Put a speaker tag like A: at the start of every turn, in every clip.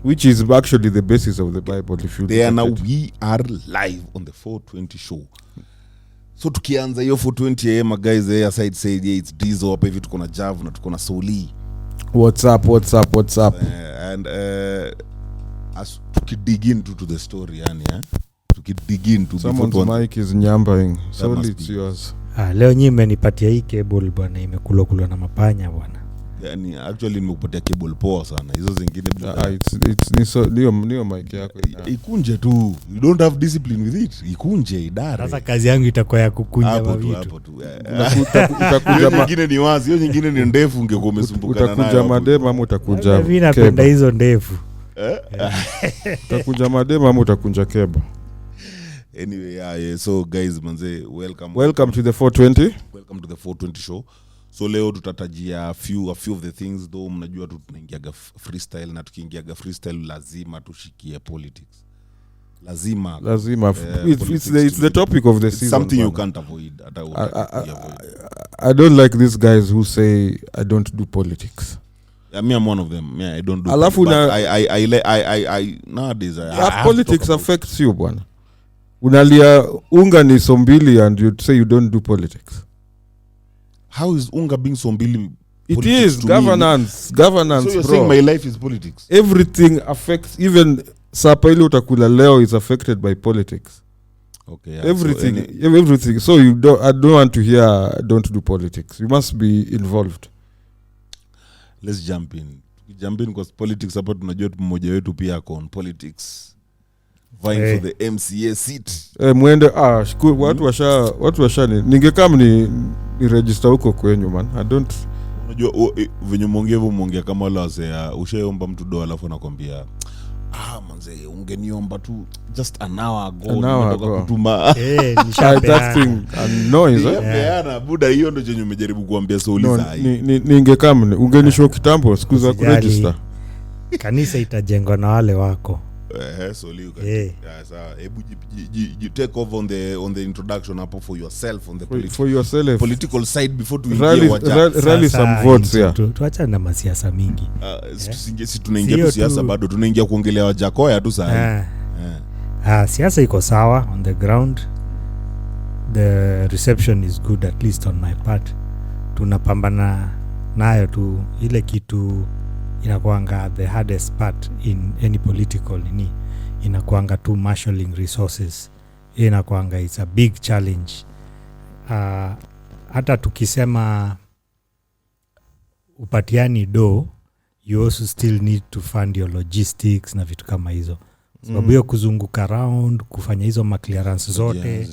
A: which is actually the basis of the Bible. If you
B: there now we are live on the 420 show. So tukianza hiyo 420 AM guys there side say yeah, it's Dizzo hapa hivi tuko na Jav na tuko na Soli.
A: What's up?
B: And as dig into to the story yani dig into
A: someone's mic is nyambering. Soli, it's yours.
C: Leo nyinyi mmenipatia hii cable bwana, imekulwa na mapanya bwana.
B: Yani actually nimekupatia cable poa sana. Hizo zingine
A: it's ndio mic yako.
B: Ikunje tu. You don't have discipline with it. Ikunje idara.
C: Sasa kazi yangu itakuwa ya kukunja vitu.
B: Hapo tu. Utakuja nyingine ni wazi, hiyo nyingine ni ndefu ungekuwa umesumbukana nayo.
A: Utakuja madema ama utakuja.
C: Mimi napenda hizo ndefu.
A: Utakuja madema ama utakunja kebo.
B: Anyway, yeah. So guys, manze,
A: welcome to the 420.
B: Welcome to the 420 show. So leo tutatajia a few of the things though mnajua tu tunaingiaga freestyle na tukiingiaga freestyle lazima tushikie politics. Lazima.
A: It's the topic of the season.
B: Something you can't avoid.
A: I don't like these guys who say I don't do politics.
B: Yeah, me I'm one of them. Yeah, I don't do
A: politics.
B: But I nowadays
A: politics affects you bwana. Unalia unga ni sombili and you say you don't do politics.
B: How is unga being sombili?
A: It is governance,
B: so you're
A: bro.
B: saying my life is politics?
A: Everything affects, even sapa ile utakula leo is affected by politics.
B: Okay, yeah.
A: Everything. So I don't want to hear don't do politics. You must be involved.
B: Let's jump in because politics hapa tunajua mmoja wetu pia ako on politics. Vying for the MCA seat.
A: Mwende watu washa ningekam ni register huko kwenyu man. I don't
B: unajua venye mwongea kama wala wazea ushaomba mtu doa alafu anakuambia manze ungeniomba tu just an hour ago nimetoka kutuma
A: that thing annoys
B: yana buda hiyo ndio chenye umejaribu kuambia Soli saa hii
A: ningekam ungenishow kitambo siku za kuregister.
C: Kanisa itajengwa na wale wako.
B: Soli sawa, hebu you take over on the introduction hapo for yourself on the political side before to
A: rally some votes here.
C: Tuacha na masiasa mingi.
B: Si tunaingia siasa bado tunaingia kuongelea Wajackoya tu saa hii.
C: Siasa iko sawa on the ground. The reception is good at least on my part. Tunapambana nayo tu, ile kitu inakuanga the hardest part in any political inakuanga tu marshalling resources. Inakuanga it's a big challenge. Hata tukisema upatiani you also still need to fund your logistics na vitu kama hizo. Sababu hiyo kuzunguka around kufanya hizo clearance zote,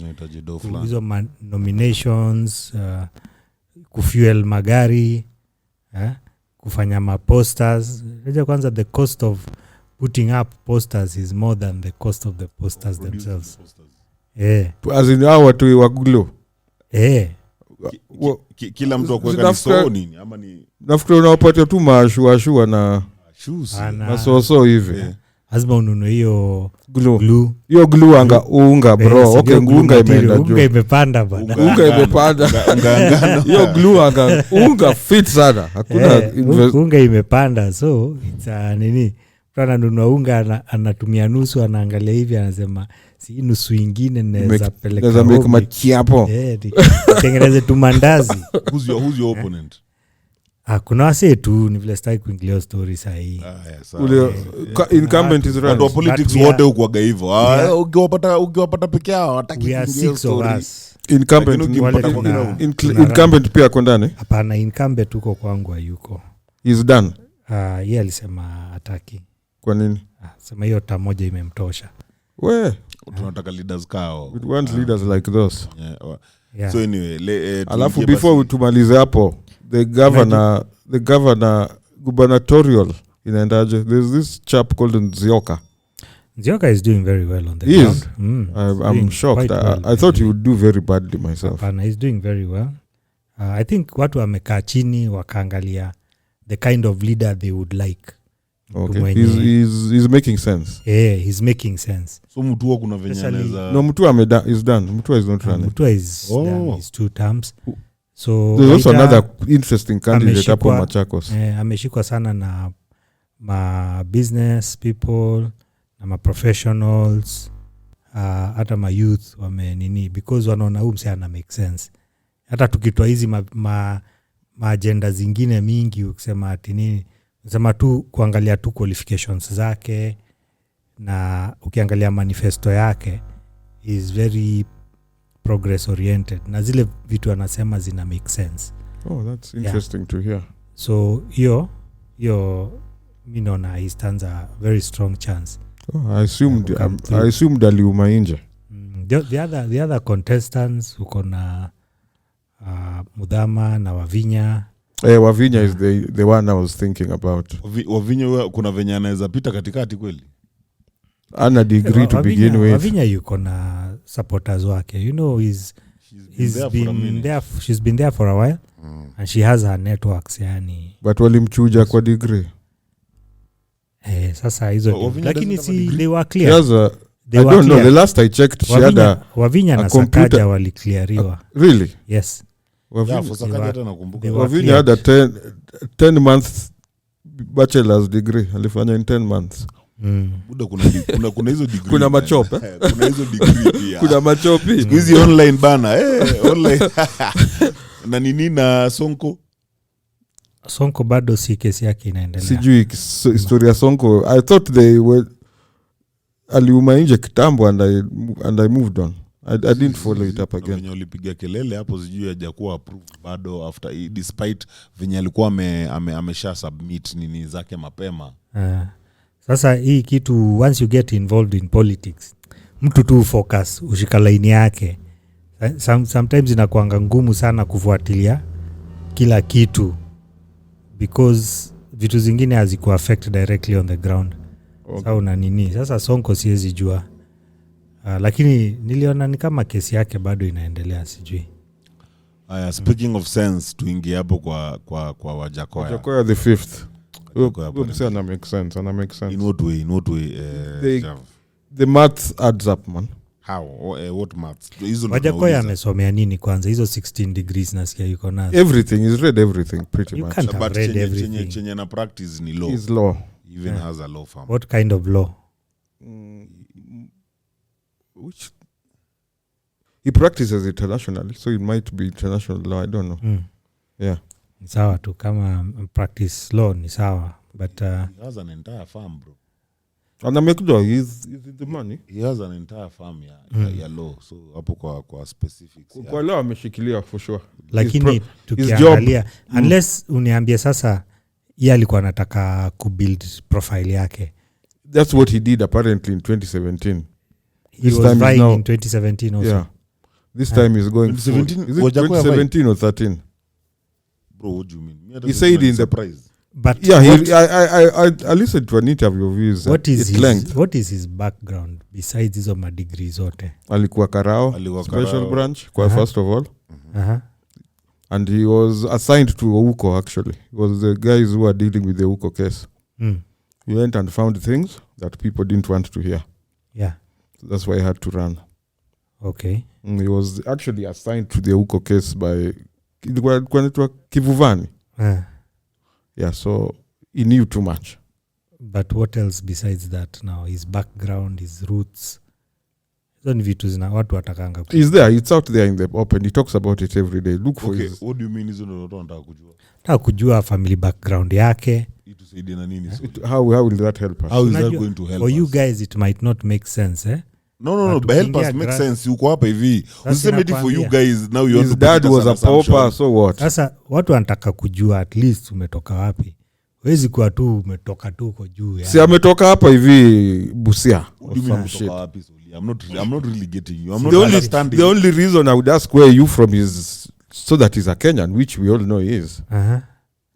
C: hizo nominations, kufuel magari, kufanya posters. Unajua kwanza the cost of putting up posters is more than the cost of the posters themselves.
A: As in our watu wa glue.
B: Kila mtu akweka ni so nini ama ni
A: nafikiri unapata tu mashua na shoes na so hivi.
C: Lazima ununue hiyo
A: glue. Hiyo glue unga bro. Okay, unga imeenda juu.
C: Unga imepanda bana.
A: Unga imepanda. Hiyo glue unga fit sana. Hakuna
C: unga imepanda, so it's nini? Ananunua unga anatumia nusu, anaangalia hivi anasema si nusu nyingine naweza peleka.
A: Naweza make machiapo.
C: Tengeneze tu mandazi.
B: Who's your opponent?
C: Kuna wase tu ni vile style kuingilia story saa hii.
A: Ule incumbent is right.
B: Ndio politics wote hukuaga hivyo. Ukiwapata peke yao hataki kuingia story.
A: Incumbent pia kwa ndani?
C: Hapana, incumbent huko kwangu hayuko.
A: He's done.
C: Yeye alisema hataki.
A: Kwa nini?
C: Sema hiyo moja imemtosha.
B: Tunataka leaders kao.
A: We want leaders like those.
B: Yeah. So anyway,
A: alafu before tumalize hapo, the governor gubernatorial inaendaje? There's this chap called Nzioka.
C: Nzioka is doing very well on the ground.
A: I'm shocked. I thought he would do very badly myself.
C: He's doing very well. I think watu wamekaa chini wakaangalia the kind of leader they would like.
A: Okay. He's making sense.
C: He's making sense.
B: So Mutua kuna venye anaweza.
A: No, Mutua is done. Mutua is not running.
C: Mutua is done his 2 terms. So
A: there's also another interesting candidate hapo Machakos.
C: Ameshikwa sana na ma business people na ma professionals hata ma youth wamenini because wanaona mse ana make sense. Hata tukitoa hizi ma agenda zingine mingi ukisema ati nini, unasema tu kuangalia tu qualifications zake na ukiangalia manifesto yake is very progress oriented na zile vitu anasema zina make sense.
A: Oh, that's interesting to hear.
C: So hiyo mimi naona he stands a very strong chance.
A: Oh, I assumed aliuma nje.
C: The other contestants uko na Mudhama na Wavinya.
A: Wavinya is the one I was thinking about.
B: Wavinya kuna venye anaweza pita katikati kweli?
A: Ana degree to begin with.
C: Wavinya yuko na supporters wake. You know she's been there for a while and she has her networks yani.
A: But walimchuja kwa degree.
C: Sasa hizo lakini si they were clear.
A: I don't know, the last I checked she had a
C: Wavinya na Sakaja wali cleariwa.
A: Really?
C: Yes.
A: Wavinya had a 10 months bachelor's degree. Alifanya in 10 months.
B: Kuna hizo degree.
A: Kuna machop
B: kuna hizo degree pia.
A: Kuna machopi.
B: Siku hizi online bana. Online. Na nini na
C: Sonko bado si kesi yake inaendelea.
A: Sijui historia Sonko. I thought they were aliuma nje kitambo and I moved on. I didn't follow it up again.
B: Venye ulipiga kelele hapo sijui hajakuwa approved bado after despite venye alikuwa amesha submit nini zake mapema.
C: Sasa hii kitu once you get involved in politics mtu tu focus ushika line yake. Sometimes inakuanga ngumu sana kufuatilia kila kitu because vitu zingine haziko affect directly on the ground. Okay. Sasa una nini? Sasa Sonko siwezi jua. Lakini niliona ni kama kesi yake bado inaendelea sijui.
B: Speaking of sense tuingie hapo kwa Wajackoya.
A: Wajackoya the 5th. Ana make sense.
B: In what way
A: the math adds up man.
B: How? What maths?
C: Wajackoya amesomea nini kwanza? Hizo 16 degrees nasikia yuko nazo.
A: Everything is read everything pretty
C: you
A: much.
C: Can't have read everything.
B: Chenye na practice ni law.
A: Is law.
B: Even has a law firm.
C: What kind of law?
A: Which he practices internationally, so it might be international law. I don't know. Yeah.
C: Ni sawa tu kama practice law ni sawa, but
B: he has an entire firm, bro.
A: And Amekdo is the money.
B: He has an entire firm ya law, so hapo kwa specifics.
A: Kwa law ameshikilia for sure.
C: Lakini tukiangalia unless uniambie sasa yeye alikuwa anataka kubuild profile yake.
A: That's what he did apparently in 2017.
C: He was vying in 2017 also.
A: Yeah. This time he's going
B: 2017.
A: Is it 2017 or 13?
B: Bro, what do you mean?
A: He said in the
B: prize.
C: But
A: yeah, I listened to an interview of his.
C: What is his background besides hizo madegree zote?
A: Alikuwa Karao, special branch kwa first of all. And he was assigned to Ouko actually. It was the guys who are dealing with the Ouko case. He went and found things that people didn't want to hear.
C: Yeah.
A: So that's why he had to run.
C: Okay.
A: He was actually assigned to the Ouko case by Kivuvani. Yeah, so he knew too much.
C: But what else besides that now? His background, his roots. Hizo ni vitu zina watu watakanga.
A: He's there. It's out there in the open. He talks about it every day. Look for
B: it.
A: his...
B: What do you mean hizo ndio nataka kujua?
C: Nataka kujua family background yake.
B: Itusaidie na nini?
A: How will that help us?
B: How is that going to help us?
C: For you guys it might not make sense, eh?
B: No, but help us make sense. Uko hapa hivi. Useme it for you guys now you
A: his dad was a pauper, so what?
C: Sasa watu wanataka kujua at least umetoka wapi. Huwezi kuwa tu umetoka tu uko juu ya.
A: Si ametoka hapa hivi Busia.
B: I'm not really getting you. I'm not understanding.
A: The only reason I would ask where you from is so that he's a Kenyan, which we all know he is.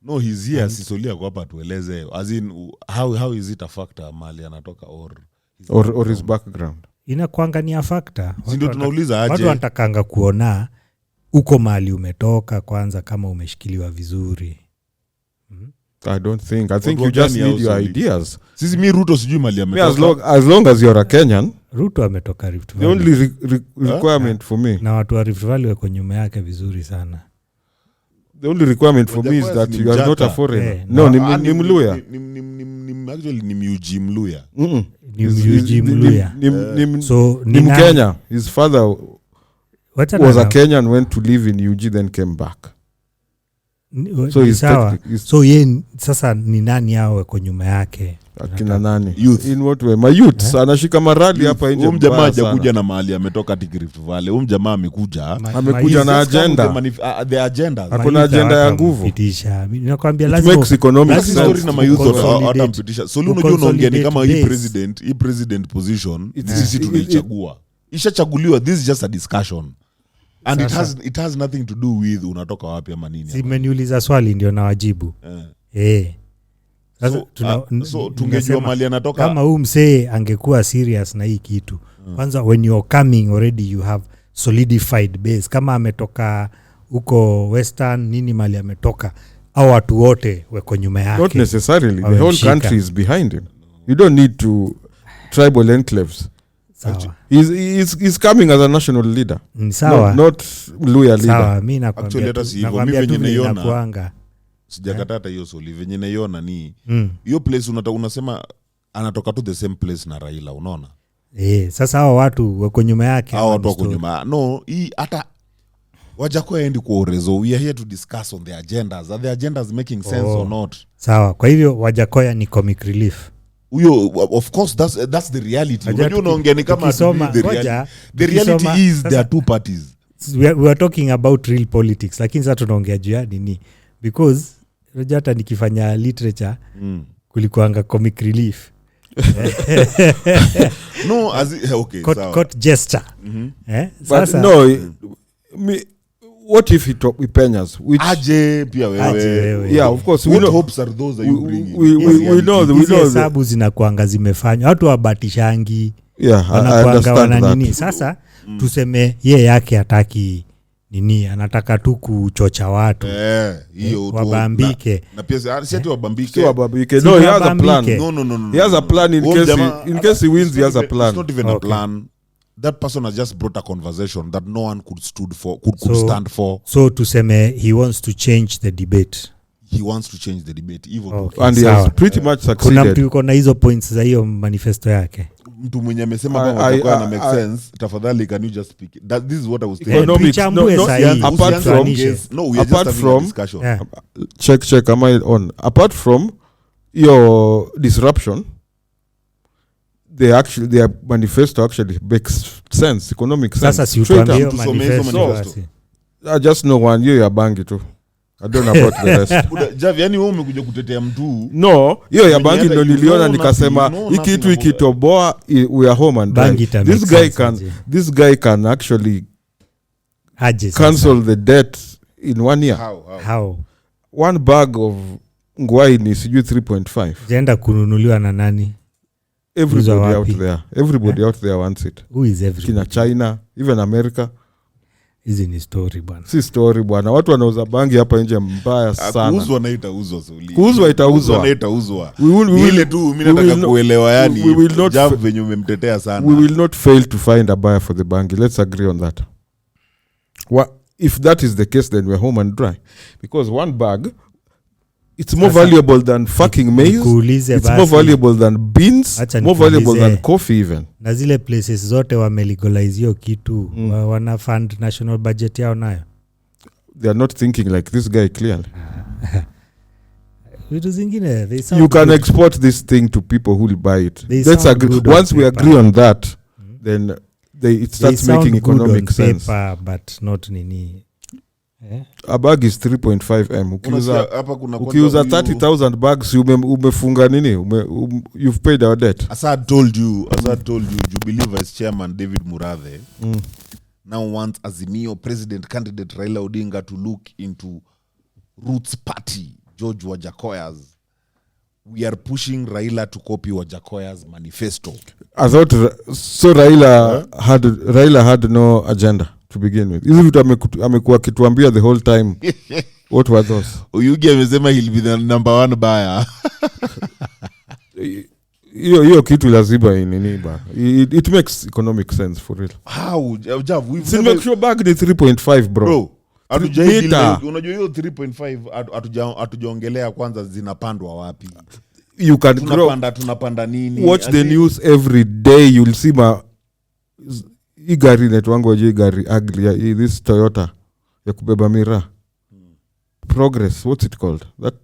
B: No, he's here. Sisolia kwa hapa tueleze. As in, how is it a factor mali anatoka
A: or his background?
C: Inakuangania factor.
B: Ndio tunauliza aje.
C: Watu wanatakanga kuona uko mali umetoka kwanza kama umeshikiliwa vizuri.
A: I think you just need your ideas.
B: Sisi mi Ruto sijui mali ametoka.
A: As long as you're a Kenyan,
C: Ruto ametoka Rift Valley.
A: The only requirement for me.
C: Na watu wa Rift Valley wako nyuma yake vizuri sana.
A: The only requirement for me is that you are not a foreigner. No, ni Mluya.
B: Ni actually ni Myuji Mluya.
C: Ni Myuji Mluya. So
A: ni Mkenya. His father was a Kenyan, went to live in UG, then came back.
C: So so ye sasa ni nani hao wako nyuma yake?
A: Akina nani?
B: Youth.
A: In what way? My youth. Anashika marali hapa nje.
B: Jamaa hajakuja na mahali ametoka Rift Valley. Jamaa amekuja
A: na agenda.
B: The agenda.
A: Hakuna agenda ya nguvu.
C: Ninakwambia lazima
A: makes economic
B: sense na mayouth atampitisha. So unajua unaongea ni kama hii president position sisi tulichagua. Ishachaguliwa, this is just a discussion. And it has nothing to do with unatoka wapi ama nini.
C: Simeniuliza swali ndio nawajibu.
B: So tungejua mali anatoka.
C: Kama huyu msee angekuwa serious na hii kitu. Kwanza when you're coming already you have solidified base. Kama ametoka huko Western nini mali ametoka au watu wote wako nyuma yake.
A: Not necessarily. The whole country is behind him. You don't need to tribal enclaves. He's coming as a national leader. Not Luya leader.
C: Sawa, mimi nakwambia tu ninakuanga.
B: Sijakatata hiyo soli venye naiona ni hiyo place unasema anatoka to the same place na Raila, unaona?
C: Sasa hao watu wako nyuma yake.
B: Hao watu wako nyuma. No, hii hata Wajackoya endi kwa urezo. We are here to discuss on the agendas. Are the agendas making sense or not?
C: Sawa, kwa hivyo Wajackoya ni comic relief.
B: Of course that's the reality. Unajua unaongea ni kama the reality is there are two parties.
C: We are talking about real politics, lakini sasa tunaongea juu ya nini? Because unajua hata nikifanya literature kulikuanga comic relief.
B: No, okay,
C: court gesture.
A: But no, what if he penyas? Which
B: aje pia wewe.
A: Yeah, of course.
B: What hopes are those you bringing?
A: We know
C: hesabu zinakuanga zimefanywa. Watu wabatishangi.
A: Yeah, I understand that.
C: Nini. Sasa tuseme ye yake hataki nini, anataka tu kuchocha watu.
B: Hiyo
C: wabambike.
B: Na pia si ati wabambike.
A: No, he has a plan. No. He has a plan in case he wins, he has a plan.
B: It's not even a plan. That person has just brought a conversation that no one could stand for.
C: So tuseme he wants to change the debate.
B: He wants to change the debate.
A: Okay. And he has pretty much succeeded.
C: Kuna mtu yuko na hizo points za hiyo manifesto yake.
B: Mtu mwenye amesema kama Wajackoya na make sense, tafadhali can you just speak? This is what I was thinking.
A: Economics. Apart from
B: discussion.
A: Yeah. Check am I on? Apart from your disruption, their manifesto actually makes sense, economic sense.
C: Sasa si utuambie manifesto.
A: I just know one year ya bangi tu. I don't know about the rest.
B: Jav, yani wewe umekuja kutetea mtu.
A: No, hiyo ya bangi ndo niliona nikasema hiki kitu ikitoboa we are home and dry. This guy can actually cancel the debt in 1 year.
C: How?
A: One bag of ngwai ni sijui 3.5.
C: Jenda kununuliwa na nani?
A: Everybody out there wants it.
C: Who is everybody?
A: Kina China, even America.
C: Hizi ni story bwana.
A: Si story bwana. Watu wanauza bangi hapa nje mbaya sana.
B: Kuuzwa na itauzwa Soli.
A: Kuuzwa itauzwa.
B: Ile tu mimi nataka kuelewa yani. Jav venye umemtetea sana.
A: We will not fail to find a buyer for the bangi. Let's agree on that. If that is the case, then we're home and dry. Because one bag, it's more valuable than fucking maize. It's more valuable than beans. More valuable than coffee even.
C: Na zile places zote wamelegalize hiyo kitu. Wana fund national budget yao nayo.
A: They are not thinking like this guy clearly.
C: Vitu zingine,
A: you can export this thing to people who will buy it. Let's agree. Once we agree on that, then it starts making economic sense.
C: Paper, but not nini.
A: A bag is 3.5M. Ukiuza 30,000 bags, umefunga nini? You've paid our debt.
B: As I told you, Jubilee Vice Chairman David Murathe now wants Azimio President candidate Raila Odinga to look into Roots Party, George Wajackoya's. We are pushing Raila to copy Wajackoya's manifesto.
A: I thought so. Raila had no agenda to begin with. Hizi vitu amekuwa kituambia the whole time. What were those?
B: Uyugi amesema he'll be the number 1 buyer.
A: Hiyo kitu lazima nini ba. It makes economic sense for real.
B: How? Jav, we've
A: make sure bag ni 3.5 bro.
B: Unajua hiyo 3.5 hatujaongelea kwanza zinapandwa wapi.
A: you can grow.
B: Tunapanda nini?
A: Watch the news every day, you'll see igari netwango igari ugly, this Toyota ya kubeba miraa. Progress, what's it called? That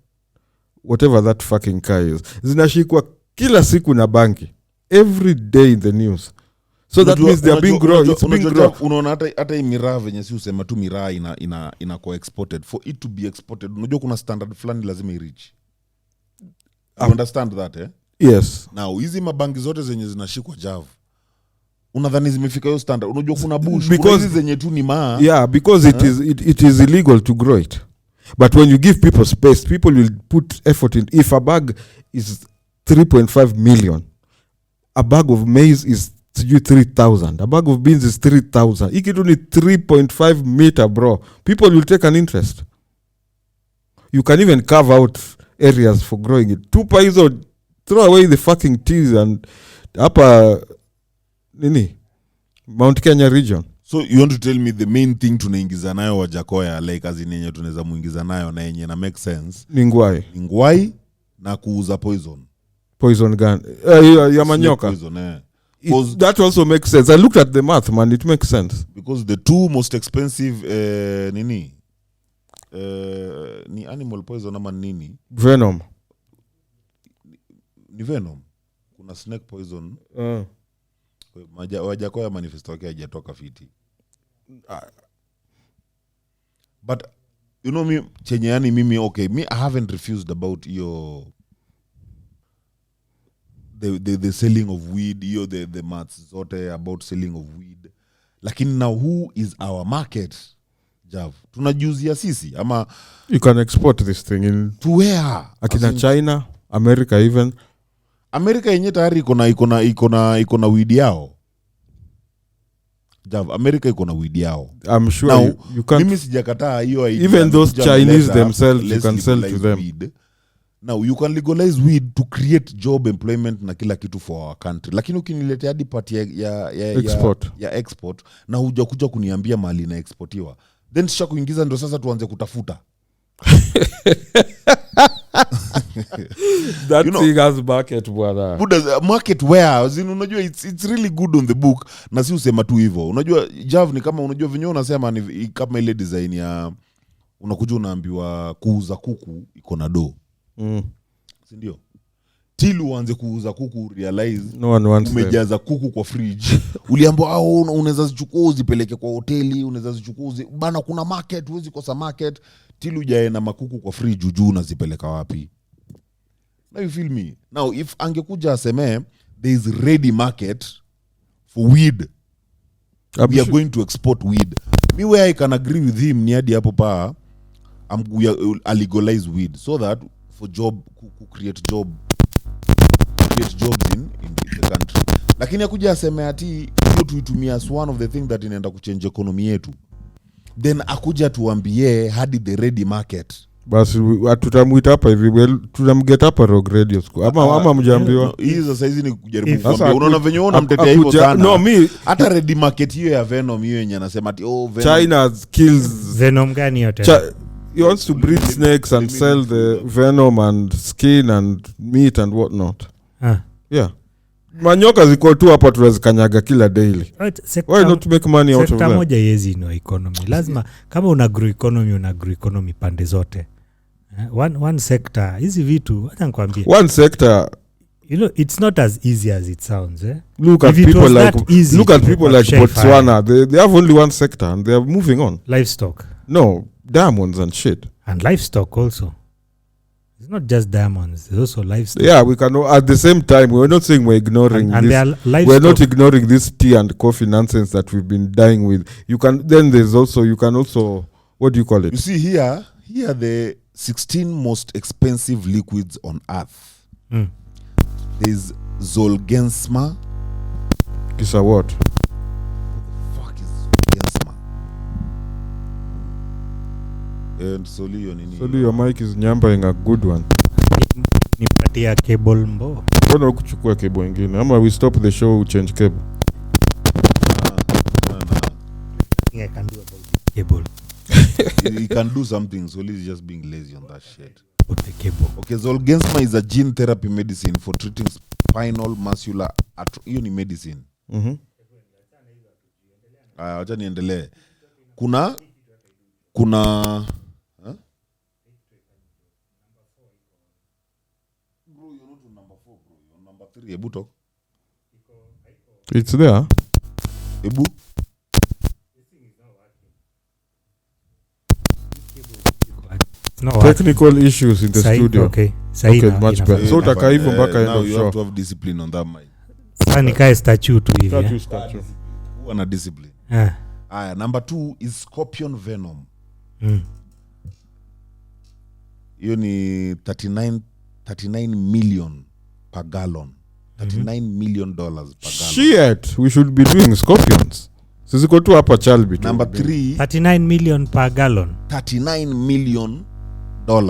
A: whatever that fucking car is. Zinashikwa kila siku na banki. Every day in the news. So that means they are being grown. It's being grown.
B: Unaona hata miraa venye si usema tu miraa ina co-exported. For it to be exported, unajua kuna standard fulani lazima i-reach. You understand that, eh?
A: Yes.
B: Now, hizi mabangi zote zenye zinashikwa Jav, unadhani zimefika hiyo standard? Unajua kuna bush, kuna hizi zenye tu ni maa.
A: Yeah, because it is illegal to grow it. But when you give people space, people will put effort in. If a bag is 3.5 million, a bag of maize is 3,000. A bag of beans is 3,000. It can only 3.5 meter, bro. People will take an interest. You can even carve out areas for growing it. Tupa hizo, throw away the fucking trees and hapa Mount Kenya region.
B: So you want to tell me the main thing tunaingiza nayo Wajackoya, like as in yenye tunaweza muingiza nayo na yenye na make sense? Ngwai na kuuza poison gun. Ya manyoka. Poison,
A: that also makes sense. I looked at the math, man. It makes sense.
B: Because the two most expensive ni animal poison ama nini?
A: Venom.
B: Ni venom. Kuna snake poison. Wajackoya manifesto yake haijatoka fiti. But you know me chenye yani mimi okay, me I haven't refused about your the selling of weed, the maths zote about selling of weed. Lakini now who is our market, Jav? Tunajiuzia sisi ama
A: you can export this thing in
B: to where?
A: Akina China, America even.
B: America yenye tayari iko na weed yao. Jav, America iko na weed yao.
A: I'm sure
B: now,
A: you can't.
B: Mimi sijakataa hiyo idea.
A: Even those Chinese themselves, you can sell to them.
B: Weed. Now you can legalize weed to create job, employment na kila kitu for our country. Lakini ukiniletea hadi part ya export na hujakuja kuniambia mali na exportiwa, then sisha kuingiza ndo sasa tuanze kutafuta.
A: That thing has market, bwana.
B: Market where? Unajua it's really good on the book na si usema tu hivyo. Unajua Jav ni kama unajua venye unasema ni kama ile design ya unakuja unaambiwa kuuza kuku iko na do. Si ndio? Till uanze kuuza kuku realize
A: no one wants
B: umejaza kuku kwa fridge. Uliambiwa unaweza zichukua uzipeleke kwa hoteli, unaweza zichukua bana kuna market, huwezi kosa market. Till ujae na makuku kwa fridge juu unazipeleka wapi? Now you feel me? Now if angekuja aseme there is ready market for weed, we are going to export weed. Me where I can agree with him ni hadi hapo pa legalize weed so that for job create jobs in the country. Lakini akuja aseme ati hiyo tuitumia as one of the thing that inaenda kuchange economy yetu, then akuja tuambie hadi the ready market.
A: Basi tutamuita hapa hivi, tunamget hapa Rock Radio School ama mjambiwa
B: hizo sasa hizi ni kujaribu kuambia. Unaona venye unamtetea hivyo sana.
A: No, me
B: hata ready market hiyo ya Venom hiyo yenye anasema ati Venom
A: China kills
C: Venom gani yote?
A: He wants to breed snakes and sell the venom and skin and meat and what not. Yeah. Manyoka ziko tu hapa tunazikanyaga kila daily. Why not make money out of them?
C: Sekta moja yezi no economy. Lazima kama una grow economy pande zote. One sector, hizi vitu acha nikwambie.
A: One sector,
C: you know, it's not as easy as it sounds, eh?
A: Look at people like Botswana. They have only one sector and they are moving on.
C: Livestock.
A: No, diamonds and shit.
C: And livestock also. It's not just diamonds, there's also livestock.
A: Yeah, we can at the same time, we're not saying we're ignoring this. We're not ignoring this tea and coffee nonsense that we've been dying with. You can also what do you call it?
B: You see here are the 16 most expensive liquids on earth. There's Zolgensma.
A: Kisa what?
B: What the fuck is Zolgensma? And Soli,
A: your mic is nyamping a good one.
C: Nipatia cable mbo.
A: Mbona ukuchukua cable ingine? Ama we stop the show, change cable.
C: I can do about cable.
B: He can do something. Soli is just being lazy on that shit.
C: transport the cable.
B: Okay, Zolgensma is a gene therapy medicine for treating spinal muscular hiyo ni medicine. Acha niendelee. Kuna Bro, you're not on number 4, bro. You're on number 3. Ebu talk.
A: It's there.
B: Ebu.
A: Technical issues in the studio.
C: Okay,
A: much better. So utaka hivyo mpaka end
B: now
A: of
B: you
A: show.
B: have to have discipline on that mic.
C: Sasa nikae statue tu hivi.
A: Statue.
B: Who ana discipline? Aya, number 2 is scorpion venom. Hiyo ni 39 million per gallon. $39 million per gallon.
A: Shit, we should be doing scorpions. Sisi ko tu hapa Chalbi.
B: Number 3,
C: 39 million per gallon.
B: $39 million per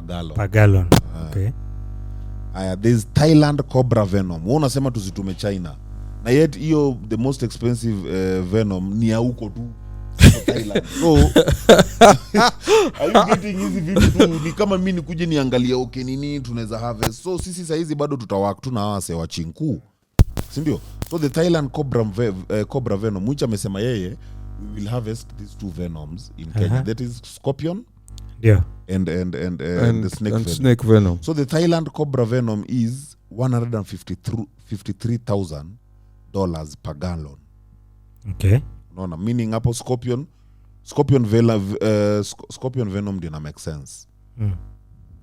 B: gallon.
C: Per gallon. Okay.
B: There's Thailand cobra venom. Wewe unasema tuzitume China. Na yet hiyo the most expensive venom ni huko tu Thailand. So are you getting hizi vitu tu ni kama mimi nikuje niangalia okay nini tunaweza harvest. So sisi saa hizi bado tutawak tu na wase wa chinku. Si ndio? So the Thailand cobra venom which amesema yeye we will harvest these 2 venoms in Kenya. That is scorpion.
C: Yeah.
B: And the
A: snake venom.
B: So the Thailand cobra venom is $153,000 per gallon.
C: Okay.
B: Unaona, meaning hapo scorpion venom ndio na make sense.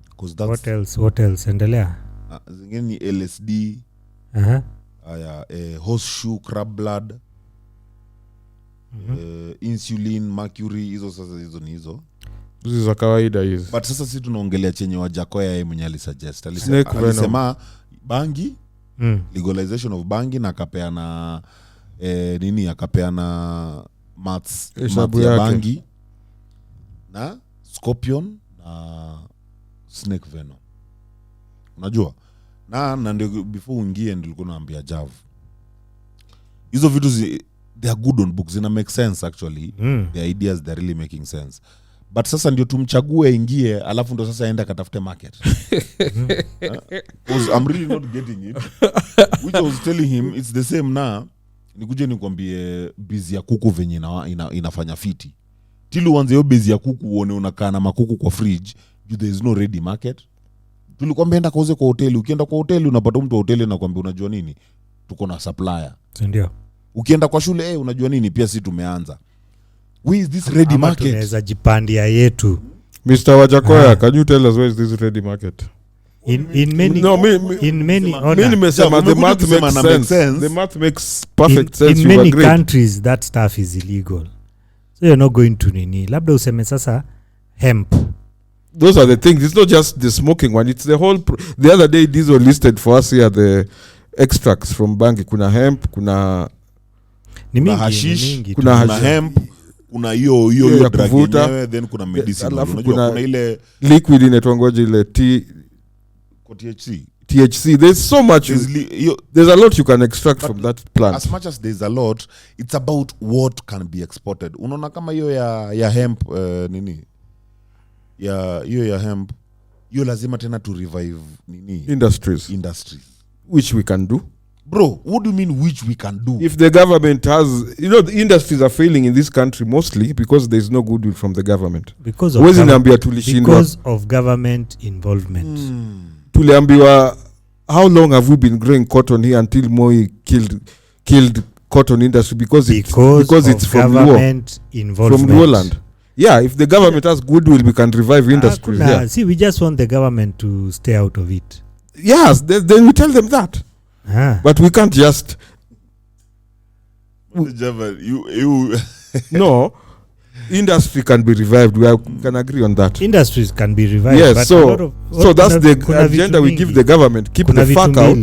B: Because that's
C: what else endelea?
B: Zingine ni LSD. Horseshoe crab blood. Insulin, mercury, hizo sasa hizo ni hizo.
A: Hizo za kawaida hizo.
B: But sasa sisi tunaongelea chenye Wajackoya yeye mwenyewe alisuggest.
A: Alisema
B: bangi, legalization of bangi na akapeana akapeana maths ya bangi na scorpion na snake venom. Unajua? Na ndio before uingie nilikuwa naambia Jav. Hizo vitu they are good on books, zina make sense actually. The ideas they're really making sense. But sasa ndio tumchague ingie alafu ndo sasa aenda katafute market. Because I'm really not getting it. Which I was telling him it's the same na nikuje nikwambie busy ya kuku venye inafanya fiti. Tili uanze hiyo busy ya kuku uone unakaa na makuku kwa fridge, there is no ready market. Tulikwambia enda kauze kwa hoteli, ukienda kwa hoteli unapata mtu wa hoteli anakuambia unajua nini? Tuko na supplier.
C: Ndio.
B: Ukienda kwa shule unajua nini? Pia sisi tumeanza. Where is this ready market?
C: Tunaweza jipandia yetu.
A: Mr. Wajackoya, can you tell us where is this ready market?
C: In many
A: nimesema the math makes sense. The math makes perfect sense.
C: In many countries that stuff is illegal. So you're not going to nini. Labda useme sasa hemp.
A: Those are the things. It's not just the smoking one. It's the whole the other day Dizzo listed for us here the extracts from bangi. Kuna hemp, kuna
B: hashish, kuna hemp, kuna hiyo drug yenyewe, then kuna medicine. Unajua kuna ile
A: liquid inaitwangoje ile THC. There's so much. There's a lot you can extract from that plant.
B: As much as there's a lot, it's about what can be exported. Unaona kama hiyo ya hemp nini? Hiyo ya hemp, hiyo lazima tena to revive nini?
A: Industries. Which we can do.
B: Bro, what do you mean which we can do?
A: If the government has, the industries are failing in this country mostly because there's no goodwill from the government.
C: Because of government involvement.
A: Tuliambiwa, how long have we been growing cotton here until Moi killed cotton industry because it's from
C: government involvement.
A: From Roland. Yeah, if the government has goodwill, we can revive industries. Yeah.
C: See, we just want the government to stay out of it.
A: Yes, then we tell them that. But we can't just. No, industry can be revived. We can agree on that.
C: Industries can be revived.
A: Yes,
C: but
A: so that's the agenda we give the government. Keep the fuck out.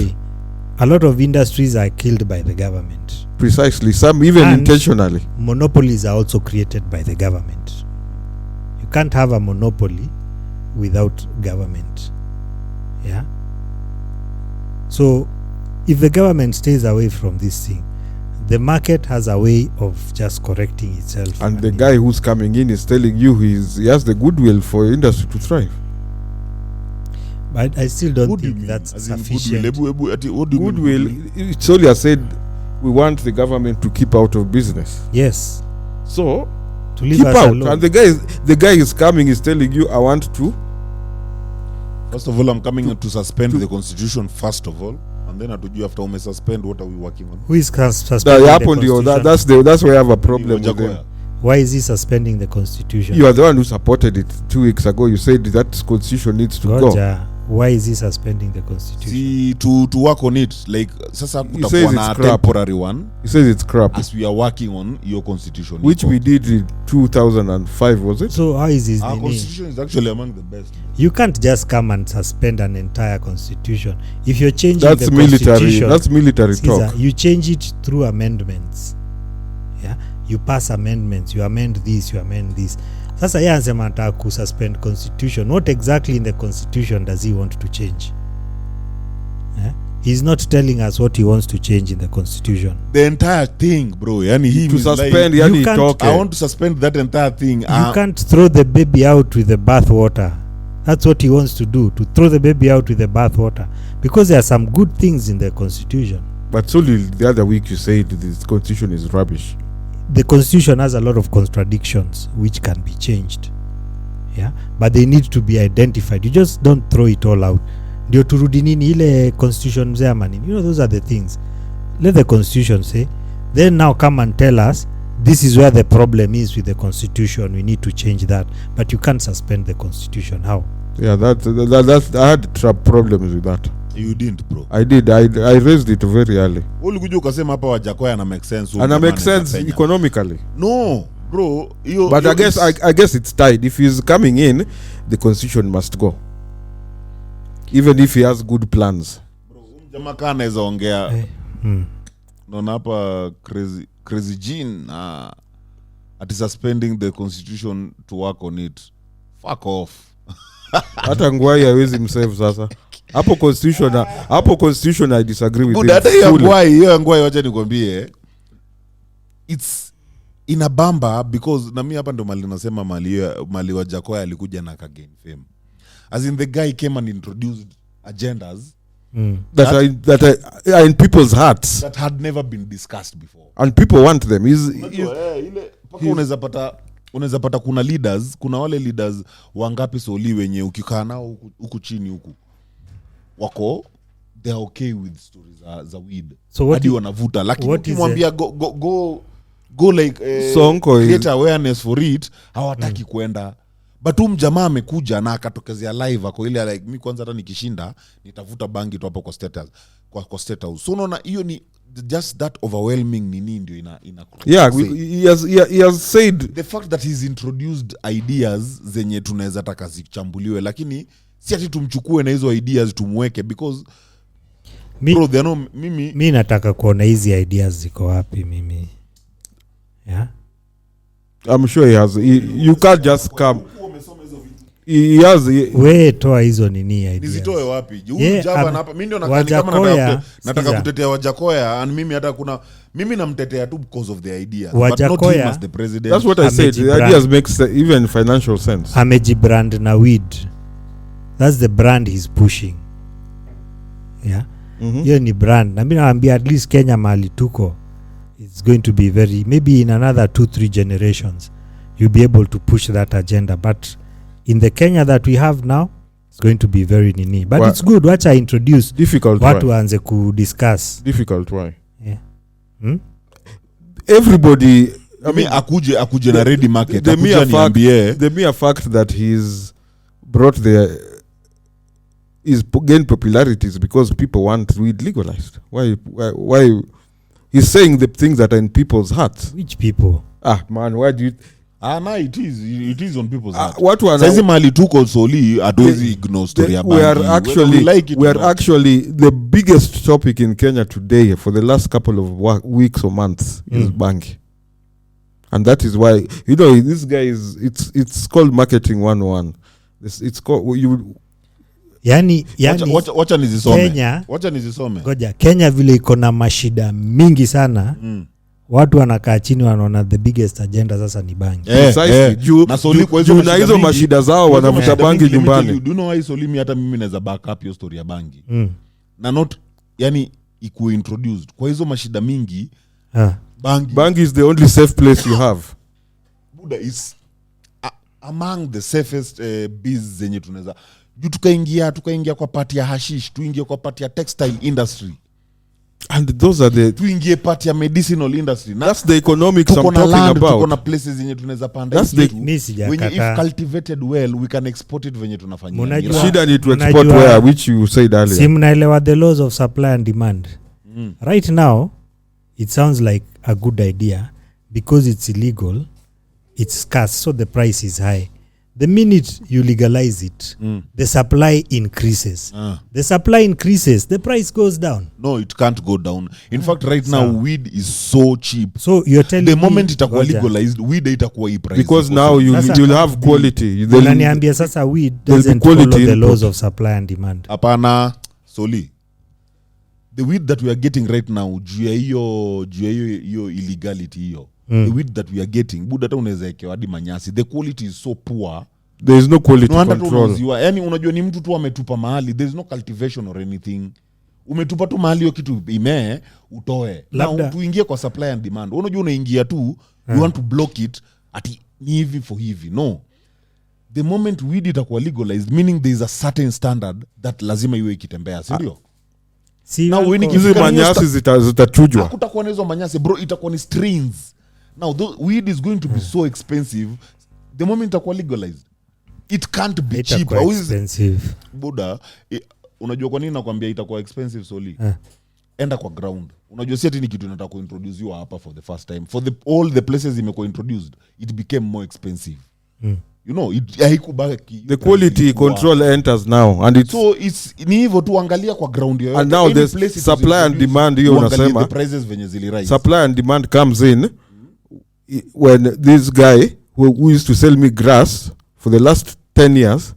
C: A lot of industries are killed by the government.
A: Precisely, some even intentionally.
C: Monopolies are also created by the government. You can't have a monopoly without government. Yeah. So if the government stays away from this thing, the market has a way of just correcting itself.
A: And the guy who's coming in is telling you he has the goodwill for industry to thrive.
C: But I still don't think that's sufficient.
A: Goodwill, it's only I said we want the government to keep out of business.
C: Yes.
A: So
C: to leave
A: keep
C: us
A: out.
C: alone.
A: And the guy is coming, is telling you, I want to.
B: First of all, I'm coming to suspend the constitution first of all. And then after we suspend, what are we working on?
C: Who is suspending
A: that
C: the
A: constitution? That's where I have a problem with him.
C: Why is he suspending the constitution?
A: You are the one who supported it 2 weeks ago. You said that constitution needs to go.
C: Why is he suspending the constitution?
B: See, to work on it, like sasa kutakuwa na temporary one.
A: He says it's crap.
B: As we are working on your constitution,
A: which we did in 2005, was it?
C: So how is his
B: our constitution is actually among the best.
C: You can't just come and suspend an entire constitution. If you're changing
A: that's
C: the
A: military.
C: constitution,
A: that's military talk.
C: You change it through amendments. Yeah, you pass amendments. You amend this. You amend this. Sasa yeye anasema anataka kususpend constitution. What exactly in the constitution does he want to change? He's not telling us what he wants to change in the constitution.
B: The entire thing, bro. Yani he
A: to suspend,
B: like,
A: yani talk.
B: I want to suspend that entire thing.
C: You can't throw the baby out with the bath water. That's what he wants to do, to throw the baby out with the bath water. Because there are some good things in the constitution.
A: But solely the other week you said this constitution is rubbish.
C: The constitution has a lot of contradictions which can be changed. Yeah, but they need to be identified. You just don't throw it all out. Ndio turudi nini ile constitution mzee ama nini. You know, those are the things. Let the constitution say, then now come and tell us this is where the problem is with the constitution. We need to change that. But you can't suspend the constitution. How?
A: Yeah, that's I had problems with that.
B: You didn't, bro.
A: I did. I raised it very early.
B: Ulikuja ukasema hapa Wajackoya na make sense.
A: And make sense economically.
B: No, bro.
A: But I guess it's tied. If he's coming in, the constitution must go. Even if he has good plans.
B: Bro, jamaa kana anaweza ongea. Naona hapa crazy Jean at suspending the constitution to work on it. Fuck off.
A: Hata Ngwai hawezi msave sasa. Hapo constitution I disagree with.
B: Hata hiyo Ngwai wacha nikwambie. It's in a bamba because na mimi hapa ndo mali nasema mali Wajackoya alikuja na again fame. As in the guy came and introduced agendas
A: that are in people's hearts
B: that had never been discussed before.
A: And people want them.
B: Ile paka unaweza pata kuna leaders, kuna wale leaders wangapi soli wenye ukikaa nao huku chini huku wako they are okay with stories za weed.
C: So
B: hadi wanavuta lakini ukimwambia go like create awareness for it hawataki kwenda. But mjamaa amekuja na akatokezea live ako ile like mimi kwanza hata nikishinda nitavuta bangi tu hapo kwa status kwa state house. So unaona hiyo ni just that overwhelming nini ndio ina
A: yeah, he has said
B: the fact that he's introduced ideas zenye tunaweza taka zichambuliwe lakini si ati tumchukue na hizo ideas tumweke because bro they know mimi
C: nataka kuona hizi ideas ziko wapi mimi. Yeah,
A: I'm sure he has. You can't just come. He has.
B: Wewe
C: toa hizo nini ideas.
B: Nizitoe wapi? Huyu Java hapa mimi ndio nataka kutetea Wajackoya and mimi hata kuna mimi namtetea tu because of the ideas. But not him as the president.
A: That's what I said. The ideas makes even financial sense.
C: Amejibrand na weed. That's the brand he's pushing. Yeah. Hiyo ni brand. Na mimi naambia at least Kenya mahali tuko. It's going to be very, maybe in another 2-3 generations, you'll be able to push that agenda. But in the Kenya that we have now, it's going to be very nini. But it's good. Watch I introduce.
A: Difficult.
C: Watu anze ku discuss.
A: Difficult. Why?
C: Yeah.
A: Everybody.
B: I mean, akuje na ready market.
A: The mere fact that he's brought is gained popularity is because people want weed legalized. Why? He's saying the things that are in people's hearts.
C: Which people?
A: Man, why do you...
B: no, it is on people's hearts.
A: Saizi
B: mali tuko soli adozi ignore story ya bangi.
A: We are actually the biggest topic in Kenya today for the last couple of weeks or months is bangi. And that is why, this guy is, it's called marketing 101. It's called,
C: Yani
B: wacha nizisome. Wacha nizisome.
C: Ngoja, Kenya vile iko na mashida mingi sana. watu wanakaa chini wanaona the biggest agenda sasa ni bangi.
A: Precisely. Juu na hizo mashida zao wanavuta bangi nyumbani.
B: Do you know why Solimi hata mimi naweza back up hiyo story ya bangi? Na not yani ikuwe introduced. Kwa hizo mashida mingi bangi
A: is the only safe place you have.
B: Buddha is among the safest biz zenye tunaweza. Juu tukaingia kwa party ya hashish, tuingie kwa party ya textile industry.
A: And those are the
B: tuingie part ya medicinal industry.
A: That's the economics I'm talking about.
B: Tuko na places zenye tunaweza panda hitu. When if cultivated well we can export it venye tunafanyia.
A: Shida ni to export where, which you said earlier.
C: Si mnaelewa the laws of supply and demand. Right now it sounds like a good idea because it's illegal, it's scarce, so the price is high. The minute you legalize it, the supply increases. The supply increases, the price goes down.
B: No, it can't go down. In fact, right now, weed is so cheap.
C: So you're telling
B: the moment itakuwa legalized, weed itakuwa hii price.
A: Because now you'll have quality.
C: Unaniambia sasa weed doesn't follow the laws of supply and demand.
B: Hapana, Soli. The weed that we are getting right now, juu ya hiyo illegality hiyo. The weed that we are getting, buda hata unaweza ekewa hadi manyasi. The quality is so poor.
A: There is no quality control.
B: Yani unajua ni mtu tu ametupa mahali. There is no cultivation or anything. Umetupa tu mahali hiyo kitu imee, utoe. Na tuingie kwa supply and demand. Unajua unaingia tu, you want to block it, ati ni hivi for hivi. No. The moment weed itakuwa legalized, meaning there is a certain standard that lazima iwe ikitembea. Sindio?
A: Now hizi manyasi zitachujwa.
B: Hakutakuwa na hizo manyasi. Bro, itakuwa ni strains. Now, weed is going to be so expensive. The moment itakuwa legalized, it can't be cheap.
C: How is expensive?
B: Buddha, unajua kwa nini nakwambia itakuwa expensive Soli? Enda kwa ground. Unajua si ati ni kitu inataka kuintroduciwa hapa for the first time. For all the places imekuwa introduced, it became more expensive. You know, haikubaki.
A: The quality control enters now, and
B: it's ni hivyo tu, angalia kwa ground yoyote.
A: And now the supply and demand hiyo unasema.
B: The prices venye zilirise.
A: Supply and demand comes in when this guy who used to sell me grass for the last 10 years,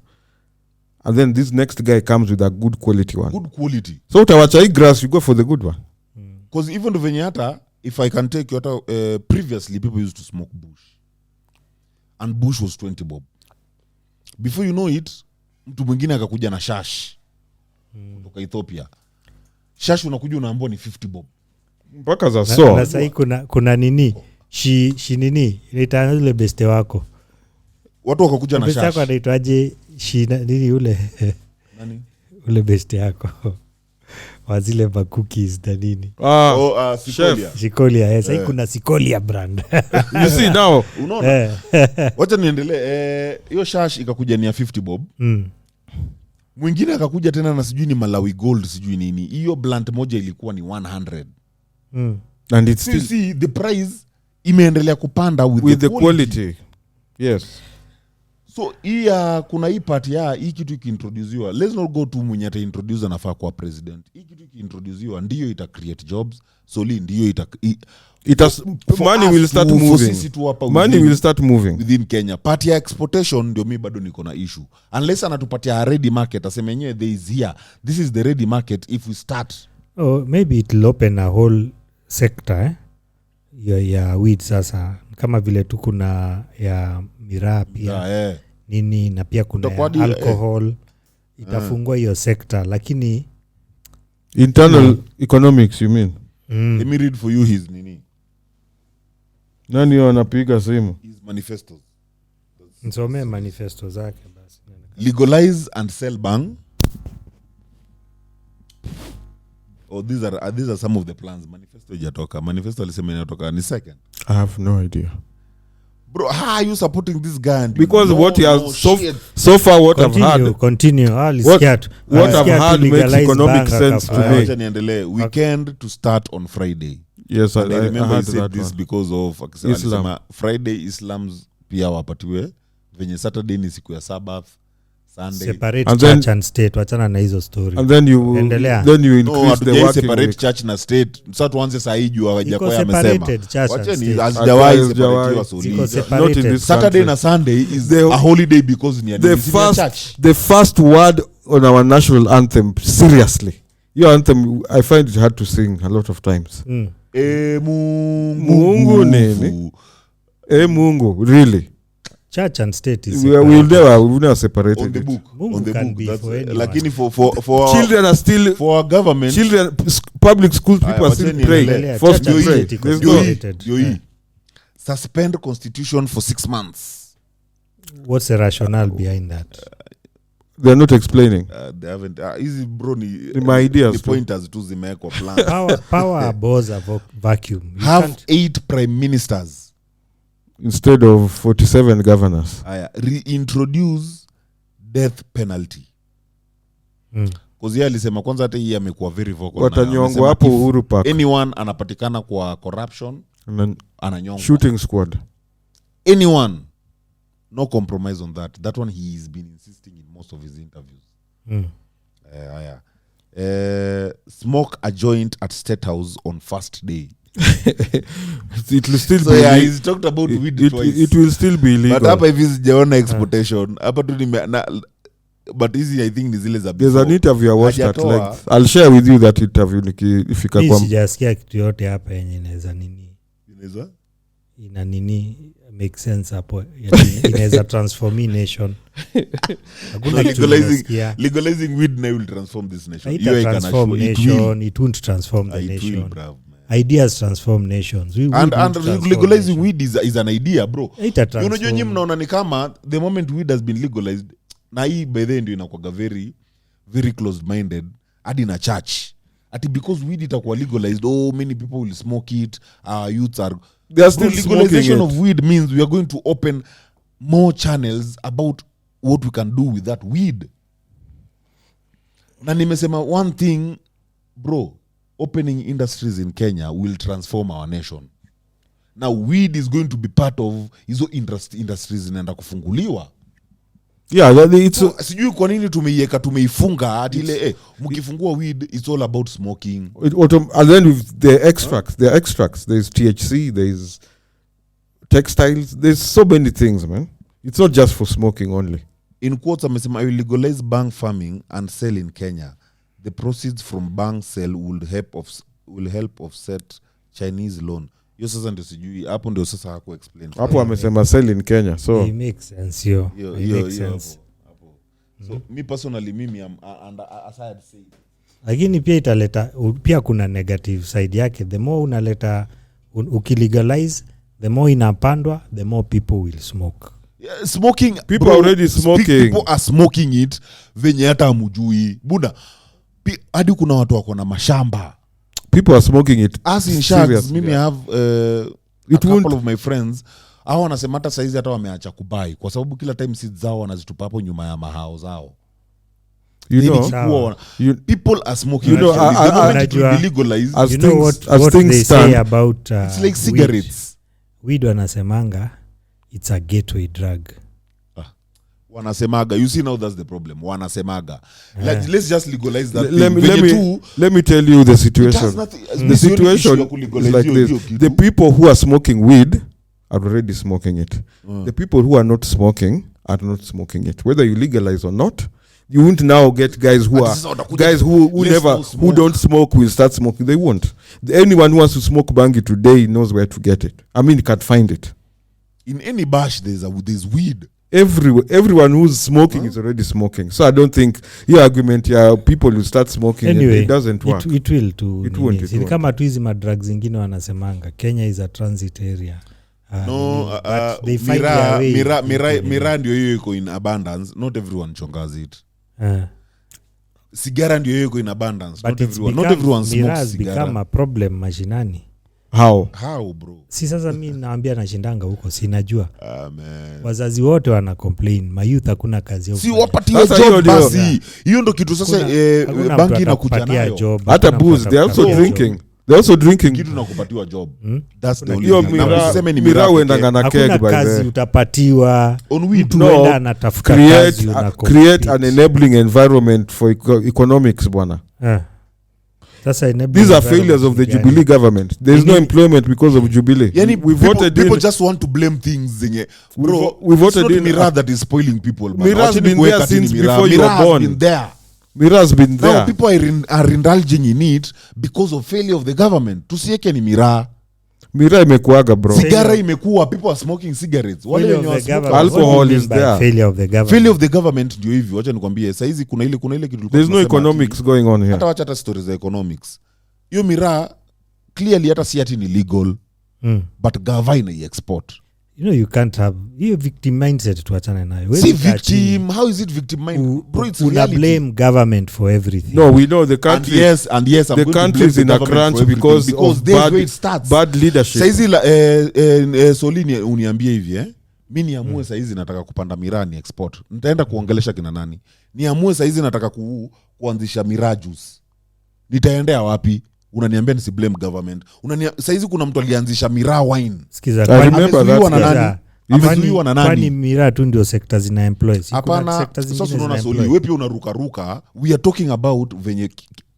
A: and then this next guy comes with a good quality one.
B: Good quality.
A: So utawacha hii grass, you go for the good one.
B: Because even venye hata, if I can take you previously people used to smoke bush. And bush was 20 bob. Before you know it, mtu mwingine akakuja na shash. Kutoka Ethiopia. Shash unakuja unaambiwa ni 50 bob.
A: Mpaka za so.
C: Na sasa kuna nini? Shi nini? Inaitwa ile beste wako.
B: Watu wakakuja na shash.
C: Beste yako anaitwaje? Shi nini ule?
B: Nani?
C: Ule beste yako. Wazile ba cookies na nini?
B: Sikolia.
C: Sikolia, sasa kuna Sikolia brand.
A: You see now,
B: unaona? Wacha niendelee. Hiyo shash ikakuja ni ya 50 bob. Mwingine akakuja tena na sijui ni Malawi Gold sijui nini. Hiyo blunt moja ilikuwa ni 100.
A: And it's still,
B: see the price imeendelea kupanda with the quality.
A: Yes.
B: So kuna hii part ya hii kitu ikiintroduciwa, let's not go to mwenye ata introduce anafaa kwa president. Hii kitu ikiintroduciwa ndio ita create jobs. Soli ndio
A: money will start moving. Money will start moving
B: within Kenya. Part ya exportation ndio mimi bado niko na issue. Unless anatupatia a ready market, aseme yenyewe there is here. This is the ready market if we start.
C: Oh, maybe it will open a whole sector ya weed sasa. Kama vile tu kuna ya miraa pia nini na pia kuna ya alcohol itafungua hiyo sector, lakini
A: internal economics you mean.
B: Let me read for you his nini.
A: Nani anapiga simu?
B: His manifestos.
C: Nsome manifesto zake basi.
B: Legalize and sell bang. These are some of the plans. Manifesto ijatoka. Manifesto alisema inatoka ni second.
A: I have no idea.
B: Bro, how are you supporting this guy?
A: Because what he has so far what I've heard.
C: Continue.
A: What I've heard makes economic sense to me.
B: Weekend to start on Friday.
A: Yes,
B: I remember
A: I
B: he said this because of Islam. Friday Islam's pia wapatiwe. Venye Saturday ni siku ya Sabbath. Sunday.
C: Separate church and state. Wachana na hizo story.
A: And then you increase the working
B: separate
A: week.
B: Church na state. Sasa tuanze saa hii juu Wajackoya amesema.
C: Wacheni
B: hazijawahi separatiwa Solini.
A: Not in this
B: Saturday na Sunday is a holiday because ni
A: the first word on our national anthem, seriously. Your anthem, I find it hard to sing a lot of times. Mungu nini? Mungu really?
C: Church and state is
A: we've never separated
B: on the book.
C: Mungu
B: On the
C: can
B: book.
C: be
B: That's
C: for anyone.
B: lakini for
A: children are still
B: for our government.
A: Children, public school people are still praying. Forced to pray. There's no
B: suspend constitution for 6 months.
C: What's the rationale behind that?
A: They're not explaining.
B: They haven't. Easy bro ni
A: my ideas
B: the pointers tu zimewekwa plan.
C: Power abhors a vacuum. You
B: have
C: can't
B: 8 prime ministers
A: instead of 47 governors.
B: Reintroduce death penalty. Because yeye alisema kwanza hata hii amekuwa very vocal.
A: Watanyongwa hapo Uhuru Park.
B: Anyone anapatikana kwa corruption ananyongwa.
A: Shooting squad.
B: Anyone, no compromise on that. That one he has been insisting in most of his interviews. Smoke a joint at State House on first day.
A: It will still
B: so
A: be
B: he's talked about weed twice.
A: It will still be illegal.
B: But hapa hivi sijaona exportation. Hapa tu but easy I think ni zile za
A: there's an interview I watched at length. I'll share with you that interview nikifika kwa
C: sijasikia kitu yote hapa yenye inaweza nini.
B: Inaweza?
C: Ina nini make sense hapo. Inaweza transform nation. Hakuna
B: legalizing weed now will transform this nation.
C: It won't transform the nation. Ideas transform nations.
B: And legalizing weed is an idea, bro. Unajua nyinyi mnaona ni kama the moment weed has been legalized na hii by the end inakuwa very very closed minded hadi na church. Ati because weed itakuwa legalized, many people will smoke it. Youths are legalization of weed means we are going to open more channels about what we can do with that weed. Na nimesema one thing, bro, opening industries in Kenya will transform our nation. Now weed is going to be part of hizo industries zinaenda kufunguliwa.
A: Yeah, it's
B: sijui kwa nini tumeifunga hadi ile mkifungua weed it's all about smoking.
A: And then with the extracts there's THC, there's textiles, there's so many things, man. It's not just for smoking only.
B: In quotes amesema I will legalize bank farming and sell in Kenya. The proceeds from bank sale will help offset Chinese loan. Hiyo sasa ndio sijui hapo ndio sasa haku explain.
A: Hapo amesema sell in Kenya. So
C: it makes sense yo. It makes sense.
B: So me personally mimi am aside say.
C: Lakini pia italeta pia kuna negative side yake. The more unaleta ukilegalize, the more inapandwa, the more people will smoke.
B: Yeah, smoking
A: people bro, already smoking.
B: People are smoking it venye hata hamjui. Buda hadi kuna watu wako na mashamba.
A: People are smoking it.
B: As in Sharks, mimi have a couple of my friends. Hao wanasema hata saizi hata wameacha kubai kwa sababu kila time seeds zao wanazitupa hapo nyuma ya mahao zao. People are smoking.
C: Legalized.
A: As
C: you know
A: what
C: they say about
B: it's like cigarettes.
C: Weed wanasemanga it's a gateway drug.
B: Wanasemaga. You see now that's the problem. Wanasemaga. Let's just legalize that
A: let me tell you the situation. The situation is like this. The people who are smoking weed are already smoking it. The people who are not smoking are not smoking it. Whether you legalize or not, you won't now get guys who who don't smoke will start smoking. They won't. Anyone who wants to smoke bangi today knows where to get it. I mean, you can't find it.
B: In any bash, there's weed.
A: Everyone who's smoking is already smoking. So I don't think your argument people will start smoking
C: anyway,
A: it doesn't work.
C: It will too.
A: It won't.
C: Kama tu hizi madrugs zingine wanasemanga Kenya is a transit area.
B: Mira ndio hiyo iko in abundance. Not everyone chongas it. Sigara ndio hiyo iko in abundance. Not everyone smokes sigara.
C: Become a problem mashinani.
A: How
B: bro?
C: Si sasa mimi naambia nashindanga huko sinajua.
B: Amen.
C: Wazazi wote wana complain. Mayouth hakuna kazi huko.
B: Si wapatiwe job basi. Hiyo ndo kitu sasa banki inakuja nayo.
A: Hata booze they also drinking. They also drinking.
B: Kitu nakupatiwa job. That's the
A: only thing. Mira wenda na keg by the.
C: Kazi utapatiwa.
B: On
C: anatafuta
A: kazi create an enabling environment for economics bwana. These are failures of the Jubilee government. There is no employment because of Jubilee.
B: People just want to blame things. Bro, we voted in Mira that is spoiling people.
A: Mira's been there since before you were born. Miraa has been there.
B: Now people are indulging in it because of failure of the government. Tusieke ni miraa.
A: Miraa imekuaga bro.
B: Sigara imekuwa, people are smoking cigarettes. Wale wenye
A: alcohol is there.
C: Failure of the government.
B: Failure of the government ndio hivyo. Wacha nikwambie sasa hizi kuna ile kitu.
A: There's no economics going on here.
B: Hata stories za economics. Hiyo miraa clearly hata si ati ni legal. But gava ina export.
C: You can't have hiyo victim mindset tuachane nayo.
B: See victim, how is it victim mind? Bro, it's reality.
C: Blame government for everything.
A: No, we know the country.
B: And yes, I'm
A: the
B: going
A: country
B: to
A: is in a crunch because of bad leadership.
B: Saizi Solini uniambie hivi mimi niamue saizi nataka kupanda miraa ni export. Nitaenda kuongelesha kina nani? Niamue saizi nataka kuanzisha miraa juice. Nitaendea wapi? Unaniambia nisi blame government. Saizi kuna mtu alianzisha miraa wine.
C: Sikiza,
B: amezuiwa na nani?
C: Kwani miraa tu ndio sector zina employ.
B: Hapana, sasa unaona Soli, wewe pia unaruka. We are talking about venye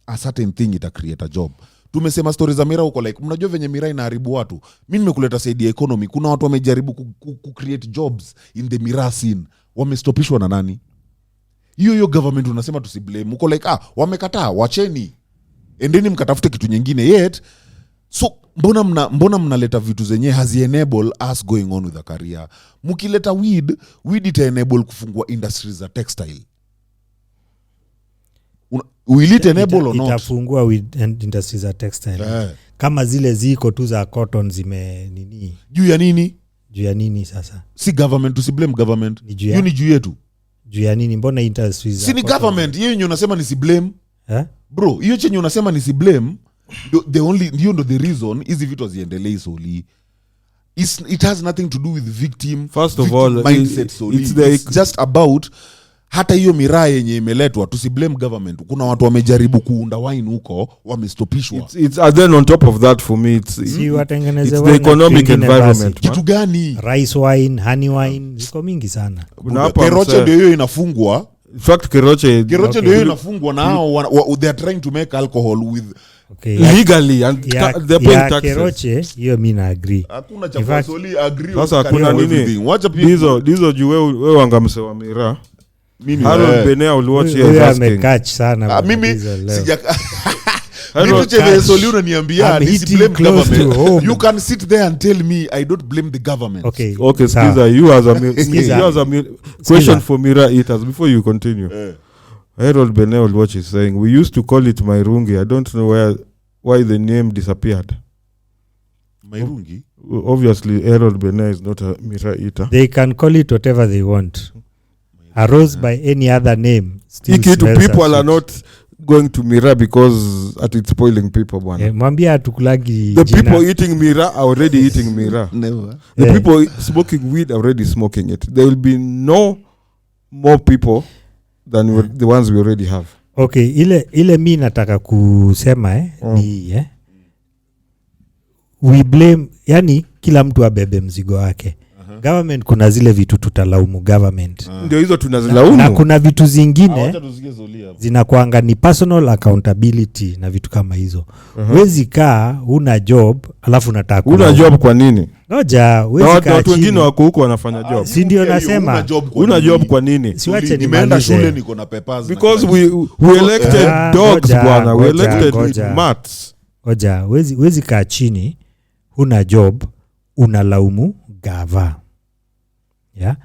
B: a certain thing ita create a job. Tumesema stories za miraa huko like mnajua venye miraa inaharibu watu. Mimi nimekuleta side ya economy. Kuna watu wamejaribu ku create jobs in the miraa scene. Wamestopishwa na nani? Hiyo government unasema tusiblame. Uko like wamekataa, wacheni. Endeni mkatafute kitu nyingine yet. So mbona mnaleta vitu zenye hazi enable us going on with a career. Mkileta weed ita enable kufungua industries za textile. Will it enable or not?
C: Itafungua weed industries za textile. Kama zile ziko tu za cotton zime nini?
B: Juu ya nini
C: sasa?
B: Si government, to blame government. Hiyo ni juu yetu.
C: Juu ya nini? Mbona industries za
B: si ni government, hiyo yenye unasema ni si blame. Bro, hiyo chenye unasema ni si blame. The reason hizi vitu haziendelei Soli. It has nothing to do with victim.
A: First of all,
B: mindset Soli. It's just about hata hiyo miraa yenye imeletwa tusi blame government. Kuna watu wamejaribu kuunda wine huko wamestopishwa.
A: It's then on top of that for me it's the economic environment.
B: Kitu gani?
C: Rice wine, honey wine, ziko mingi sana.
B: Keroche ndio hiyo inafungwa.
A: In fact Keroche
B: ndio inafungwa na they are trying to make alcohol with
A: legally and they're paying taxes.
C: Keroche hiyo mimi na agree.
B: Hakuna cha Soli agree.
A: Sasa hakuna nini? Hizo juu wewe wangamsewa miraa. Harold Benea uliwatch here
C: amekatch sana.
B: Mimi sija Vitu chenye Soli unaniambia ni blame government. You can sit there and tell me I don't blame the government.
C: Okay,
A: Skiza, you as a question for Mira eaters before you continue. Harold Benea uliwatch is saying we used to call it Mairungi. I don't know why the name disappeared.
B: Mairungi?
A: Obviously Harold Benea is not a Mira eater.
C: They can call it whatever they want. Arose by any other name.
A: People are not going to Mira because it's spoiling people bwana.
C: Mwambia tukulagi
A: the jina. People eating Mira are already eating Mira.
B: Never.
A: The people smoking weed are already smoking it. There will be no more people than the ones we already have.
C: Okay, ile mi nataka kusema ni we blame, yani kila mtu abebe mzigo wake. Government kuna zile vitu tutalaumu government.
A: Ndio hizo tunazilaumu.
C: Na kuna vitu zingine zinakuanga ni personal accountability na vitu kama hizo. Wezi kaa una job alafu unataka
A: una job kwa nini?
C: Ngoja wezi kaa
A: watu wengine wako huko wanafanya job.
C: Si ndio nasema
A: una job kwa nini?
C: Siwache
B: nimeenda shule niko na papers.
A: Because we elected dogs bwana. We elected mats.
C: Ngoja wezi kaa chini una job unalaumu gava. Yeah?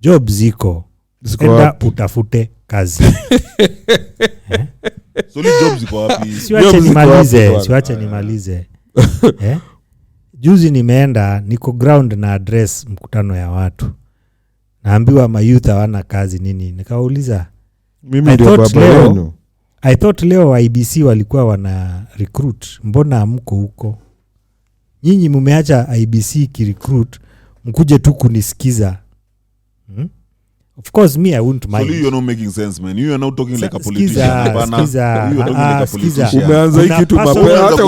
C: Job ziko. Enda utafute kazi.
B: Soli job ziko wapi?
C: Siwache nimalize. Juzi nimeenda niko ground na address mkutano ya watu. Naambiwa mayouth hawana kazi nini. Nikauliza.
A: Mimi ndio baba yenu.
C: I thought leo IBC walikuwa wana recruit. Mbona mko huko? Nyinyi mumeacha IBC ki recruit mkuje tu kunisikiza. Of course me I won't mind.
B: So you're not making sense man. You are now talking like a politician.
A: Umeanza hiki tu mapema hata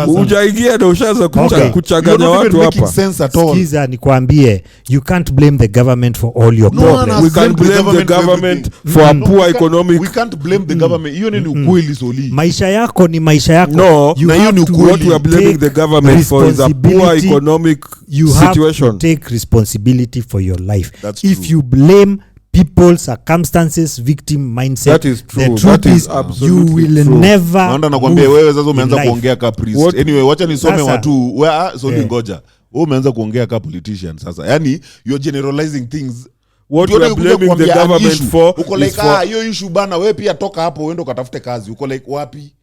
A: hujaingia na ushaanza kuchanganya watu hapa.
C: Sikiza nikwambie you can't blame the government for all your problems.
A: We can't blame the government for a poor economic.
B: We can't blame the government. Hiyo ni ukweli Soli.
C: Maisha yako ni maisha yako.
A: No, na hiyo ni ukweli. What we are blaming the government for is a poor economic situation.
C: You have to take responsibility for your life. If you blame people, circumstances, victim mindset.
A: That is true.
C: The truth
A: That is
C: is
A: absolutely
C: you will
A: true.
C: never
B: Naona nakwambia wewe sasa umeanza kuongea ka priest.
A: What?
B: Anyway, wacha nisome
C: Sasa,
B: watu. Sorry ngoja. Wewe umeanza kuongea ka politician sasa. Yani you're generalizing things.
A: What we are blaming the government for
B: uko like hiyo issue bana, wewe pia toka hapo uende ukatafute kazi. Uko like wapi?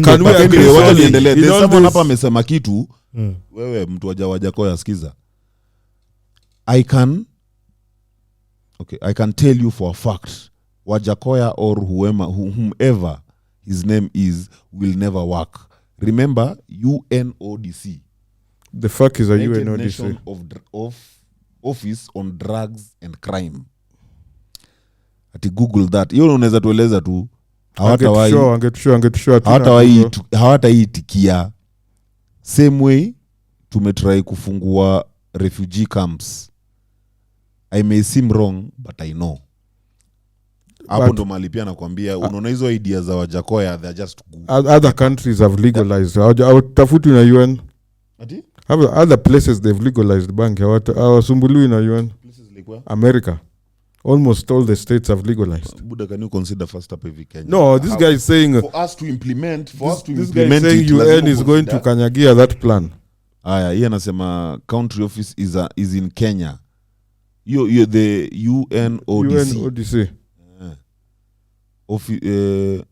A: Can we agree?
B: Wacha niendelee. There's someone hapa amesema kitu.
C: Mm.
B: Wewe mtu wa Wajackoya sikiza. I can tell you for a fact Wajackoya or whomever his name is will never work. Remember UNODC.
A: The fuck is a
B: United
A: UNODC?
B: Nation of Office on Drugs and Crime. Ati Google that. Hiyo unaweza tueleza tu. Hawataitikia. Same way tumetry kufungua refugee camps. I may seem wrong but I know. Hapo ndo mali pia nakwambia unaona hizo ideas za Wajackoya, they are just good.
A: Other countries have legalized. Tafuti na UN.
B: Ati?
A: Other places they've legalized bank. Hawasumbului na UN.
B: Places like where?
A: America. Almost all the states have legalized.
B: Buddha, can you consider first up every Kenya?
A: No, this guy is saying
B: for us to implement
A: this guy is saying UN is going to kanyagia that plan.
B: Aya, yeye anasema country office is in Kenya. You the UNODC.
A: UNODC.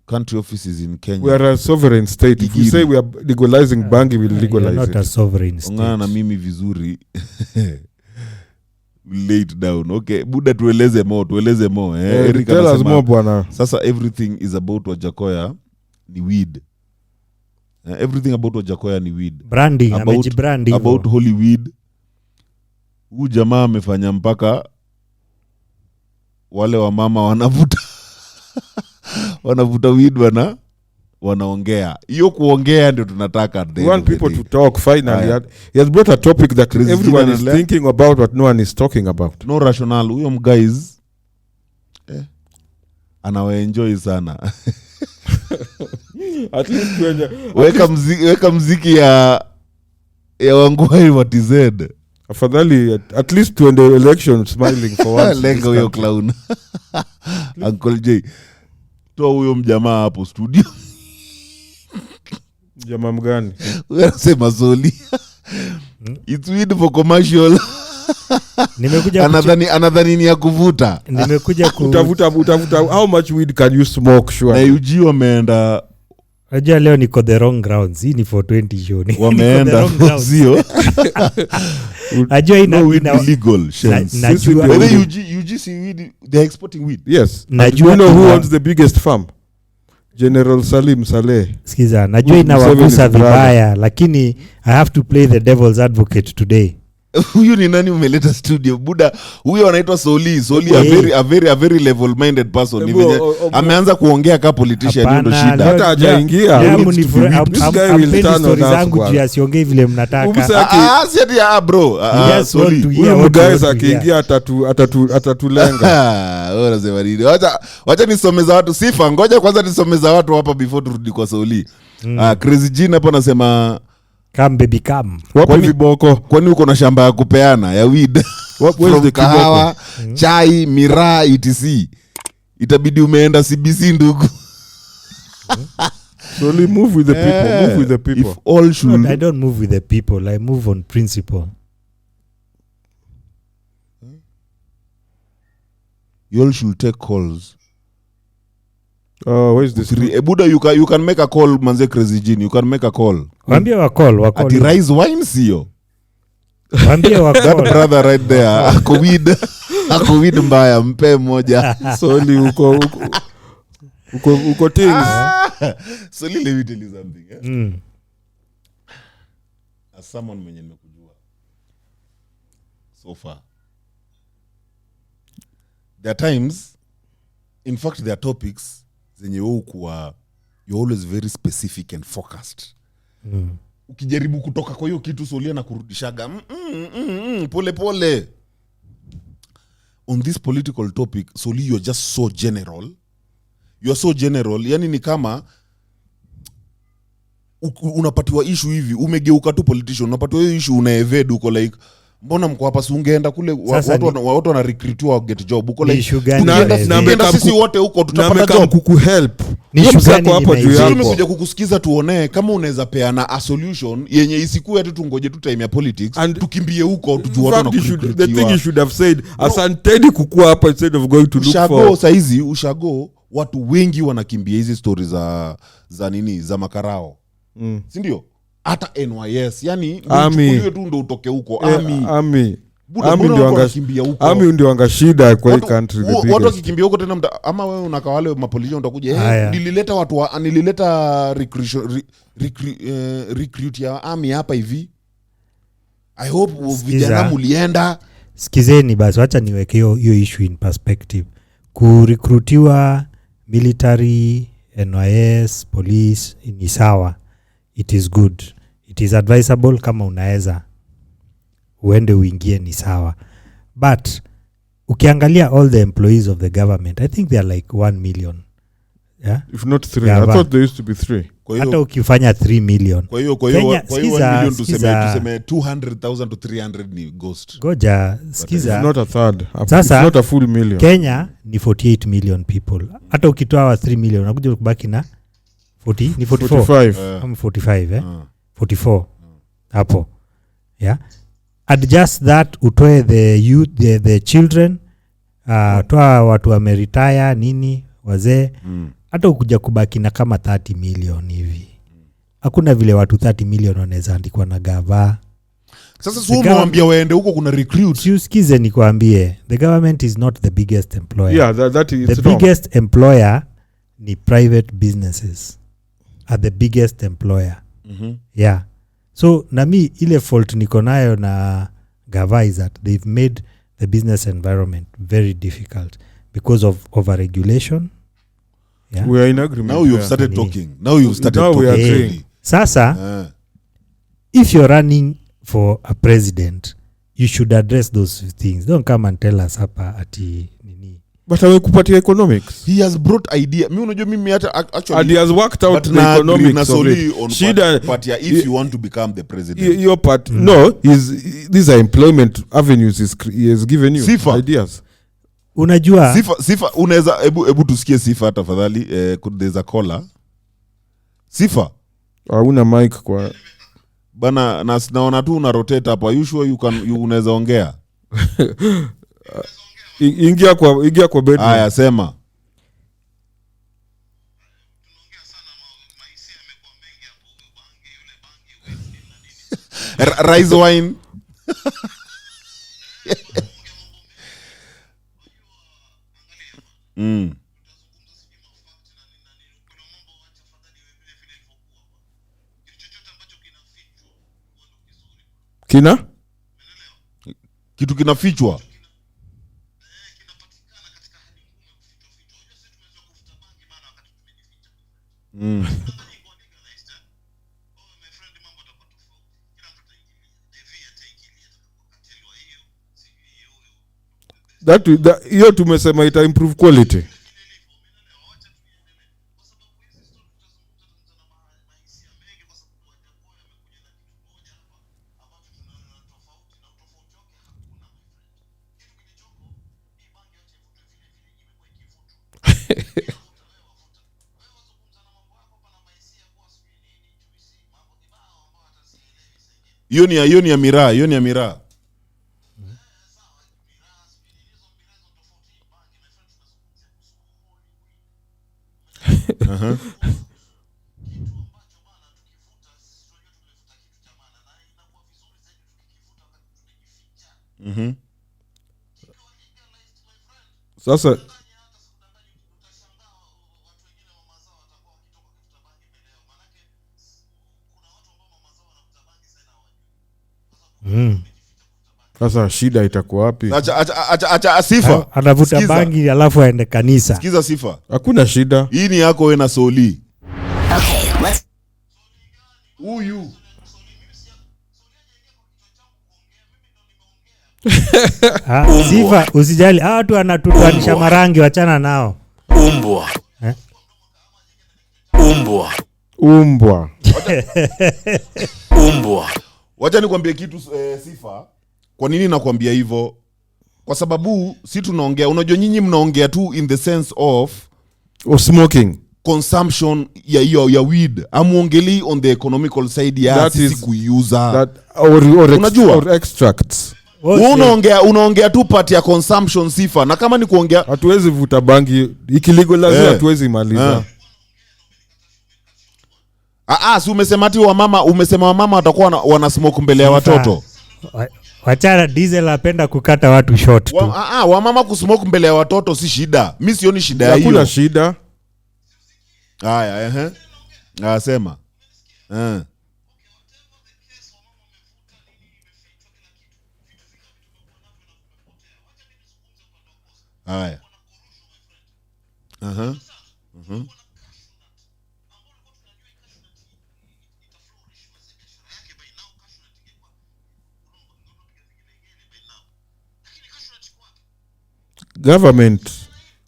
B: Country office is in Kenya.
A: We are a sovereign state. If we say we are legalizing bangi, we'll legalize
C: not
A: it.
C: a sovereign state.
B: Ongana na mimi vizuri. Lay it down. Okay, Buddha tueleze more. Eric
A: tell us more bwana.
B: Sasa everything is about Wajackoya ni weed. Everything about Wajackoya ni weed.
C: Branding, amejibrand hivyo.
B: About holy weed. Huyu jamaa amefanya mpaka wale wa mama wanavuta weed wanaongea. Hiyo kuongea ndio tunataka.
A: We want people to talk finally. He has brought a topic that everyone is thinking about but no one is talking about.
B: No rational. Huyo guys anawaenjoy sana.
A: At least
B: weka mziki ya Wangwai wa TZ.
A: Afadhali at least tuende election smiling for once.
B: Lenga huyo clown. Uncle J. Toa huyo mjamaa hapo studio.
A: Jamaa mgani?
B: Unasema Soli. It's weed for commercial.
C: Nimekuja
B: anadhani ni ya kuvuta.
C: Nimekuja
A: utavuta. How much weed can you smoke sure?
B: Na UG wameenda.
C: Ajua leo niko the wrong grounds. Hii ni 420 show.
B: Wameenda sio.
C: Ajua
B: no weed illegal.
C: Najua
B: UG see weed, they are exporting weed.
A: Yes.
C: Najua
A: you know who owns the biggest farm? General Salim Saleh.
C: Sikiza, najua inawagusa vibaya lakini I have to play the devil's advocate today.
B: Huyu ni nani umeleta studio? Buddha, huyo anaitwa Soli a very level minded person. Ameanza kuongea kama politician, ndio shida.
A: Hata hajaingia.
C: This guy will turn on zangu juu asiongee vile mnataka.
B: Si ati bro.
A: Soli. Huyu guys akiingia atatulenga.
B: Wewe unasema nini? Wacha nisomeza watu sifa. Ngoja kwanza nisomeza watu hapa before turudi kwa Soli. Crazy Jean hapa anasema
C: come baby come.
A: Wapi viboko?
B: Kwani uko na shamba ya kupeana ya weed?
A: Where's the
B: kahawa, chai, miraa, etc. Itabidi umeenda CBC ndugu.
A: So move with the people. Move with the people.
B: If all should...
C: No, I don't move with the people. I move on principle.
B: You all should take calls.
A: Where is this?
B: Buddha, you can make a call, manze Crazy Jean. You can make a call.
C: Wambia wa call.
B: Ati Rise Wine sio.
C: Wambia wa call.
B: That brother right there. Ako weed mbaya, mpe moja.
A: Soli uko things.
B: Soli, let me tell you something. As someone mwenye nimekujua so far, there are times, in fact there are topics zenye wewe kuwa you're always very specific and focused. Ukijaribu kutoka kwa hiyo kitu Solia na kurudishaga pole. On this political topic, Soli, you're just so general. You're so general. Yani ni kama unapatiwa issue hivi, umegeuka tu politician, unapatiwa hiyo issue unaevade uko like mbona mko hapa? Si ungeenda kule, watu wana recruitiwa get job huko.
A: Tukienda
B: sisi wote huko tutapata job
A: kuku help.
B: Tumekuja kukusikiza tuone kama unaweza peana a solution yenye isikue tu tungoje tu time ya politics and tukimbie huko tujue watu wanakurecruitiwa.
A: The thing you should have said, asanteni kukua hapa instead of going to look for.
B: Saizi ushago watu wengi wanakimbia hizi stories za nini za makarao. Si ndio? Hata NYS yani ndio tu ndo utoke huko
A: Army ndio anga shida kwa hii country.
B: Watu wakikimbia huko tena ama wewe unaka wale mapolitician utakuja nilileta watu nilileta recruit ya army hapa hivi. I hope vijana mulienda.
C: Sikizeni basi, acha niweke hiyo issue in perspective. Kurecruitiwa military, NYS, police ni sawa. It is good. It is advisable kama unaweza uende uingie ni sawa. But ukiangalia all the employees of the government, I think they are like 1 million. Yeah?
A: If not 3. I thought there used to be 3.
C: Hata ukifanya 3 million.
B: Kwa hiyo 1 million tuseme 200,000 to 300 ni ghost.
C: Goja, skiza.
A: It's not a third.
C: Sasa,
A: it's not a full million.
C: Kenya ni 48 million people. Hata ukitoa 3 million unakuja kubaki na 40 ni 44. 45 44 hapo. Yeah. Adjust that, utoe the youth, the children, toa watu wameretire nini, wazee. Hata ukuja kubaki na kama 30 million hivi. Hakuna vile watu 30 million wanaweza andikwa na gava.
B: Sasa sio mwambia waende huko kuna recruit.
C: Usikize nikwambie, the government is not the biggest employer.
A: Yeah, that is
C: the biggest employer ni private businesses are the biggest employer. Yeah. So nami ile fault niko nayo na gava is that they've made the business environment very difficult because of overregulation. Yeah.
A: We are in agreement.
B: Now you've started talking. Now we are agreeing.
C: Sasa if you're running for a president, you should address those things. Don't come and tell us hapa ati nini.
A: But amekupatia economics.
B: He has brought idea. Mimi unajua mimi hata actually
A: and he has worked out the economics of it.
B: But if you want to become the president.
A: Your part no, these are employment avenues he has given you ideas.
C: Unajua
B: Sifa unaweza hebu tusikie Sifa tafadhali. There's a caller. Sifa.
A: Hauna mic kwa
B: bana, naona tu una rotate hapa. You sure you unaweza ongea?
A: Ingia kwa bedroom.
B: Haya, sema. Rise wine. Kitu kinafichwa.
A: That hiyo tumesema ita improve quality.
B: Hiyo ni ya miraa.
A: Sasa sasa shida itakuwa wapi?
B: Acha Sifa.
C: Anavuta bangi alafu aende kanisa.
B: Sikiza Sifa.
A: Hakuna shida.
B: Hii ni yako wewe na Soli.
D: Okay, let's
B: Huyu.
C: Sifa usijali. Watu wanatutuanisha marangi, wachana nao.
B: Wacha nikwambie kitu Sifa. Kwa nini nakwambia hivyo? Kwa sababu si tunaongea, unajua nyinyi mnaongea tu in the sense of
A: smoking
B: consumption ya weed. Amuongeli on the economical side ya sisi kuiuza.
A: Unajua or extracts.
B: Unaongea tu part ya consumption sifa, na kama ni kuongea
A: hatuwezi vuta bangi ikilegalize hatuwezi maliza.
B: Si umesema ati wamama watakuwa wana smoke mbele ya watoto.
C: Wachana Diesel apenda kukata watu short tu.
B: Wamama kusmoke mbele ya watoto si shida. Mimi sioni shida hiyo.
A: Hakuna shida.
B: Haya sema. Haya.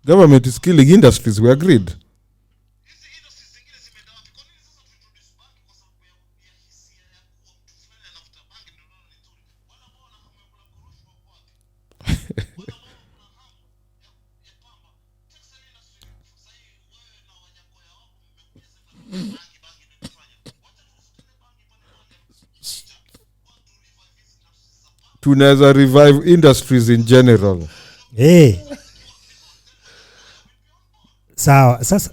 A: Government is killing industries, we agreed. Tunaweza revive industries in general.
C: Sawa, sasa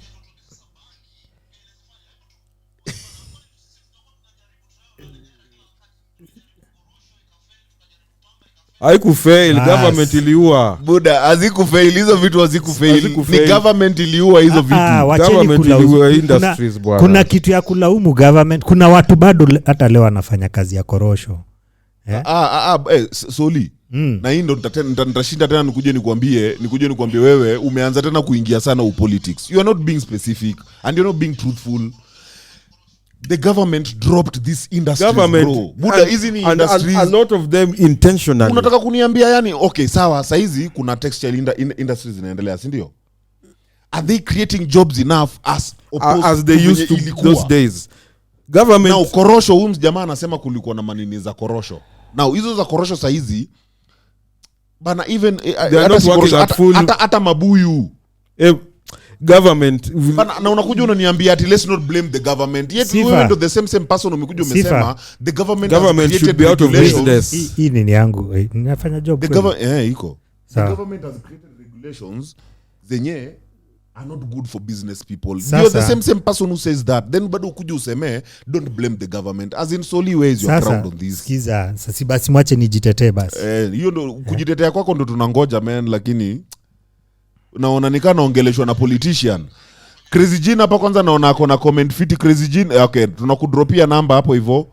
A: haikufail, government iliua.
B: Buda, hazikufail hizo vitu, hazikufail. Ni government iliua hizo vitu.
A: Government iliua industries bwana.
C: Kuna kitu ya kulaumu government. Kuna watu bado hata leo wanafanya kazi ya korosho.
B: Soli. Na hii ndo nitashinda tena nikuje nikwambie wewe umeanza tena kuingia sana upolitics. You are not being specific and you're not being truthful. The government dropped this industry, bro. Buda, hizi ni industries.
A: A lot of them intentionally.
B: Unataka kuniambia yani, okay, sawa, saizi kuna textile industries zinaendelea, si ndio? Are they creating jobs enough as
A: they used to those days? Government.
B: Now, korosho, huyu jamaa anasema kulikuwa na manini za korosho. Now, hizo za korosho saizi bana, even hata mabuyu.
A: Government
B: na unakuja unaniambia ati let's not blame the government, yet wewe ndo the same person umekuja umesema the government
A: should be out of business.
C: Hii nini yangu ninafanya job
B: the government iko the government has created regulations zenye are not good for business people. You're the same person who says that, then bado ukuje useme don't blame the government, as in solely ways you're proud on this.
C: Sikiza sasa, basi mwache nijitetee basi.
B: Hiyo ndo kujitetea kwako ndo tunangoja man, lakini naona nikaa naongeleshwa na politician. Crazy Jean hapa kwanza naona ako na comment fiti. Crazy Jean, okay, tunakudropia namba hapo hivyo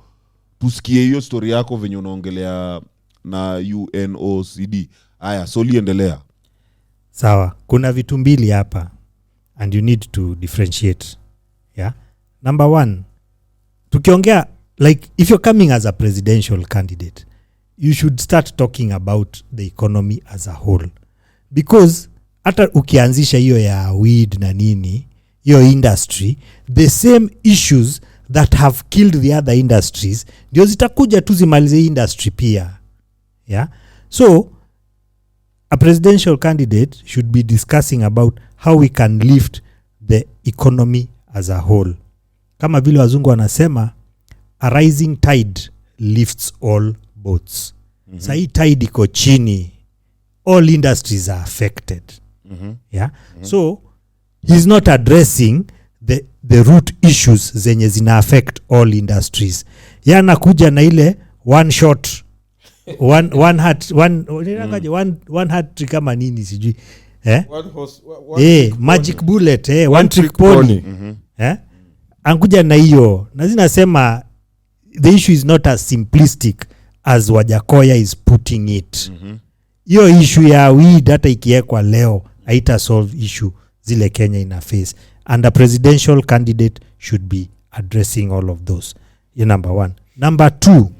B: tusikie hiyo story yako venye unaongelea na UNOCD. Haya, Soli endelea.
C: Sawa, kuna vitu mbili hapa and you need to differentiate. Yeah? Number one, tukiongea like if you're coming as a presidential candidate, you should start talking about the economy as a whole, because hata ukianzisha hiyo ya weed na nini, hiyo industry, the same issues that have killed the other industries ndio zitakuja tu zimalize industry pia. Yeah? So a presidential candidate should be discussing about how we can lift the economy as a whole. Kama vile wazungu wanasema, a rising tide lifts all boats. Sa hii tide iko chini, all industries are affected. Yeah? So he's not addressing the root issues zenye zina affect all industries. Yana kuja na ile one shot, one hat kama nini sijui. Magic bullet, one trick pony. Ankuja na hiyo. Na zinasema the issue is not as simplistic as Wajackoya is putting it. Hiyo issue ya weed hata ikiekwa leo haita solve issue zile Kenya ina face, and a presidential candidate should be addressing all of those. Number one. Number two,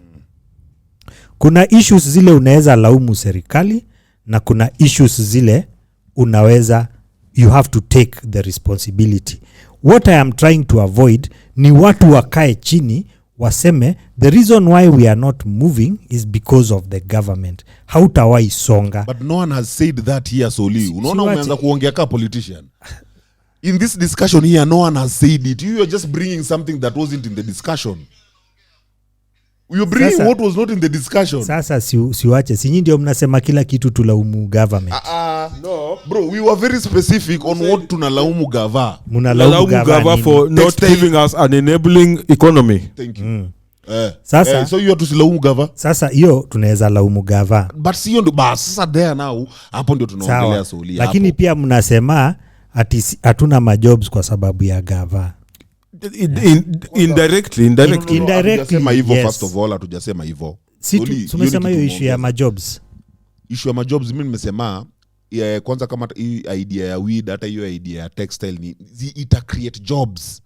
C: kuna issues zile unaweza laumu serikali na kuna issues zile unaweza, you have to take the responsibility. What I am trying to avoid ni watu wakae chini waseme the reason why we are not moving is because of the government. Hautawai songa.
B: But no one has said that here Soli. Unaona umeanza kuongea ka politician. In this discussion here no one has said it. You are just bringing something that wasn't in the discussion. You bring sasa, what was not in the discussion.
C: Sasa siwache. Sinyi ndio mnasema kila kitu tulaumu government.
B: No. Bro, we were very specific on what tunalaumu gava.
C: Munalaumu gava
A: for not giving us an enabling economy.
B: Thank you.
C: Sasa
B: so you have to silaumu gava.
C: Sasa hiyo tunaweza laumu gava.
B: But sio ndo sasa there now hapo ndio tunaongelea Soli.
C: Lakini hapo pia mnasema ati hatuna majobs kwa sababu ya gava.
A: Indirectly.
B: Hatujasema hivyo first of all, hatujasema hivyo.
C: Tumesema hiyo issue ya majobs.
B: Issue ya majobs mimi nimesema kwanza kama hii idea ya weed hata hiyo idea ya textile ni ita create jobs.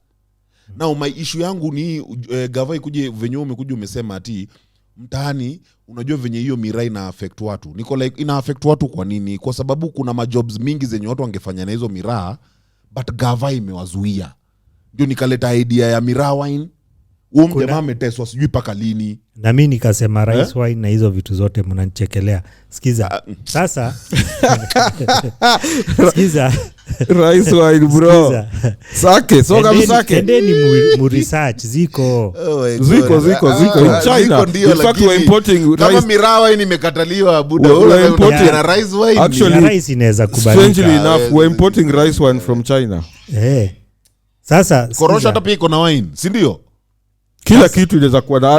B: Now my issue yangu ni gava ikuje venye umekuja umesema ati mtaani unajua venye hiyo mirai ina affect watu. Niko like ina affect watu kwa nini? Kwa sababu kuna majobs mingi zenye watu wangefanya na hizo miraa but gava imewazuia. Ndio nikaleta idea ya miraa wine. Jamaa ameteswa sijui paka lini.
C: Na mimi nikasema rice wine na hizo vitu zote mnanichekelea. Sikiza. Sasa sikiza.
A: Rice wine bro. Sake, soga msake.
C: Endeni mu research ziko.
A: Ziko in China. In fact we importing rice.
B: Kama miraa wine imekataliwa buda.
A: We importing
B: na rice wine.
A: Actually
C: rice inaweza kubalika.
A: Strangely enough we importing rice wine from China.
C: Sasa
B: korosho hata pia iko na wine, si ndio?
A: Kila kitu inaweza kuwa na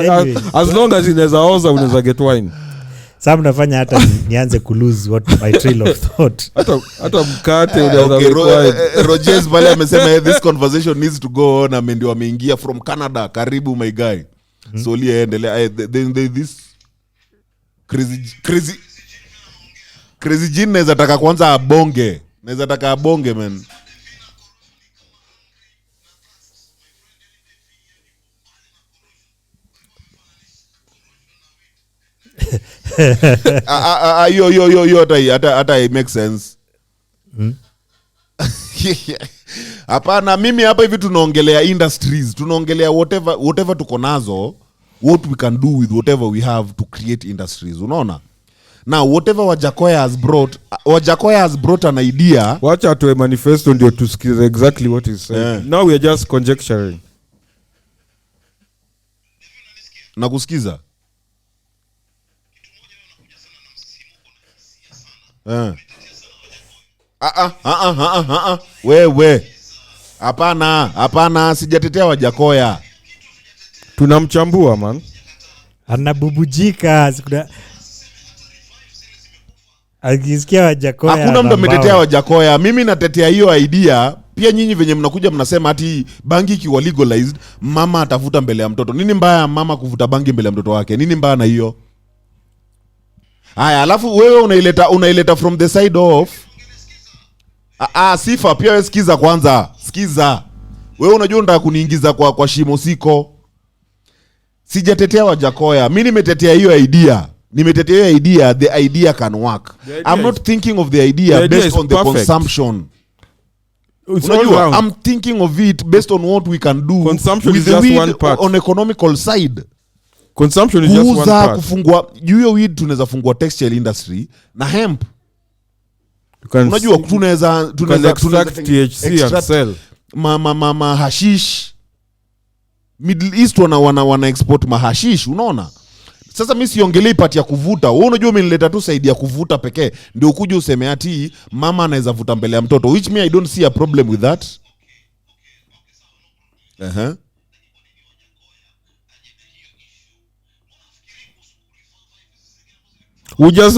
A: as long as inaweza oza unaweza get wine.
C: Sasa mnafanya hata nianze ku lose what my trail of thought.
A: Hata mkate unaweza get wine.
B: Rogers pale amesema this conversation needs to go on, and ndio ameingia from Canada. Karibu my guy. So liendelea this crazy gene naweza taka kwanza abonge. Naweza taka abonge man. Hata it makes sense. Hapana, mimi hapa hivi tunaongelea industries, tunaongelea whatever tuko nazo, what we can do with whatever we have to create industries, unaona? Now whatever Wajackoya has brought an idea.
A: Wacha atoe manifesto ndio tusikize exactly what is saying. Now we are just conjecturing.
B: Nakusikiza. Wewe. Hapana, sijatetea Wajackoya.
A: Tunamchambua man.
C: Anabubujika. Akisikia Wajackoya.
B: Hakuna mtu ametetea Wajackoya. Mimi natetea hiyo idea. Pia nyinyi venye mnakuja mnasema ati bangi ikiwa legalized, mama atavuta mbele ya mtoto. Nini mbaya mama kuvuta bangi mbele ya mtoto wake? Nini mbaya na hiyo? Haya, alafu wewe unaileta from the side of Sifa pia wewe sikiza kwanza. Sikiza. Wewe unajua unataka kuniingiza kwa shimo siko. Sijatetea Wajackoya. Mimi nimetetea hiyo idea. The idea can work. I'm not thinking of the idea based on the consumption. Unajua, I'm thinking of it based on what we can do.
A: Consumption
B: with
A: is just
B: weed
A: one part.
B: On economical side.
A: Consumption is just one part.
B: Kufungua hiyo weed tunaweza fungua textile industry na hemp. Unajua tunaweza
A: extract THC and sell.
B: Hashish. Middle East wana export mahashish, unaona? Sasa mimi siongelei pati ya kuvuta. Wewe unajua mimi nileta tu side ya kuvuta pekee. Ndio ukuje useme ati mama anaweza vuta mbele ya mtoto, which me I don't see a problem with that.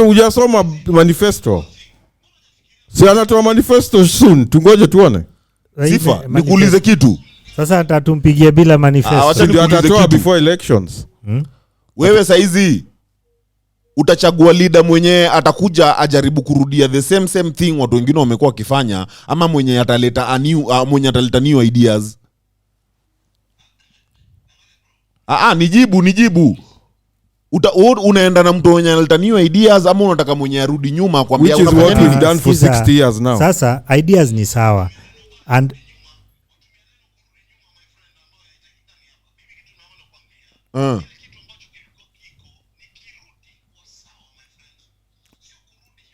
A: Ujasoma manifesto. Si anatoa manifesto soon. Tungoje tuone.
B: Sifa, nikuulize kitu.
C: Sasa atatumpigie bila manifesto.
A: Ndio atatoa before elections.
B: Wewe saizi utachagua leader mwenye atakuja ajaribu kurudia the same thing watu wengine wamekuwa wakifanya, ama mwenye ataleta new ideas? Nijibu. Unaenda na mtu mwenye analeta new ideas ama unataka mwenye arudi nyuma kwambia
A: which is what we've done for 60 years now?
C: Sasa ideas ni sawa. And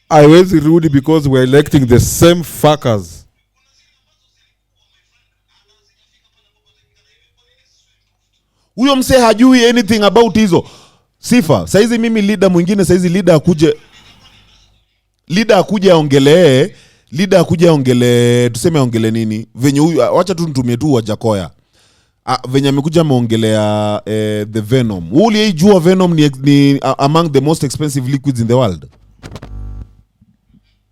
A: haiwezi rudi because we're electing the same fuckers.
B: Huyo mse hajui anything about hizo. Sifa, saizi mimi leader mwingine, saizi leader akuje aongelee, tuseme aongelee nini? Venye huyu, wacha tu nitumie tu Wajackoya. Venye amekuja ameongelea the Venom. Uliijua Venom ni among the most expensive liquids in the world?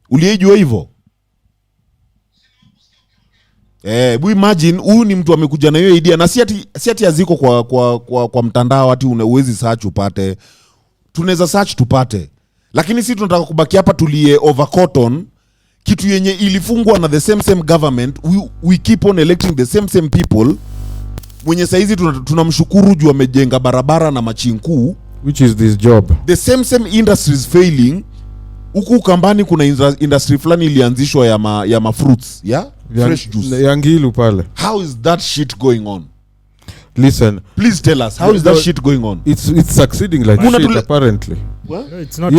B: Uliijua hivyo? We imagine huyu ni mtu amekuja na hiyo idea, na si ati aziko kwa mtandao ati unawezi search upate. Tunaweza search tupate. Lakini sisi tunataka kubaki hapa tulie over cotton, kitu yenye ilifungwa na the same government. We keep on electing the same people. Mwenye saizi tunamshukuru juu amejenga barabara na machinku,
A: which is this job.
B: The same industry is failing. Huku Kambani kuna industry fulani ilianzishwa ya ma fruits, yeah? Fresh juice.
A: Yangilu pale.
B: How is that shit going on?
A: Listen.
B: Please tell us, how is that shit going on?
A: It's succeeding like shit apparently.
C: Well, it's not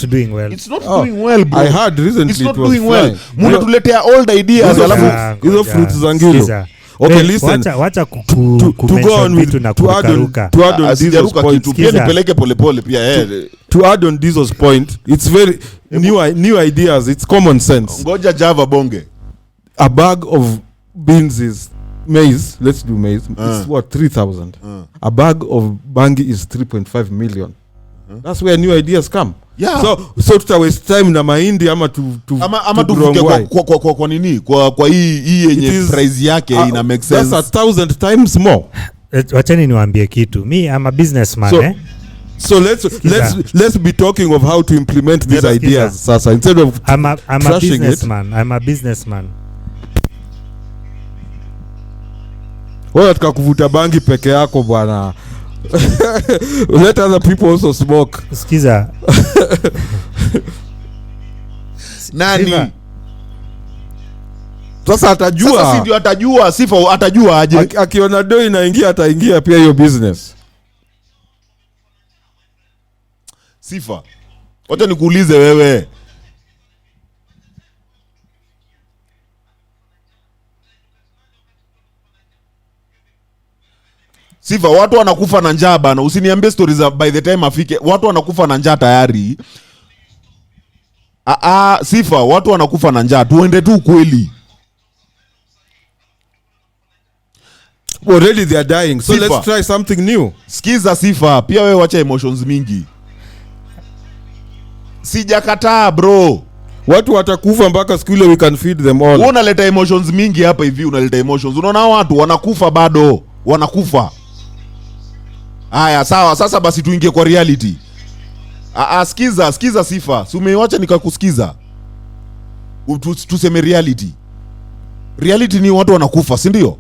C: doing well.
B: It's not doing well, bro.
A: I heard recently
B: it's not doing well. Muna tuletea old ideas alafu
A: hizo fruits za Ngilu. Okay, listen.
C: Wacha kumention vitu na kurukaruka.
A: To add on Dizzo's point.
B: Pia nipeleke polepole pia.
A: To add on Dizzo's point, it's very new ideas. It's common sense.
B: Ngoja Java bonge.
A: A bag of beans is maize. Let's do maize. It's what, 3,000. A bag of bangi is 3.5 million. That's where new ideas come.
B: Yeah.
A: So tuta waste time na mahindi ama
B: tuvuke kwa nini? Kwa hii yenye price yake ina make sense.
A: That's 1,000 times more.
C: Wacheni niwaambie kitu. Me, I'm a businessman,
A: So let's be talking of how to implement these ideas sasa instead of
C: I'm a businessman.
A: Wewe kuvuta bangi peke yako bwana. Let other people also smoke.
C: Sikiza.
B: Nani?
A: Sasa atajua.
B: Sasa si ndio atajua, Sifa atajua aje.
A: Akiona doi inaingia ataingia pia hiyo business.
B: Sifa. Wacha nikuulize wewe. Sifa, watu wanakufa na njaa bana. Usiniambie stories by the time afike. Watu wanakufa na njaa tayari. Sifa, watu wanakufa na njaa. Tuende tu kweli.
A: Already they are dying. So
B: Sifa,
A: let's try something new.
B: Sikiza Sifa, pia wewe wacha emotions mingi. Sijakataa bro.
A: Watu watakufa mpaka siku ile we can feed them all.
B: Unaleta emotions mingi hapa hivi, unaleta emotions. Unaona watu wanakufa bado. Wanakufa. Haya, sawa, sasa basi tuingie kwa reality. Sikiza Sifa. Si umeiacha nikakusikiza. Tuseme reality. Reality ni watu wanakufa, si ndio?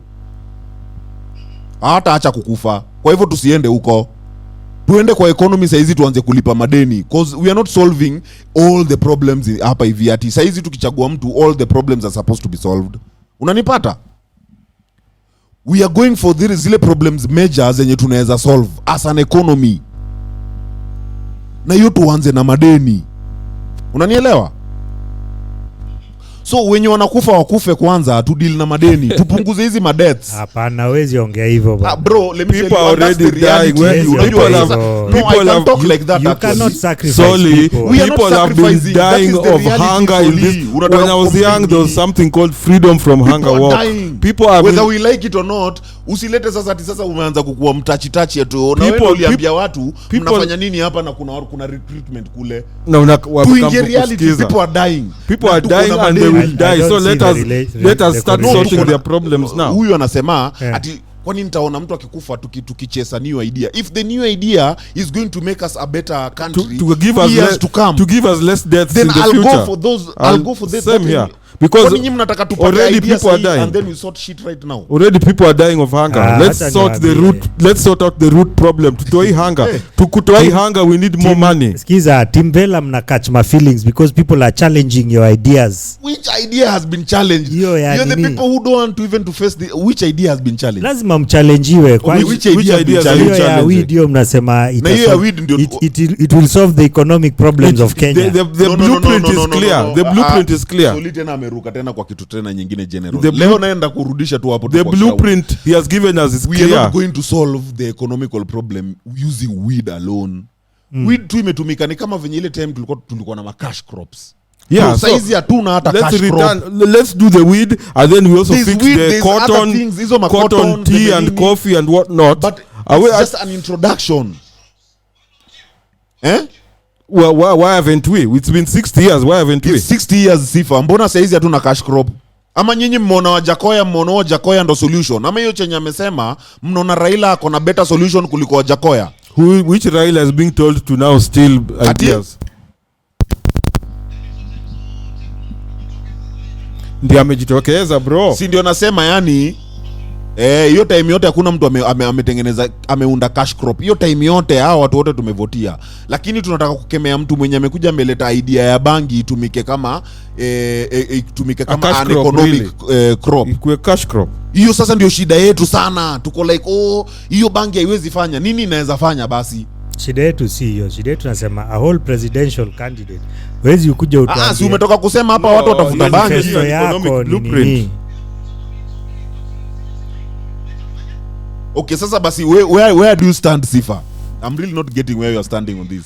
B: Hata acha kukufa. Kwa hivyo tusiende huko. Tuende kwa economy saizi tuanze kulipa madeni, because we are not solving all the problems hapa hivi ati saizi tukichagua mtu all the problems are supposed to be solved. Unanipata? We are going for zile problems major zenye tunaweza solve as an economy. Na hiyo tuanze na madeni. Unanielewa? So wenye wanakufa wakufe kwanza, tu deal na madeni, tupunguze hizi madebts.
C: Hapana, hawezi ongea hivyo bro.
B: Bro, let me
A: people are already dying.
B: People have talk like that.
C: You cannot sacrifice
A: solely
C: people.
A: People have been dying of hunger in this. When I was young, there was something called freedom from hunger walk. People are
B: whether we like it or not. Usilete sasa umeanza kukua mtachi tu. Na wewe uliambia watu mnafanya nini hapa na kuna recruitment kule.
A: Tuingie
B: reality, people are dying.
A: People are dying and they will die. So let us start sorting their problems now.
B: Huyu anasema ati kwani nitaona mtu akikufa tukichesa new idea. If the new idea is going to make us a better country
A: to give us to give us less deaths
B: then
A: in the
B: I'll
A: future,
B: go for those. I'll go for that.
A: Same here. Because
B: nyinyi mnataka tupate
A: already
B: ideas
A: people are dying.
B: and then we sort shit right now.
A: Already people are dying of hunger. Let's sort out the root problem. Tutoi hunger. Tukutoi hunger, we need more money.
C: Skiza, Timbela mna catch my feelings because people are challenging your ideas.
B: Which idea has been challenged? You're the people who don't want to even to face which idea has been challenged.
C: Lazima mchallengiwe.
B: Which idea has been challenged?
C: Ya weed yo mnasema it will solve the economic problems of Kenya.
A: The blueprint is clear. The blueprint is clear.
B: Soli tena ameruka tena kwa kitu tena nyingine general. Leo naenda kurudisha tu hapo.
A: The blueprint he has given us is clear.
B: We are not going to solve the economical problem using weed alone. Weed tu imetumika ni kama venye ile time tulikuwa na cash crops.
A: Yeah,
B: so saizi hatuna hata cash crop.
A: Let's do the weed and then we also fix the cotton, tea and coffee and what not.
B: But it's just an introduction.
A: Well, why haven't we? It's been 60 years. Why haven't we?
B: 60 years sifa. Mbona saizi hatuna cash crop? Ama nyinyi mnaona Wajackoya ndo solution. Ama hiyo chenye amesema mnaona Raila akona better solution kuliko Wajackoya.
A: Which Raila is being told to now steal ideas? Ndio amejitokeza bro.
B: Si ndio nasema yani hiyo time yote hakuna mtu ametengeneza ameunda cash crop. Hiyo time yote hao watu wote tumevotia. Lakini tunataka kukemea mtu mwenye amekuja ameleta idea ya bangi itumike kama an economic crop.
A: Ikuwe cash crop.
B: Hiyo sasa ndio shida yetu sana. Tuko like hiyo bangi haiwezi fanya. Nini inaweza fanya basi?
C: Shida yetu si hiyo. Shida yetu nasema a whole presidential candidate. Wezi ukuja utuambie.
B: Si umetoka kusema hapa watu watafuta bangi.
C: Economic blueprint.
B: Okay, sasa basi where do you stand, Sifa? I'm really not getting where you are standing on this.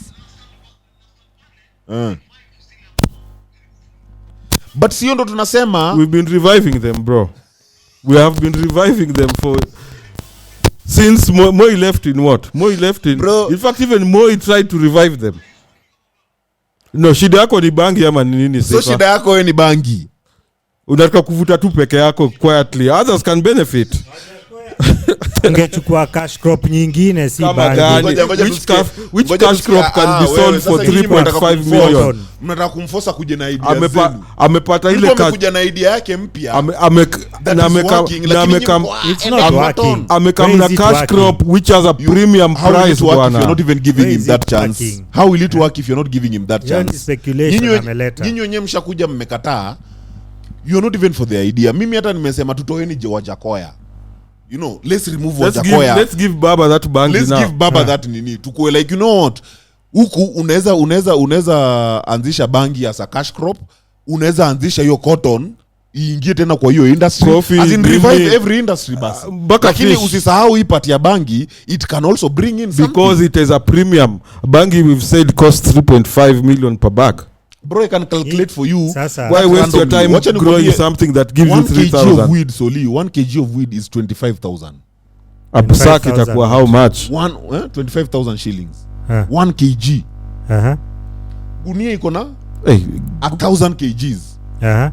B: But sio ndo tunasema
A: we've been reviving them, bro. We have been reviving them for since Moi left in what? Moi left in bro. In fact even Moi tried to revive them. No, shida yako ni bangi ama nini
B: Sifa? So shida yako wewe ni bangi.
A: Unataka kuvuta tu peke yako quietly. Others can benefit.
C: Ungechukua cash crop nyingine si bangi.
A: Which cash crop can be sold for 3.5 million?
B: Mnataka kumforce kuje na idea zenu.
A: Amepata ile
B: cash kuja na idea yake mpya.
A: Amekam cash crop which has a premium price bwana.
B: You're not even giving him that chance. How will it work if you're not giving him that chance?
C: Speculation ameleta.
B: Nyinyi wenyewe mshakuja mmekataa. You're not even for the idea. Mimi hata nimesema tutoeni Wajackoya. You know, let's remove Wajackoya.
A: Let's give Baba that bangi now.
B: Let's give Baba that nini. Tukue like, you know what? Huku unaweza anzisha bangi as a cash crop. Unaweza anzisha hiyo cotton iingie tena kwa hiyo industry.
A: Coffee,
B: as in revive every industry basi. Lakini usisahau hii part ya bangi, it can also bring in something.
A: Because it is a premium. Bangi we've said costs 3.5 million per bag.
B: Bro, I can calculate for you.
A: Why waste your time growing something that gives you 3,000?
B: 1 kg of weed, Soli. 1 kg of weed is 25,000.
A: A sack itakuwa how much?
B: 25,000 shillings. 1 kg. Gunia iko na 1,000 kgs. Yeah?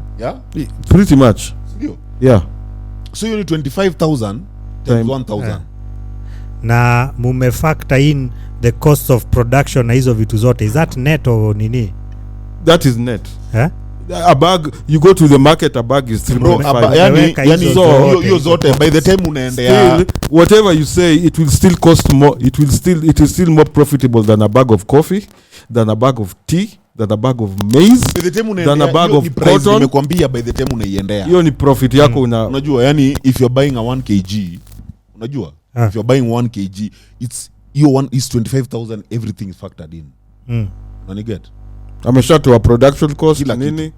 A: Pretty much. Yeah.
B: So you need 25,000 times 1,000.
C: Na mume factor in the cost of production na hizo vitu zote. Is that net or nini?
A: That is net. A bag, you go to the market, a bag is 3.5.
B: Yani so zote by the time unaendea
A: whatever you say, it will still cost more. It is still more profitable than a bag of coffee, than a bag of tea, than a bag of maize, than a bag of cotton.
B: Nimekwambia by the time unaiendea.
A: Hiyo ni profit yako
B: unajua yani if you're buying a 1 kg, unajua if you're buying 1 kg, it's your one is 25,000, everything is factored in. Unani get?
A: Ameshatoa production cost nini?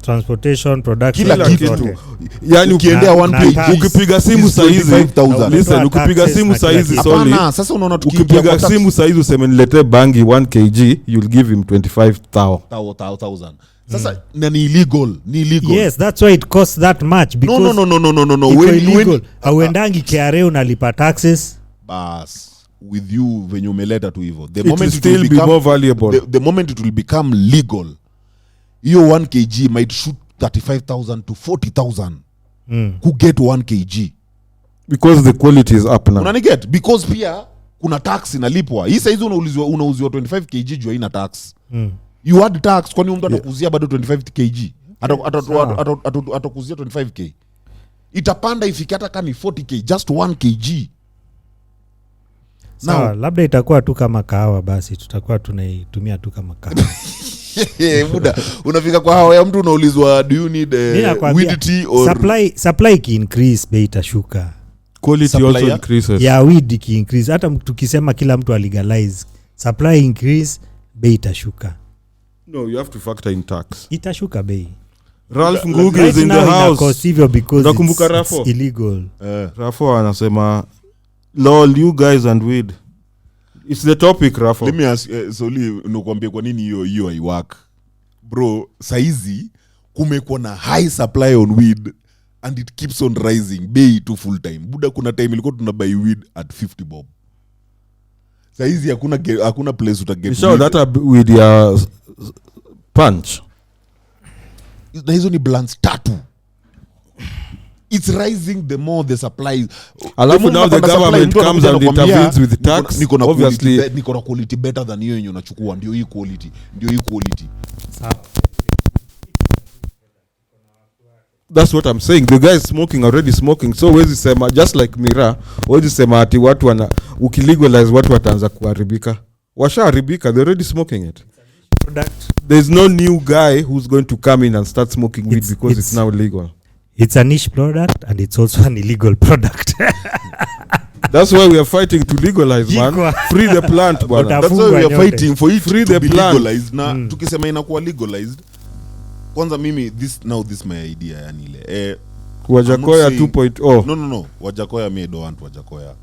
C: Transportation, production,
B: kila kitu.
A: Yani
B: ukiendea 1 kg
A: ukipiga simu saa hizi, listen, ukipiga simu saa hizi Soli.
B: Sasa unaona
A: ukipiga simu saa hizi useme niletee bangi 1 kg, you'll give him 25,000.
B: Sasa ni illegal,
C: Yes, that's why it costs that much because
B: no.
C: When auendangi KRA unalipa taxes.
B: Bas. With you when you meleta tu hivyo, the
A: moment it will become more valuable,
B: the moment it will become legal, your 1 kg might shoot 35,000 to 40,000 who get 1 kg
A: because the quality is up now.
B: Unani get? Because pia kuna tax inalipwa. Hii saizi unauziwa 25 kg juu haina tax. You add tax, kwani mtu atakuzia bado 25 kg? atakuzia 25k. Itapanda ifike hata kama 40k, just 1 kg.
C: Sawa, labda itakuwa tu kama kahawa, basi tutakuwa tunaitumia tu kama kahawa.
B: Muda unafika kwa hawa ya mtu unaulizwa do you need weed tea or
C: supply ki increase, bei itashuka.
A: Quality
B: supply
A: also increases.
C: Yeah, weed ki increase. Hata tukisema kila mtu legalize, supply increase, bei itashuka.
A: No, you have to factor in tax.
C: Itashuka bei.
A: Ralph Ngugi is in the house.
C: Nakumbuka Rafo. Illegal.
A: Rafo anasema lol you guys and weed. It's the topic, Rafo.
B: Let me ask Soli, nakwambia kwa nini hiyo haiwork. Bro, saizi kumekuwa na high supply on weed and it keeps on rising bei to full time. Buda kuna time ilikuwa tunabuy weed at 50 bob. Saizi hakuna place utaget.
A: Show that weed ya punch.
B: Na hizo ni blunts 3. It's rising the more the supply.
A: Alafu now the government comes and intervenes with tax. Obviously
B: niko na quality better than hiyo yenye unachukua, ndio hii quality.
C: Sawa.
A: That's what I'm saying. The guy is smoking, already smoking. So wezi sema just like Mira, wezi sema ati watu ukilegalize watu wataanza kuharibika. Washaharibika, they're already smoking it. There's no new guy who's going to come in and start smoking weed because it's now legal.
C: It's a niche product and it's also an illegal product.
A: That's why we are fighting to legalize, man. Free the plant, bwana.
B: That's why we are fighting for it to be legalized. Na tukisema inakuwa legalized, kwanza mimi this my idea yani ile.
A: Wajackoya 2.0.
B: No. Wajackoya me don't want Wajackoya.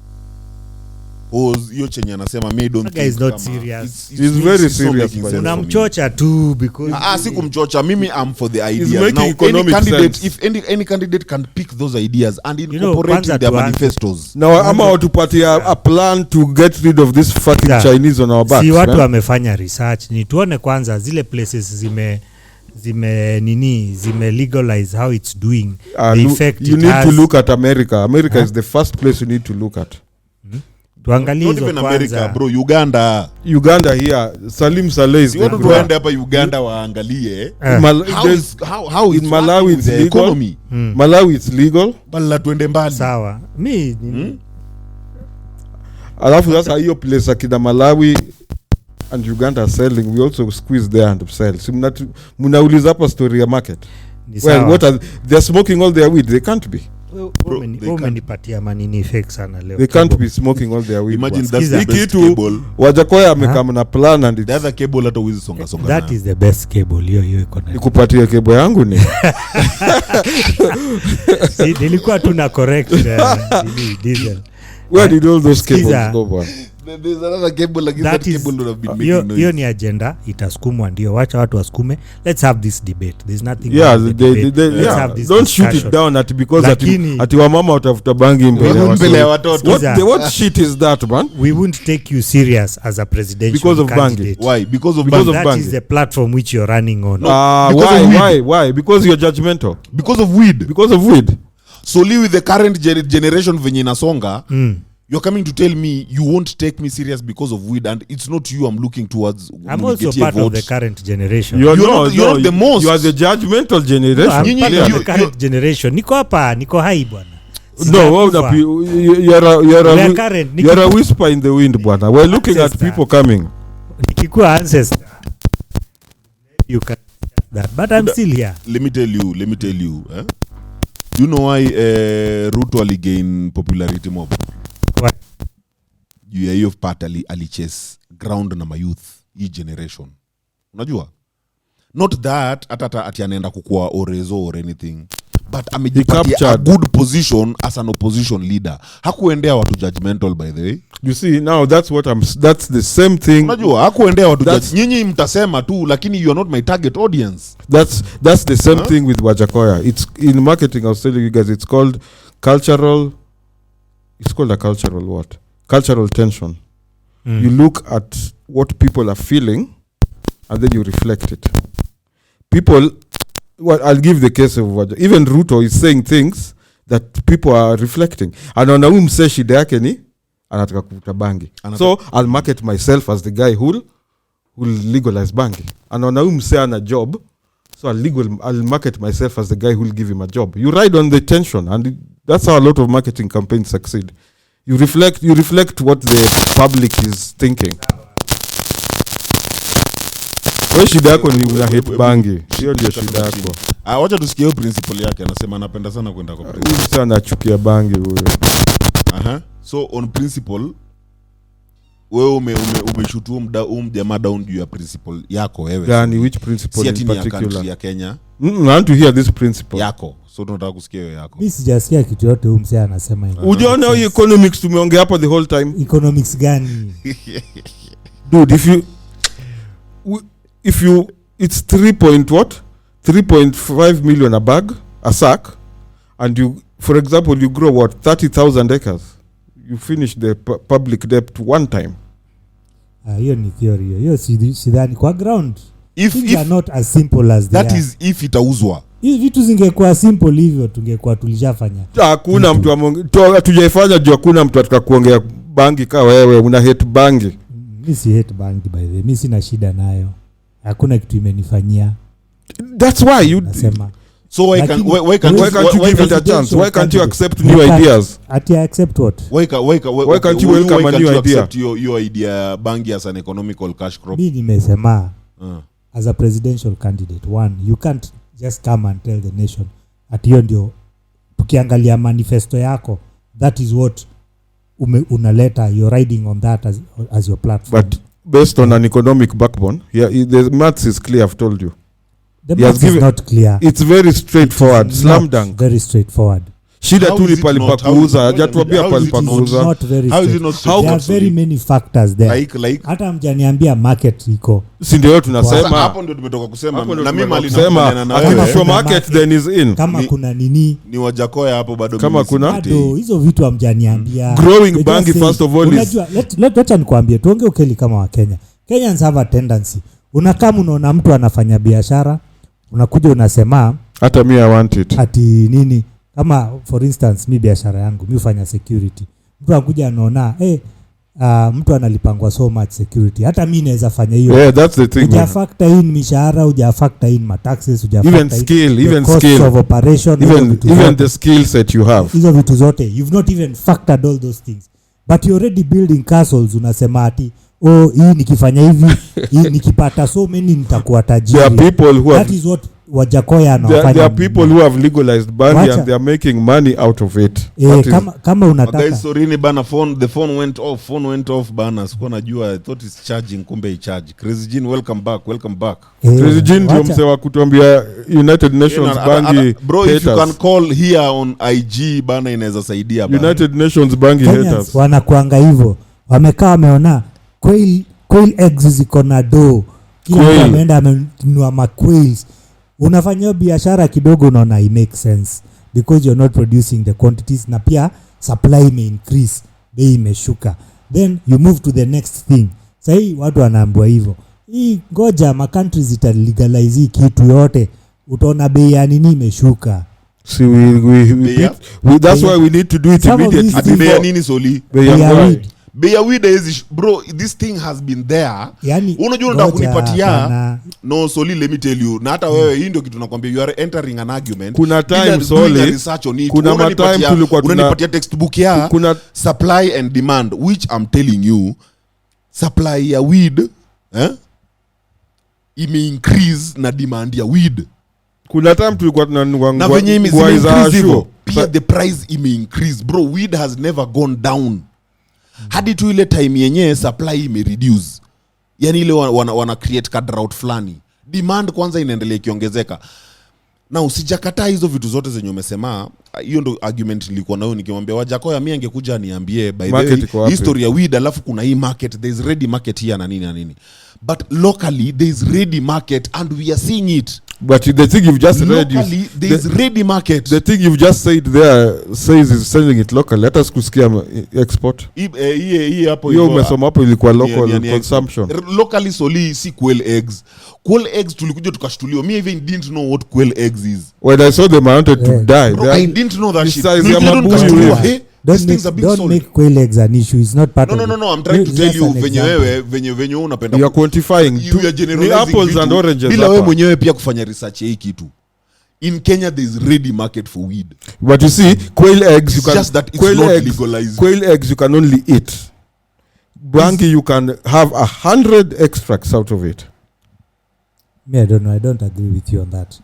B: Hiyo chenye anasema me don't
C: think is not serious.
A: He's very serious.
C: Unamchocha tu because
B: si kumchocha. Mimi I'm for the ideas.
A: Now any candidate
B: sense. If any candidate can pick those ideas and incorporate in their manifestos.
A: Now ama watupatia a plan to get rid of this fucking Chinese on our backs.
C: Si watu wamefanya research. Ni tuone kwanza zile places zime legalize how it's doing, the effect
A: you need to look at America is the first place you need to look at.
C: Tuangalie hizo
B: kwanza. America bro, Uganda
A: here, Salim Saleh is
B: the tuende hapa Uganda waangalie how
A: in Malawi it's legal.
B: Economy.
A: Malawi it's legal.
B: Bala tuende mbali.
C: Sawa.
A: Alafu sasa hiyo place akina Malawi and Uganda are selling, we also squeeze there and sell. So mnauliza hapa story ya market. Well, what are they're smoking all their weed? They can't be.
C: Umenipatia manini fake sana leo.
A: They can't be smoking all their weed.
B: Imagine that's the best cable.
A: Wajackoya amekam na plan and
B: the other cable hata wizi songa.
C: That is the best cable. Hiyo iko na.
A: Nikupatie cable yangu ni.
C: Nilikuwa tu na correct diesel.
A: Where did all those cables go bwana?
B: There's another cable like that cable would have been making noise.
C: Hiyo ni agenda itasukumwa, ndio wacha watu wasukume. Let's have this debate. There's nothing
A: don't shoot it down at because ati wamama watafuta bangi mbele
B: ya watoto.
A: What shit is that, man?
C: We won't take you serious as a presidential
A: because of
C: candidate.
A: Bangi.
B: Why? Because of
C: that
A: bangi.
C: Is the platform which you're running on.
A: Why? Because you're judgmental.
B: Because of weed. So live with the current generation venye inasonga. You're coming to tell me you won't take me serious because of weed, and it's not you I'm looking towards.
C: I'm also part of the current generation.
B: You're not the most.
A: You are the judgmental generation.
C: No, I'm part of the current generation. Niko hapa, niko hai bwana.
A: No, you're a whisper in the wind bwana. We're looking at people coming.
C: Nikikuwa ancestor. You can that, but I'm still here.
B: Let me tell you. You know why Ruto aligain popularity mob?
C: What?
B: You hiyo part alichase ground na youth hii generation. Unajua? Not that ati anaenda kukua orezo or anything, but amejipatia a good position as an opposition leader. Hakuendea watu judgmental, by the way.
A: You see, now that's the same thing.
B: Unajua, hakuendea watu nyinyi mtasema tu, lakini you are not my target audience.
A: That's the same thing with Wajackoya. It's in marketing, I was telling you guys, it's called a cultural what? Cultural tension. You look at what people are feeling and then you reflect it. People, I'll give the case of Wajackoya. Even Ruto is saying things that people are reflecting. And on mse shida yake ni anataka kuvuta bangi. So I'll market myself as the guy who'll legalize bangi. And on mse ana job, So I'll market myself as the guy who will give him a job. You ride on the tension, and that's how a lot of marketing campaigns succeed. You reflect what the public is thinking. Wewe shida yako ni una hate bangi. Hiyo ndio shida yako.
B: Wacha tusikie hiyo principle yake, anasema anapenda sana kwenda kwa
A: principle. Huyu sana anachukia bangi huyo.
B: So on principle wewe umeshutu jamaa down juu ya principle yako wewe.
A: Yani which principle in particular?
B: Ya Kenya.
A: I want to hear this principle.
B: Yako. So tunataka kusikia hiyo yako.
C: Mimi sijasikia kitu yote huyu msee anasema hivi.
A: Ujiona hiyo economics tumeongea hapo the whole time.
C: Economics gani?
A: Dude, if you it's 3.5 million a bag, a sack, and you, for example, you grow 30,000 acres, you finish the public debt one time.
C: Hiyo ni theory. Hiyo sidhani kwa ground. Things are not as simple as
B: that is if itauzwa.
C: Hizi vitu zingekuwa simple hivyo tungekuwa tulishafanya.
A: Hakuna mtu tujaifanya juu hakuna mtu atakakuongea bangi kama wewe una hate bangi.
C: Mimi si hate bangi by the way. Mimi sina shida nayo. Hakuna kitu imenifanyia.
A: That's why you
C: nasema.
A: So why can't you give it a chance? Why can't you accept new ideas?
C: I accept what?
A: Why can't you welcome a new idea?
B: Accept your idea bangi as an economical cash crop?
C: Mimi nimesema as a presidential candidate, one, you can't just come and tell the nation at hiyo ndio tukiangalia manifesto yako, that is what unaleta, you're riding on that as your platform.
A: But based on an economic backbone, the maths is clear, I've told you.
C: The maths is not clear.
A: It's very straightforward. Slam dunk.
C: Very straightforward.
A: Shida tu ni pale pa kuuza, hajatuambia pale pa kuuza.
C: How is it not? There are very many factors there.
B: Like
C: hata mjaniambia market iko.
A: Si ndio tunasema.
B: Hapo ndio tumetoka kusema. Na mimi
A: alinasema na wewe market then is in.
C: Kama kuna nini?
B: Ni Wajackoya hapo bado.
A: Kama kuna
C: hizo vitu amjaniambia.
A: Growing bangi first of all is.
C: Let's nikwambie tuongee ukeli kama wa Kenya. Kenyans have a tendency. Unakaa unaona mtu anafanya biashara, unakuja unasema
A: hata mimi I want it.
C: Ati nini? Kama for instance mi biashara yangu mi ufanya security, mtu akuja anaona mtu analipangwa so much security, hata mi naweza fanya hiyo.
A: Yeah, that's the thing.
C: Uja factor in mishahara, uja factor in taxes, uja
A: even
C: factor
A: skill,
C: in
A: even
C: cost
A: skill
C: of operation,
A: even the skill set you have.
C: Hizo vitu zote you've not even factored all those things, but you're already building castles. Unasema ati hii nikifanya hivi hii nikipata so many nitakuwa tajiri.
A: There are people who
C: that is what Wajackoya anafanya.
A: There are people who have legalized bangi and they are making money out of it.
C: Kama unataka.
B: Guys, sorry bana, the phone went off bana. Sikuwa najua, I thought it's charging, kumbe i-charge. Crazy Jean, welcome back.
A: Crazy Jean ndio msewa kutuambia United Nations bangi
B: bro, haters. If you can call here on IG bana inaweza saidia bana.
A: United Nations bangi haters.
C: Wanakuanga hivyo. Wamekaa wameona quail eggs ziko na do. Kila ameenda amenunua maquails. Unafanya biashara kidogo unaona it makes sense because you're not producing the quantities na pia supply may increase, bei imeshuka, then you move to the next thing. Sasa watu wanaambiwa hivyo, hii ngoja ma countries zita legalize kitu yote, utaona bei ya nini imeshuka.
A: See we that's why we need to do it immediately.
B: Ati bei ya nini Soli? Bei ya weed is bro, this thing has been there.
C: Yani,
B: unajua unataka kunipatia no Soli, let me tell you. Na hata wewe hii ndio kitu nakwambia, you are entering an argument.
A: Kuna time Soli, kuna time tulikuwa
B: unanipatia textbook ya supply and demand, which I'm telling you supply ya weed ime increase na demand ya weed.
A: Kuna time tulikuwa tunanunua
B: na venye increase hivyo pia the price ime increase bro. Weed has never gone down. Hadi tu ile time yenye supply ime reduce, yani ile wana create ka drought flani, demand kwanza inaendelea kiongezeka. Na usijakataa hizo vitu zote zenye umesema. Hiyo ndo argument nilikuwa nayo nikimwambia Wajackoya, mimi angekuja niambie by the way history ya weed, alafu kuna hii market, there is ready market here na nini. But locally there is ready market and we are seeing it.
A: But the thing you've just read,
B: there is ready market.
A: The thing you've just said there says is selling it locally. Let us kusikia export.
B: Hii hapo
A: hiyo umesoma hapo ilikuwa local consumption.
B: Locally Soli si quail eggs. Quail eggs tulikuja tukashtuliwa. Me even didn't know what quail eggs is.
A: When I saw them I wanted to die.
B: Bro, I didn't know that shit.
C: don't make quail eggs an issue. It's not part of
B: No. I'm trying to tell you venye unapenda.
A: You are quantifying.
B: You are generalizing
A: apples and oranges.
B: Bila wewe mwenyewe pia kufanya research hii kitu. In Kenya there is ready market for weed.
A: But you see, quail eggs you can
B: just that it's not legalized.
A: Quail eggs you can only eat. Bangi you can have 100 extracts out of it.
C: Me, I don't know. I don't agree with you on that.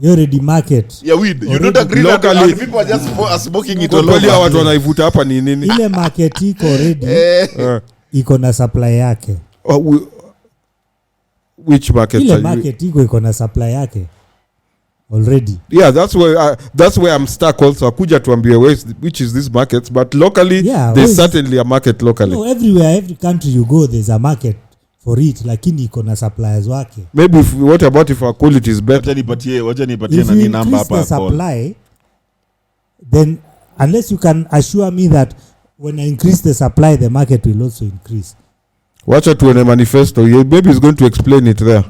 C: You already market.
B: Yeah, weed. You don't agree locally, that people are just smoking it all over.
A: Watu wanaivuta hapa ni nini?
C: Ile market iko already. Iko na supply yake.
A: Which market?
C: Ile market iko na supply yake. Already.
A: Yeah, that's where I'm stuck also. Akuja tuambie which is this market, but locally there's certainly a market locally.
C: No, everywhere, every country you go there's a market for it, lakini iko na suppliers wake.
A: Maybe what about if our quality is better?
B: Wacha nipatie nani namba hapa.
C: If you increase the supply, then unless you can assure me that when I increase the supply the market will also increase.
A: Wacha tuone manifesto. Maybe is going to explain it there.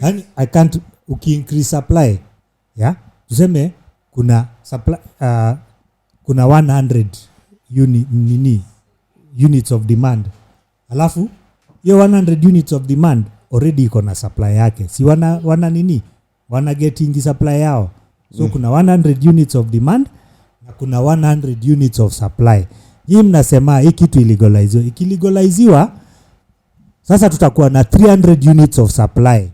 C: And I can't increase supply. Yeah? Tuseme kuna supply kuna 100 units of demand. Alafu hiyo 100 units of demand already iko na supply yake. Si wana getting supply yao. So kuna 100 units of demand na kuna 100 units of supply. Hii mnasema hii kitu illegaliziwa. Ikilegaliziwa sasa tutakuwa na 300 units of supply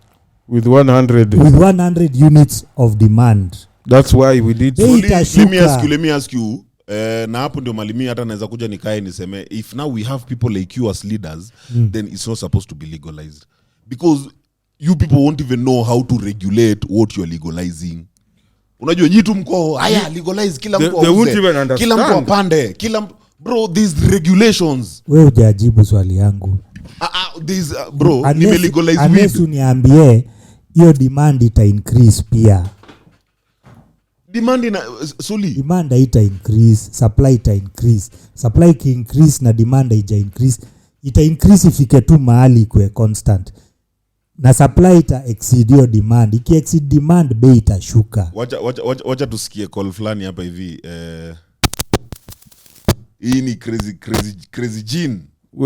A: with 100
C: units of demand.
A: That's why we did.
B: Let me ask you na hapo ndio malimi hata naweza kuja nikae niseme if now we have people like you as leaders then it's not supposed to be legalized because you people won't even know how to regulate what you are legalizing. Unajua nyitu mko haya legalize kila mtu auze, kila mtu apande, bro these regulations.
C: Wewe hujajibu swali yangu.
B: These bro nimelegalize weed.
C: Unless uniambie hiyo demand ita increase pia. Demand ita increase, supply ita increase. Supply ki increase na demand ita increase. Ita increase ifike tu mahali kwa constant. Na supply ita exceed your demand. Iki exceed demand bei itashuka.
B: Wacha tusikie call fulani hapa hivi. Hii ni crazy gene.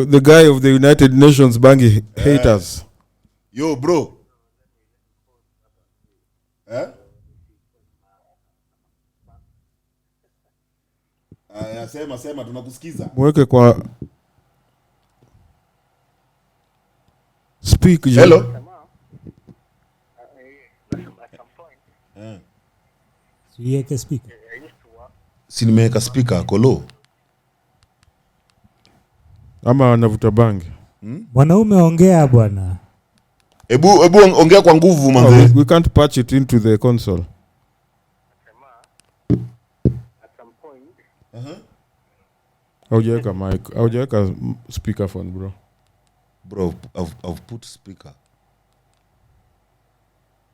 A: The guy of the United Nations bangi haters.
B: Yo bro. Sema tunakusikiza.
A: Mweke kwa speak.
B: Hello.
C: Siweke speaker.
B: Si nimeweka speaker kolo.
A: Ama anavuta bangi.
C: Mwanaume ongea bwana.
B: Ebu ongea kwa nguvu manze.
A: We can't patch it into the console.
D: At some point.
A: Haujaweka mic. Haujaweka speaker phone bro.
B: Bro, I've put speaker.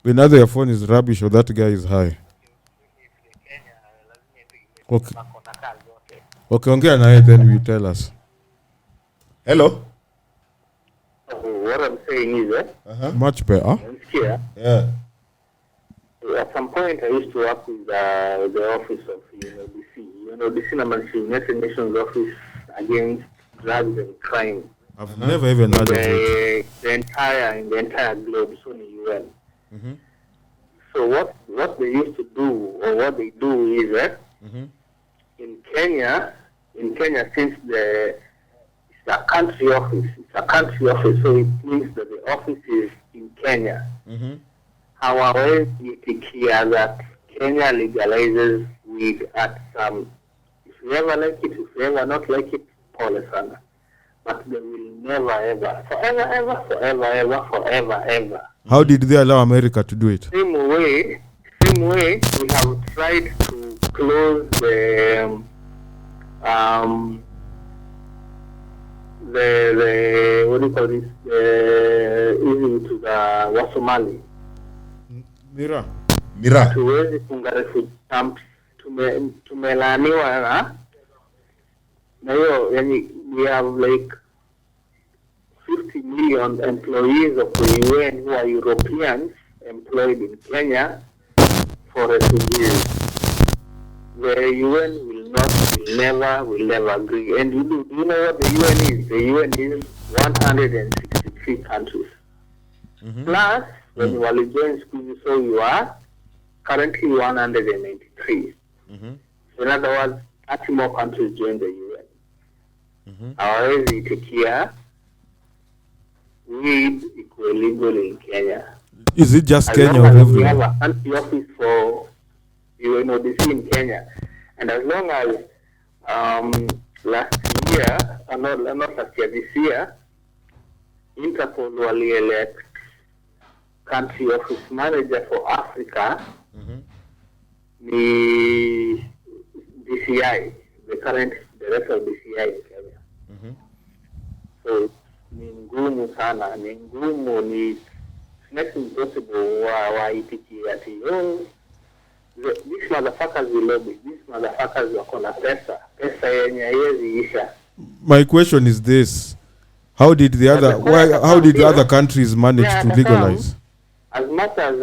A: Another your phone is rubbish or that guy is high. Okay, ongea na yeye then you tell us.
B: Hello.
D: What I'm saying is
A: much better.
B: Yeah.
D: At some point I used to work with the office of UNODC number United Nations Office Against Drugs and Crime.
A: I've never even heard of it.
D: The entire globe, so in the UN. So what they used to do, or what they do is in Kenya, since it's a country office, so it means that the office is in Kenya. However, it's clear that Kenya legalizes weed at some, if you ever like it, if you ever not like it, pole sana. But they will never ever, forever ever.
A: How did they allow America to do it?
D: Same way, we have tried to close the what do you call this? Easy to the Wasomali.
A: Mira.
D: Tuwezi funga refugee camps. Tumelaniwa na hiyo, yani we have like 50 million employees of the UN who are Europeans employed in Kenya for refugees. the UN will never agree. And do you know what the UN is? The UN is 163 countries. Plus, when you are joined school, so you are currently 193. So in other words, 30 more countries join the UN. Hawawezi itikia weed iko legal in Kenya.
A: Is it just
D: as
A: Kenya
D: long
A: or
D: as we
A: everywhere?
D: have a country office for UNODC in Kenya, and as long as last year, not last year, this year, Interpol will elect country office manager for Africa, the DCI, the current director of DCI in Kenya. So ni ngumu sana, ni ngumu, ni next impossible waitiki ati these motherfuckers will lobby, these motherfuckers wako na pesa yenye haiwezi isha.
A: My question is this: how did the other countries manage to legalize?
D: As much as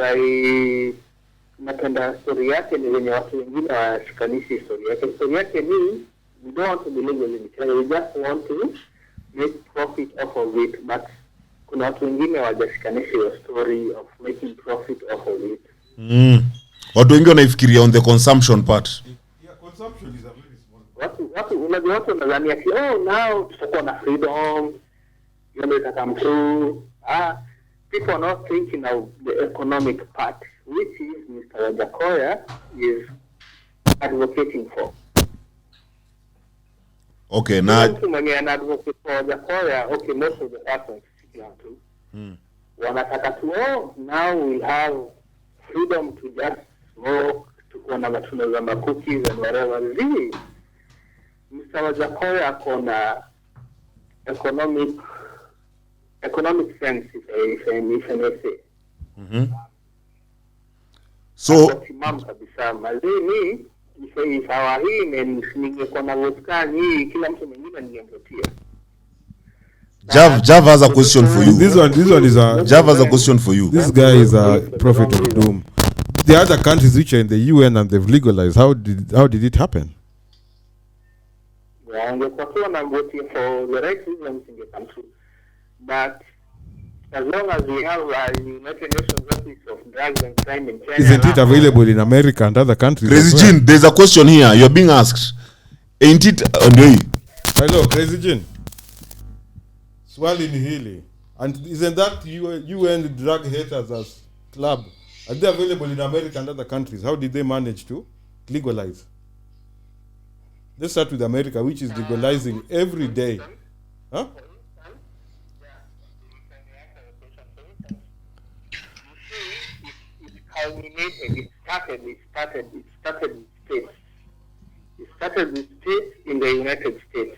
D: napenda story yake ni wenye watu wengine washikanishi story yake. Story yake ni we don't want to be legal in Kenya, we just want to make profit off of it, but kuna watu wengine wajashikanishi your story of making profit off of it.
B: Watu wengine wanaifikiria on the consumption part.
A: Yeah, consumption is a very small.
D: Watu wanadhani ati now tutakuwa na freedom, you know, that come through. People are not thinking of the economic part, which is Mr. Wajackoya is advocating for.
B: Okay, now
D: Mwenye advocate for Wajackoya, okay, most of the persons wanataka tu now we'll have freedom to just smoke, to kuwa na matunda za cookies and whatever. Really, Mr. Wajackoya akona economic sense, if I may say.
B: so
D: Timam kabisa mazini if our him and ningekuwa na vodka hii kila mtu mwingine ningemvotia.
B: Jav has a question for you.
A: This one is a
B: Jav has a question for you.
A: This guy is a prophet of doom. The other countries which are in the UN and they've legalized, how did it happen?
D: Wangekuwa tu na vote for the right reasons ingekam true. But as long as we have a United Nations Office of Drugs and Crime in Kenya,
A: Isn't it available in America and other countries?
B: Crazy Jean, there's a question here. You're being asked. Ain't it?
A: Hello, Crazy Jean. Swali ni hili. And isn't that UN drug haters as club? Are they available in America and other countries? How did they manage to legalize? Let's start with America, which is legalizing every day. Huh?
D: It started in states. It started with states in the United States.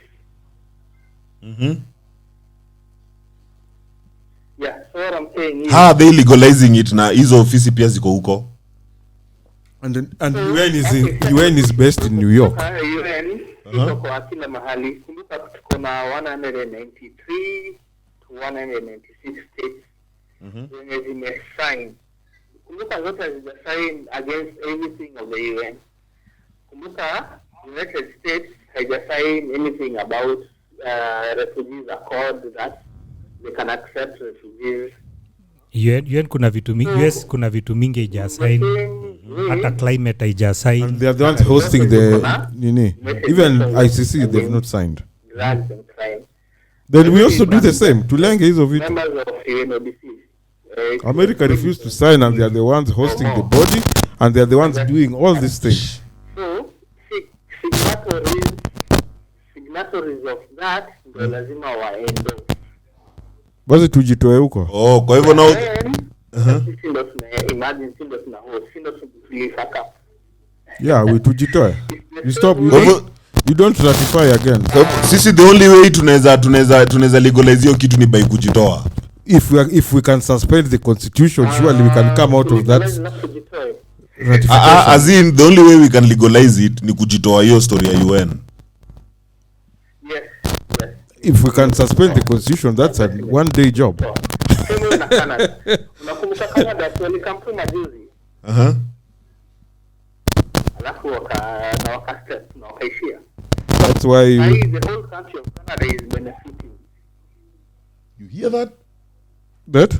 D: Yeah, so what I'm saying is...
B: How are they legalizing it na hizo ofisi pia ziko huko?
A: And UN is based in New York.
D: UN iko kwa kila mahali. Kumbuka tuko na 193 to 196 states zenye zimesign. Kumbuka zote hazijasign against everything of the UN. Kumbuka United States hajasign anything about refugees accord that they can accept refugees.
C: UN kuna vitu mingi, US kuna vitu mingi haijasign. Hata climate haijasign.
A: And they are the ones hosting the even ICC they've not signed.
D: Drugs and crime.
A: Then we also do the same. Tulenge hizo vitu.
D: Members of UNODC.
A: America refused to sign and they are the ones hosting the body and they are the ones doing all these things.
D: So, signatories of that ndio lazima waende.
A: Basi tujitoe huko.
B: Oh, kwa hivyo now
D: Sisi ndo imagine sisi ndo tuna host, sisi ndo tulifaka.
A: Yeah, we tujitoe. You stop. You don't ratify again.
B: sisi the only way tunaweza legalize hiyo kitu ni by kujitoa.
A: If we can suspend the constitution, surely we can come out of that ratification.
B: As in the only way we can legalize it ni kujitoa hiyo story ya UN.
D: Yes.
A: If we can suspend the constitution, that's a one-day job.
D: Unakumbuka Canada walikampuni majuzi. alafu wakaishia.
A: That's why
D: The whole country of Canada is benefiting.
B: You hear that?
A: That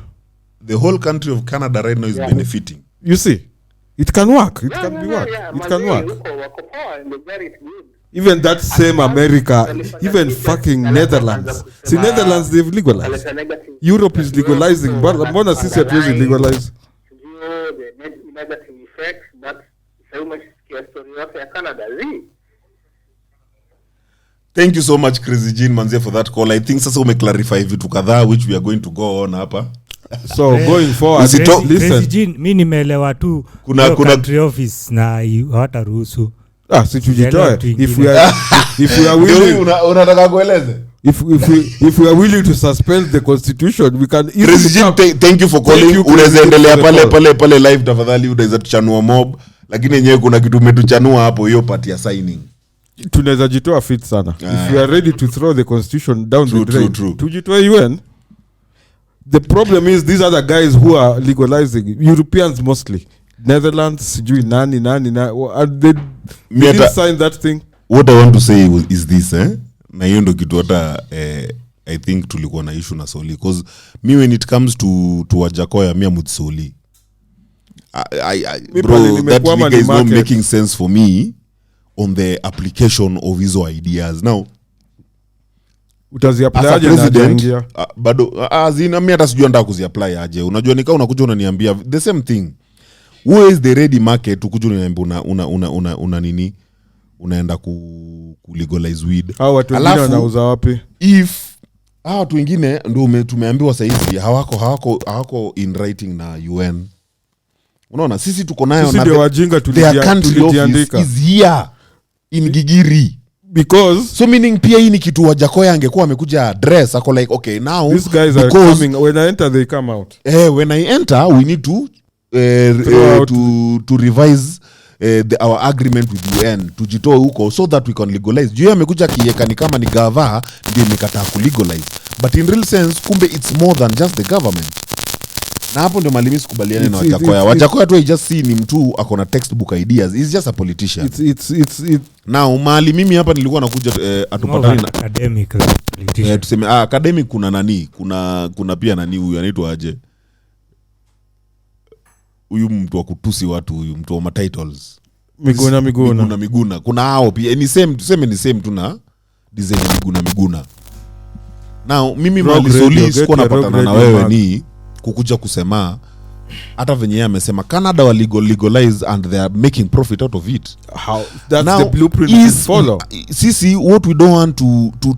B: The whole country of Canada right now is benefiting.
A: You see, it can work. It can be work. It can work. Even that same America, even fucking Netherlands. See, Netherlands, they've legalized. Europe is legalizing. But mbona sisi hatuwezi legalize?
D: The negative effects, but so much story of Canada.
B: Thank you so much, Crazy Jean Manze, for that call. I think sasa umeclarify vitu kadhaa which we are going to go on hapa.
A: So going forward,
C: listen. Mimi nimeelewa tu kuna country office na hawataruhusu.
A: Si tujitoe. If we are willing,
B: unataka kueleze?
A: If we are willing to suspend the constitution, we can
B: easily. Thank you for calling. Unaweza endelea pale live tafadhali, unaweza tuchanua mob, lakini yenyewe kuna kitu umetuchanua hapo, hiyo part ya signing.
A: Tunaweza jitoa fit sana. If we are ready to throw the constitution down the drain, tujitoe UN. The problem is these are the guys who are legalizing, Europeans mostly. Netherlands, sijui nani and they didn't sign that thing.
B: What I want to say is this, na hiyo ndo kitu hata I think tulikuwa na issue na Soli, because me when it comes to Wajackoya, me am Soli. Bro, that nigga is not making sense for me on the application of his ideas. Now,
A: utazi-apply aje na jaingia?
B: Bado mimi hata sijui nataka kuzi-apply aje. Unajua nikaa unakuja unaniambia the same thing. Who is the ready market? Ukuja unaniambia una nini? Unaenda ku legalize weed.
A: Hao watu wengine wanauza wapi?
B: If watu wengine ndio tumeambiwa sasa hivi hawako in writing na UN. Unaona sisi tuko nayo
A: na wajinga tulijiandika
B: is here in Gigiri.
A: Because
B: so meaning pia hii ni kitu Wajackoya angekuwa amekuja address ako like okay now
A: these guys are coming, when I enter they come out.
B: When I enter we need to to revise our agreement with UN tujitoe huko so that we can legalize. Juu amekuja kieka ni kama ni gava ndio imekataa ku legalize, but in real sense kumbe it's more than just the government. Na hapo ndio malimi sikubaliane na Wajackoya. Wajackoya tu just see ni mtu akona textbook ideas. He's just a politician.
A: It's
B: now mali mimi hapa nilikuwa nakuja atupatani na
C: academic politician.
B: Tuseme academic kuna nani? Kuna pia nani huyu anaitwa aje? Huyu mtu wa kutusi watu, huyu mtu wa titles. Miguna. Kuna hao pia ni same, tuseme ni same tu na design Miguna. Now mimi mali Soli siko napatana na wewe ni kukuja kusema hata venye yeye amesema Canada wa legalize and they are making profit out of it.
A: How that's now, the blueprint we follow.
B: Sisi what we don't want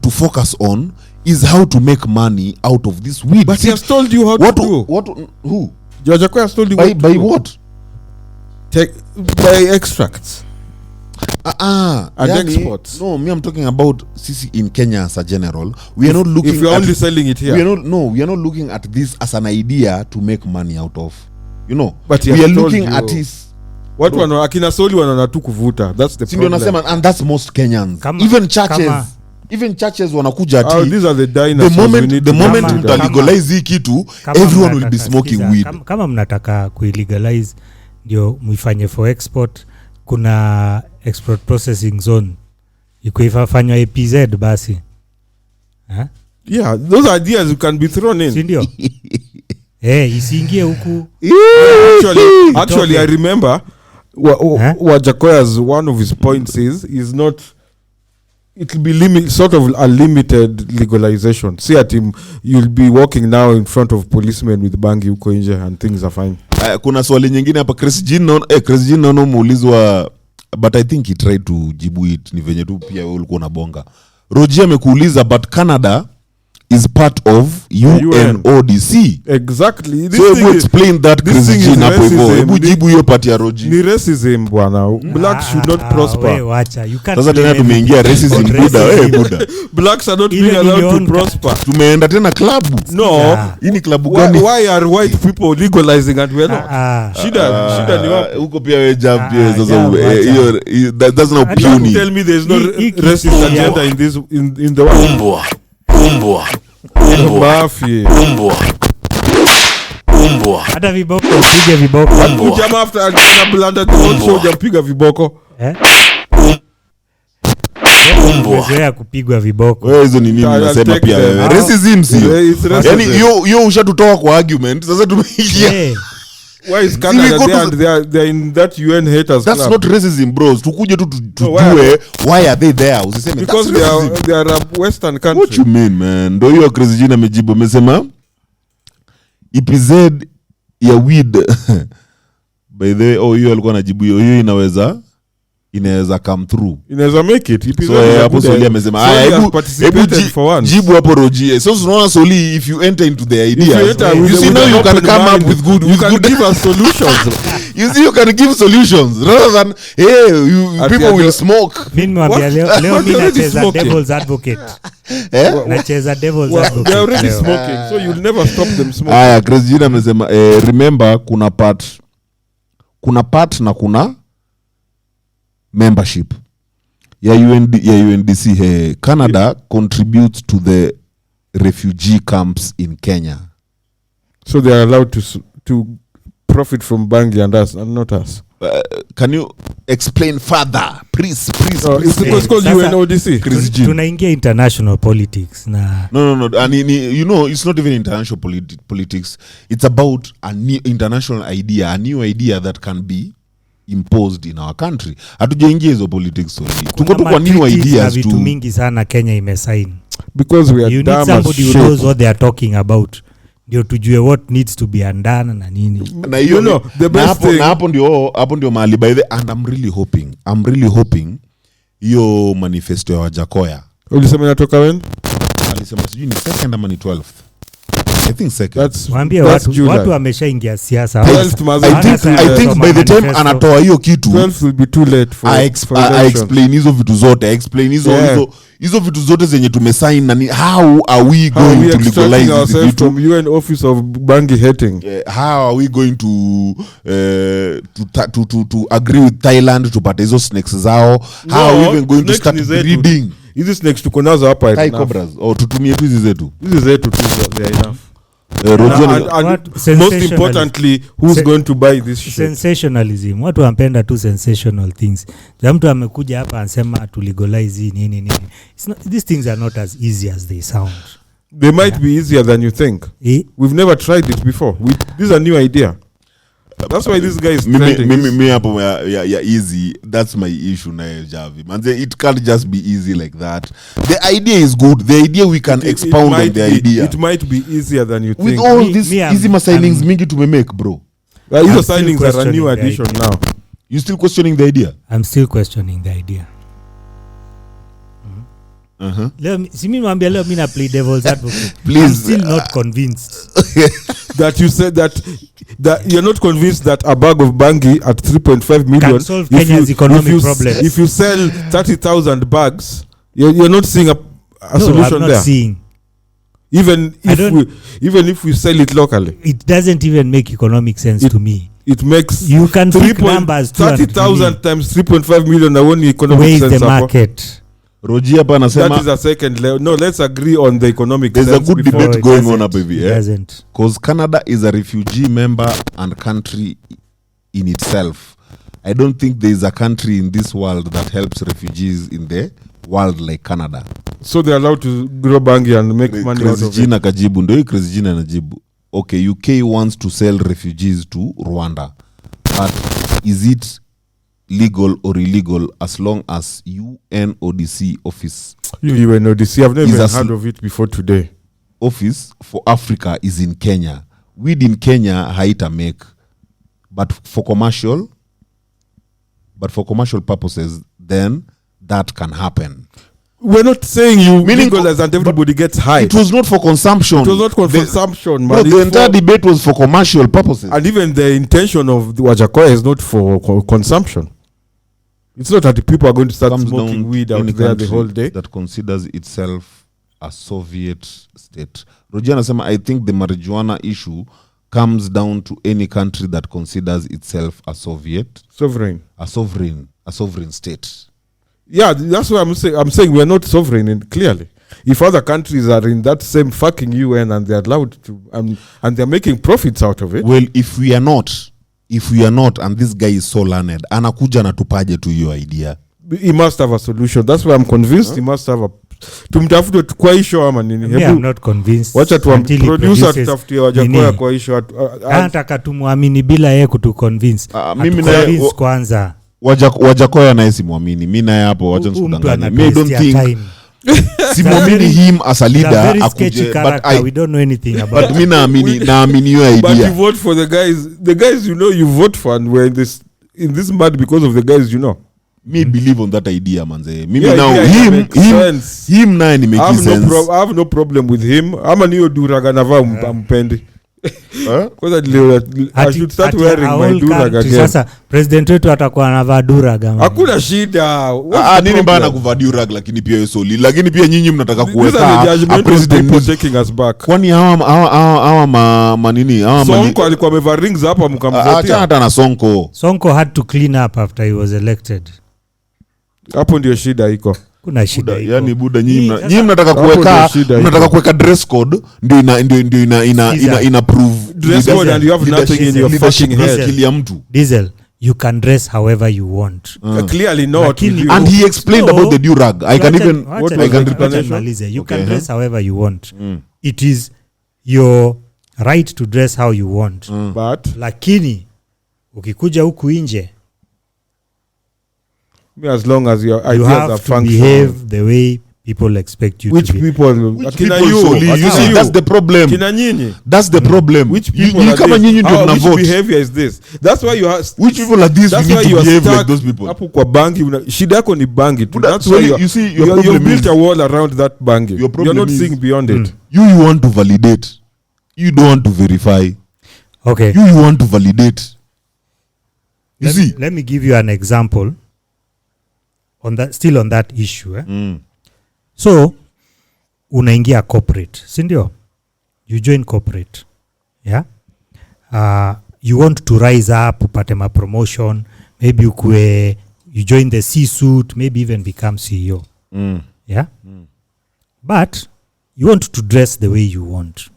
B: to focus on is how to make money out of this weed.
A: But he has told you how to do.
B: Who?
A: Wajackoya has told you
B: by what?
A: By extracts.
B: And
A: exports.
B: No, me I'm talking about sisi in Kenya as a general. We are not looking
A: if you're only selling it here.
B: We are not looking at this as an idea to make money out of. You know.
A: But
B: we are looking at this.
A: What one akina Soli wanaona tu kuvuta. That's the problem.
B: Nasema, and that's most Kenyans. Even churches wanakuja ati.
A: These are the dinosaurs.
B: The moment mtalegalize hii kitu, everyone will be smoking weed.
C: Kama mnataka kuilegalize ndio muifanye for export, kuna export processing zone ikuifanywa APZ basi.
A: Yeah, those ideas can be thrown in.
C: Sindio? Isiingie huku.
A: Actually I remember Wajackoya's one of his points is not, it will be sort of a limited legalization. See at him, you'll be walking now in front of policemen with bangi huko nje and things are fine.
B: Kuna swali nyingine hapa Chris Jean nono muulizwa, but I think he tried to jibu it, ni venye tu pia wewe ulikuwa unabonga. Roger amekuuliza but Canada is part of UNODC.
A: Exactly.
B: So you explain that Chris Jean hapo hivyo. Hebu jibu hiyo part ya Roger.
A: Ni racism bwana. Blacks should not prosper.
C: Wewe wacha. You can't.
B: Sasa tena tumeingia racism Buddha.
A: Blacks are not being allowed to prosper.
B: Tumeenda tena club.
A: No.
B: Hii ni club gani?
A: Why are white people legalizing and we not? Shida ni wapi?
B: Huko pia wewe Jav pia sasa hiyo that's not puny.
A: Tell me there's no racist agenda in this in the world.
E: Umbwa.
C: Hata viboko, piga viboko.
A: Jamaa after agenda blanda tu show jampiga viboko.
C: Umezoea kupigwa viboko.
B: Wewe hizo ni nini unasema pia wewe? Racism sio. Yaani hiyo ushatutoa kwa argument. Sasa tumeingia.
A: Why is Canada they are in that UN haters
B: That's
A: club?
B: not racism, bros. Tukuje tu tujue why are they there? Usiseme
A: because they are a western country.
B: What you mean, man? Ndio hiyo Chris Jina amejibu amesema EPZ ya weed. By the way, hiyo alikuwa anajibu hiyo inaweza come through.
A: Inaweza make it.
B: So hapo Soli amesema hebu jibu hapo Roji. So unaona Soli, if you enter into the idea, you see now you can come up with good,
A: you can give us solutions.
B: You see you can give solutions rather than people will smoke.
C: Mimi nimwambia leo mimi nacheza devil's advocate. Nacheza devil's advocate.
A: They are already smoking, so you'll never stop them smoking.
B: Chris Jina amesema remember kuna part na kuna membership ya UNDC. Canada contributes to the refugee camps in Kenya,
A: so they are allowed to profit from Bangi and us and not us.
B: Can you explain further please?
A: It's called UNODC.
C: Tunaingia international politics na
B: no and it's not even international politics. It's about a new international idea, a new idea that can be imposed in our country. Hatujaingia hizo politics only. Tuko tu kwa new ideas tu.
C: Vitu mingi sana Kenya imesign.
A: Because we are
C: you need somebody who knows what they are talking about. Ndio tujue what needs to be undone na nini.
B: Na hiyo the best thing. Na hapo ndio mahali by the and I'm really hoping hiyo manifesto ya Wajackoya.
A: Ulisema inatoka when?
B: Alisema sijui ni second ama ni 12th. I think second.
C: Mwambie watu wameshaingia siasa.
B: I think by the time anatoa hiyo kitu
A: 12 will be too late for
B: I explain hizo vitu zote. Hizo vitu zote zenye tumesign na how are we going to legalize
A: ourselves from UN office of Bangi hating?
B: How are we going to agree with Thailand tupate hizo snakes zao? How are we even going to start breeding?
A: Hizi snakes tuko nazo hapa
B: Thai cobras tutumie tu hizi zetu
A: tu they are enough. And most importantly, who's going to buy this shit?
C: Sensationalism. Watu wanapenda tu sensational things. Mtu amekuja hapa anasema to legalize nini. These things are not as easy as they sound.
A: They might be easier than you think. We've never tried it before. This is a new idea. That's why this guy is trending.
B: Me hapo ya easy. That's my issue na Javi. Man, it can't just be easy like that. The idea is good. The idea we can expound on the idea.
A: It might be easier than you think.
B: With all these easy signings mingi tumemake, bro.
A: These signings are a new addition now.
B: You still questioning the idea?
C: I'm still questioning the idea. Leo mimi na play devil's advocate.
B: Please,
C: I'm still not convinced.
A: That you said that you're not convinced that a bag of Bangi at 3.5 million
C: can solve Kenya's economic problems.
A: If you sell 30,000 bags, you're not seeing a solution
C: I'm not
A: there.
C: Seeing.
A: Even if we sell it locally,
C: it doesn't even make economic sense to me.
A: It makes
C: you can pick numbers
A: 30,000 times 3.5 million. Only economic
C: where
A: sense.
C: Where is the market?
B: Roji hapa anasema
A: that is a second level. No, let's agree on the economic
B: sense. There's a good debate going on up here.
C: Because
B: Canada is a refugee member and country in itself. I don't think there is a country in this world that helps refugees in the world like Canada.
A: So they're allowed to grow Bangi and make money out of it.
B: Kajibu ndio Chris Jina anajibu. Okay, UK wants to sell refugees to Rwanda. But is it legal or illegal as long as UNODC office?
A: UNODC, I've never even heard of it before today.
B: Office for Africa is in Kenya. Weed in Kenya haita make, but for commercial purposes, then that can happen.
A: We're not saying you legalize and everybody gets high.
B: It was not for consumption.
A: It was not for consumption.
B: But the entire debate was for commercial purposes.
A: And even the intention of the Wajackoya is not for consumption. It's not that the people are going to start smoking weed out there the whole day.
B: That considers itself a Soviet state. Roger anasema, I think the marijuana issue comes down to any country that considers itself a sovereign state.
A: Yeah, that's what I'm saying we're not sovereign clearly. If other countries are in that same fucking UN and they're allowed to and they're making profits out of it.
B: Well, if we are not, if we are not, and this guy is so learned, anakuja na tupaje to your idea.
A: He must have a solution. That's why I'm convinced he must have a tumtafute kwa hisho ama nini.
C: I'm not convinced.
A: Wacha tu producer tutafutie Wajackoya kwa hisho.
C: Anataka tumuamini bila yeye kutu convince.
B: Mimi na
C: kwanza.
B: Wajackoya na simwamini. Mimi naye hapo wacha nisudanganye. Me don't think simwamini him as a leader
C: akuje, but we don't know anything about.
B: But mimi naamini your idea.
A: But you vote for the guys you know you vote for, and we're in this mud because of the guys you know.
B: Me believe on that idea manze. Mimi now him naye ni make sense.
A: I have no problem with him. Ama niyo duraga nava mpendi. I should start wearing my duraga again. Sasa
C: president wetu atakuwa anavaa duraga.
A: Hakuna shida.
B: Nini mbaya kuvaa duraga lakini pia hiyo soli. Lakini pia nyinyi mnataka kuweka
A: president taking us back.
B: Kwani hawa manini hawa
A: Sonko alikuwa amevaa rings hapa mkamvotia.
B: Acha hata na Sonko
C: had to clean up after he was elected.
A: Hapo ndio shida iko.
C: Kuna shida iko.
B: Yani buda nyinyi mnataka kuweka dress code ndio ina prove
A: dress code, and you have nothing in your fucking head.
B: Kilia mtu.
C: Diesel, you can dress however you want.
A: Clearly not.
B: And he explained about the durag. I can
C: you can dress however you want. It is your right to dress how you want.
A: But
C: lakini ukikuja huku nje,
A: as long as your ideas are functional,
C: you have to behave the way people expect you
A: which
C: to be.
A: Which people
B: you see, that's the problem. That's the problem.
A: Which people
B: are this?
A: Which behavior is this? That's why you have.
B: Which people are this?
A: That's
B: we
A: why
B: need
A: you
B: to behave
A: stuck
B: like those people.
A: Hapo kwa bangi shida yako ni bangi tu. That's
B: why
A: you
B: see
A: you built a wall around that bangi. You're not seeing beyond it.
B: You want to validate. You don't want to verify.
C: Okay.
B: You want to validate.
C: Let me give you an example on that issue. So unaingia corporate, si ndio? You join corporate. Yeah? You want to rise up, upate ma promotion, maybe you join the C-suite, maybe even become CEO. Yeah? But you want to dress the way you want.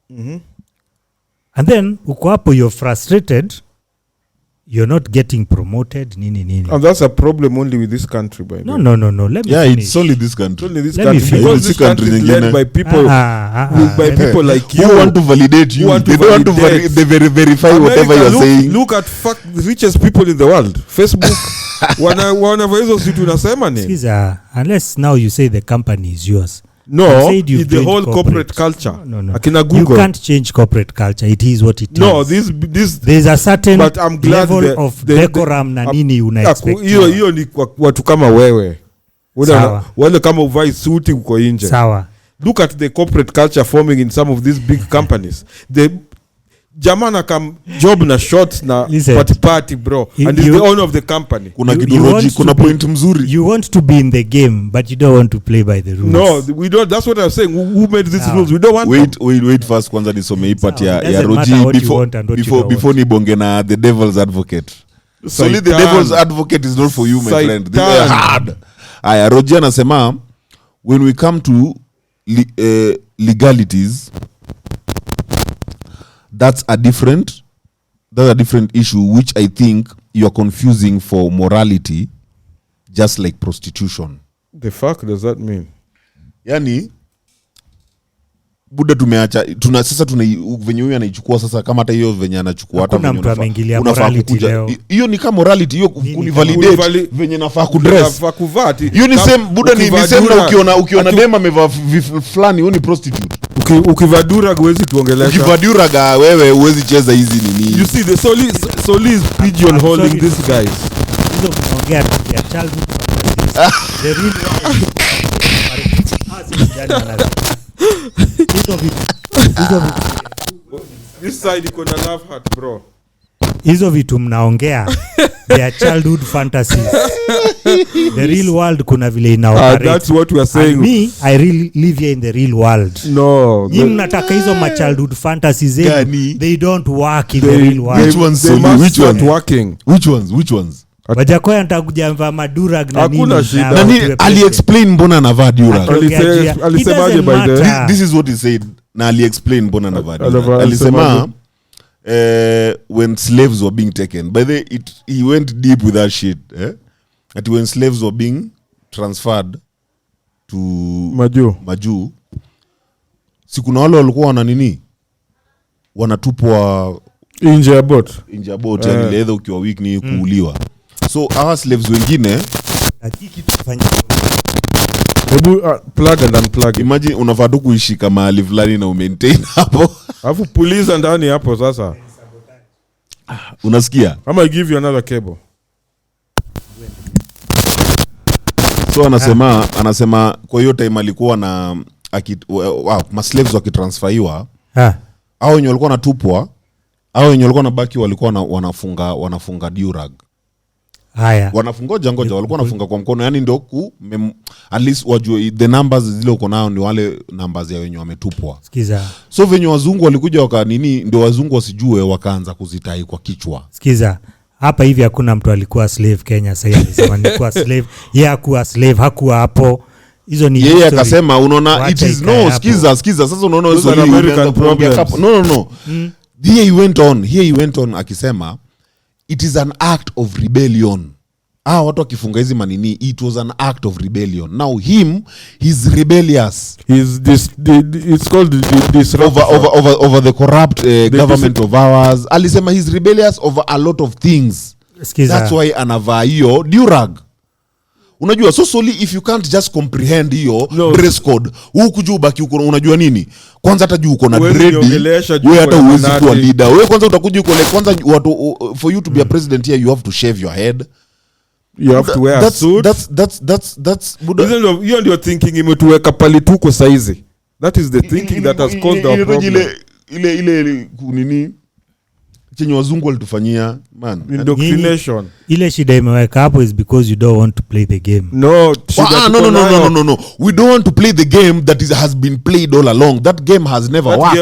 C: And then uko hapo, you're frustrated, you're not getting promoted, nini.
A: And that's a problem only with this country, by the way.
C: No. Let me finish.
B: It's only this country.
A: Only this country. Because this country is led by people, by people like you.
B: Who want to validate you. They don't want to verify America, whatever you're saying.
A: Look at the richest people in the world. Facebook. Whenever hizo situ unasema ni.
C: Unless now you say the company is yours.
A: No, it's the whole corporate culture.
C: No.
A: Akina Google.
C: You can't change corporate culture. It is what it is.
A: No, this
C: there's a certain level of
A: the
C: decorum na nini una expect.
A: Hiyo ni watu kama wewe. Wale kama uvai suti uko nje.
C: Sawa.
A: Look at the corporate culture forming in some of these big companies. The jamana kam job na shorts na party bro, and is the owner of the company.
B: Kuna kidoji, kuna point mzuri.
C: You want to be in the game but you don't want to play by the rules.
A: No, we don't. That's what I'm saying. Who made these rules? We don't want.
B: Wait first kwanza nisome hii part ya Roji before ni bonge na the devil's advocate. So the devil's advocate is not for you, my friend. This is hard. Roji anasema when we come to legalities, that's a different issue, which I think you're confusing for morality, just like prostitution.
A: The fuck does that mean?
B: Yani buda tumeacha sasa venye huyu anaichukua sasa, kama hata hiyo venye anachukua hata
C: venye unafaa kukuja,
B: hiyo ni kama morality, hiyo kunivalidate venye nafaa kudress, hiyo ni same buda, ni same na ukiona dema amevaa fulani, hiyo ni prostitute.
A: Ukivadura huwezi tuongelesha.
B: Ukivadura wewe huwezi cheza hizi nini.
A: You see the Soli is pigeon holding these guys.
C: Hizo kuongea ya childhood. The real
A: This side iko na love heart bro.
C: Hizo vitu mnaongea their childhood fantasies. The real world kuna vile ina operate.
A: That's what we are saying.
C: And me, I really live here in the real world.
A: No.
C: Nyinyi mnataka hizo ma childhood fantasies they don't work in the real world.
B: Which ones?
C: Wajackoya nitakuja mva madura na nini.
A: Hakuna shida.
B: Nani ali explain mbona anavaa durag?
A: Alisemaje by the way?
B: This is what he said. Na ali explain mbona anavaa durag. Alisema when slaves were being taken. By the way, he went deep with that shit. That when slaves were being transferred to Maju. Si kuna wale walikuwa wana nini? Wanatupwa
A: nje ya boat.
B: Yani leather ukiwa weak ni kuuliwa. So our slaves wengine
C: hakiki tufanye.
A: Hebu plug and unplug.
B: Imagine unafaa tu kuishi kama mahali fulani na umaintain hapo.
A: Alafu puliza ndani hapo sasa.
B: Unasikia?
A: Ama I give you another cable.
B: So anasema kwa hiyo time alikuwa na ma slaves wakitransferiwa. Hao wenye walikuwa natupwa, hao wenye walikuwa nabaki walikuwa wanafunga durag.
C: Haya.
B: Wanafungoja walikuwa wanafunga kwa mkono, yani ndio at least wajue the numbers zile uko nao ni wale numbers ya wenye wametupwa.
C: Sikiza.
B: So venye wazungu walikuja ndio wazungu wasijue wakaanza kuzitai kwa kichwa.
C: Sikiza. Hapa hivi hakuna mtu alikuwa slave Kenya sasa alisema nilikuwa slave. Yeye hakuwa slave, hakuwa hapo. Hizo ni
B: yeye akasema unaona it is no skiza sasa unaona hizo ni American problems. No. Here he went on akisema it is an act of rebellion. Watu wakifunga hizi manini, it was an act of rebellion. Now he's rebellious.
A: It's called
B: over the corrupt government of ours. Alisema he's rebellious over a lot of things.
C: Skiza.
B: That's why anavaa hiyo durag. Unajua Solly, if you can't just comprehend hiyo dress code, huku ubaki uko unajua nini? Kwanza hata juu uko na dread, wewe hata uwezi kuwa leader. Wewe kwanza utakuja uko kwanza watu for you to be a president here you have to shave your head.
A: You have to wear a suit.
B: That's
A: you ndio thinking imetuweka pale tuko saizi. That is the thinking that has caused our problem.
B: Ile nini? Chenye wazungu walitufanyia man,
A: indoctrination.
C: Ile shida imeweka hapo is because you don't want to play the game.
B: No. We don't want to play the game that has been played all along. That game has never worked.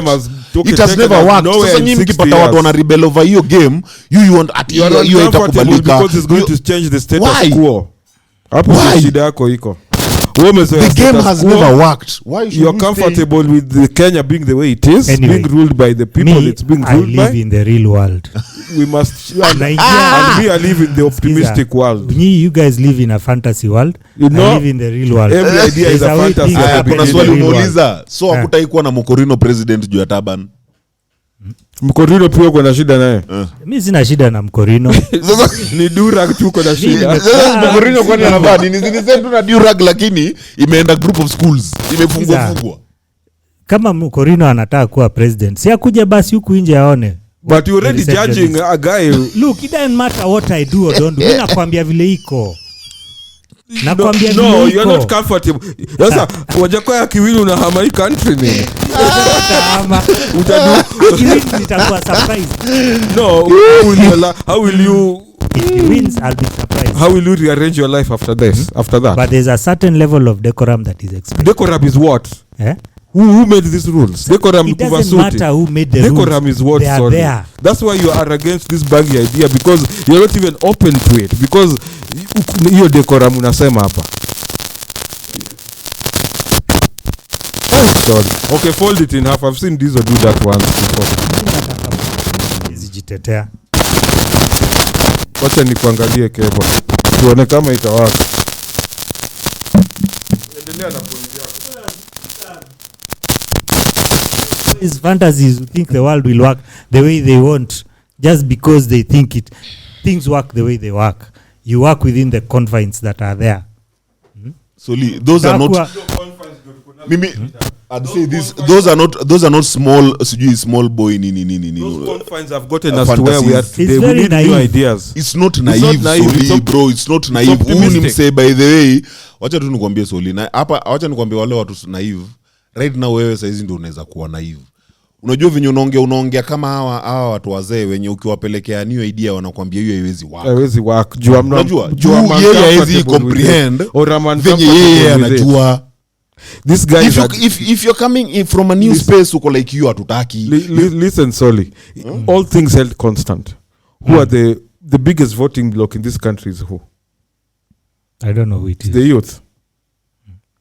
B: It has never worked. Sasa nyinyi mkipata watu wana rebel over hiyo game, you want at hiyo itakubalika
A: because it's going to change the status quo. Hapo shida yako iko.
B: The game has never worked.
A: Why you're comfortable with the Kenya being the way it is, anyway, being ruled by the people it's being ruled by?
C: I live in the real world.
A: We must and me I live in the optimistic world.
C: You guys live in a fantasy world. I live in the real world.
A: Every idea is a fantasy.
B: Kuna swali umeuliza. So hakutai kuwa na Mokorino president juu ya Taban.
A: Mkorino pia uko na shida naye.
C: Mimi sina shida na Mkorino.
A: Ni durag tu uko na shida.
B: Mkorino kwani anavaa nini? Sisi tu na durag lakini imeenda group of schools. Imefungwa.
C: Kama Mkorino anataka kuwa president, si akuja basi huku nje aone.
A: But you already judging a guy.
C: Look, it doesn't matter what I do or don't do. Mimi nakwambia vile iko. Nakwambia vile iko.
A: No, you are not comfortable. Sasa Wajackoya kiwili unahama hii country nini?
C: Nitakuwa surprised.
A: No, how will you
C: if he wins I'll be surprised.
A: How will you rearrange your life after this? After that?
C: But there's a certain level of decorum that is expected.
A: Decorum is what? Who made these rules? Decorum
C: it doesn't matter who made the
A: decorum
C: rules.
A: Is what?
C: They are there.
A: That's why you are against this baggy idea because you're not even open to it because hiyo decorum unasema hapa. Sorry. Okay, fold it in half. I've seen Dizzo do that once before.
C: Izijitetea.
A: Wacha nikuangalie kebo. Tuone kama itawaka. Endelea na point yako.
C: These fantasies who think the world will work the way they want just because they think things work the way they work. You work within the confines that are there.
B: So those are not Mimi I'd say this those are not small boy nini.
A: Those confines have gotten us to where we are today. We need
C: naive.
A: new ideas.
B: It's not naive, Soli, bro. It's not naive. Unimse by the way. Wacha tu nikwambie Soli. Na hapa wacha nikwambie wale watu naive. Right now wewe saizi ndio unaweza kuwa naive. Unajua vinyo unaongea kama hawa watu wazee wenye ukiwapelekea new idea wanakuambia hiyo haiwezi work.
A: Haiwezi work.
B: Unajua yeye haiwezi comprehend. Venye yeye anajua.
A: This guy
B: if you're coming from a new space uko like you hatutaki.
A: Listen Soli. All things held constant. Who are the biggest voting bloc in this country is who?
C: I don't know who it is.
A: The youth.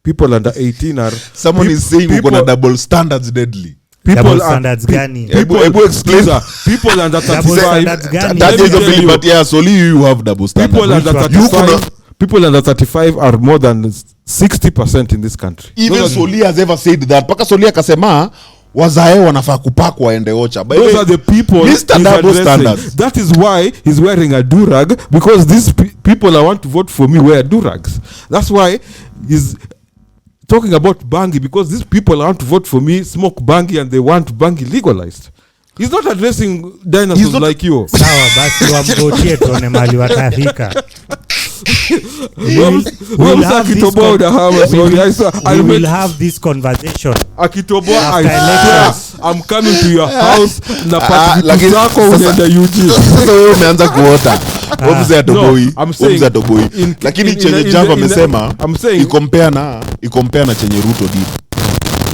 A: People under 18 are
B: someone is saying uko na double standards deadly.
C: double standards gani?
B: People explain.
A: People under
C: Double
A: 35.
C: standards gani?
B: That is
A: Let me
B: the
A: tell you.
B: but yeah, solely you have double standards.
A: People under 35. People under 35 are more than 60% in this country.
B: Even Soli has ever said that. Paka Soli akasema wazae wanafaa kupakwa waende ocha.
A: Those are the people
B: Mr. Double Standards.
A: That is why he's wearing a durag, because these people that want to vote for me wear durags. That's why he's talking about bangi, because these people want to vote for me smoke bangi and they want bangi legalized. He's not addressing dinosaurs like you.
C: Sawa basi wamgotie tuone mali watafika. We will have this conversation.
A: Akitoboa, I swear, I'm coming to your house na pati zako unaenda UG.
B: Sasa wewe umeanza kuota. Obviously atoboi. Lakini chenye Jav amesema ikompare na chenye Ruto did.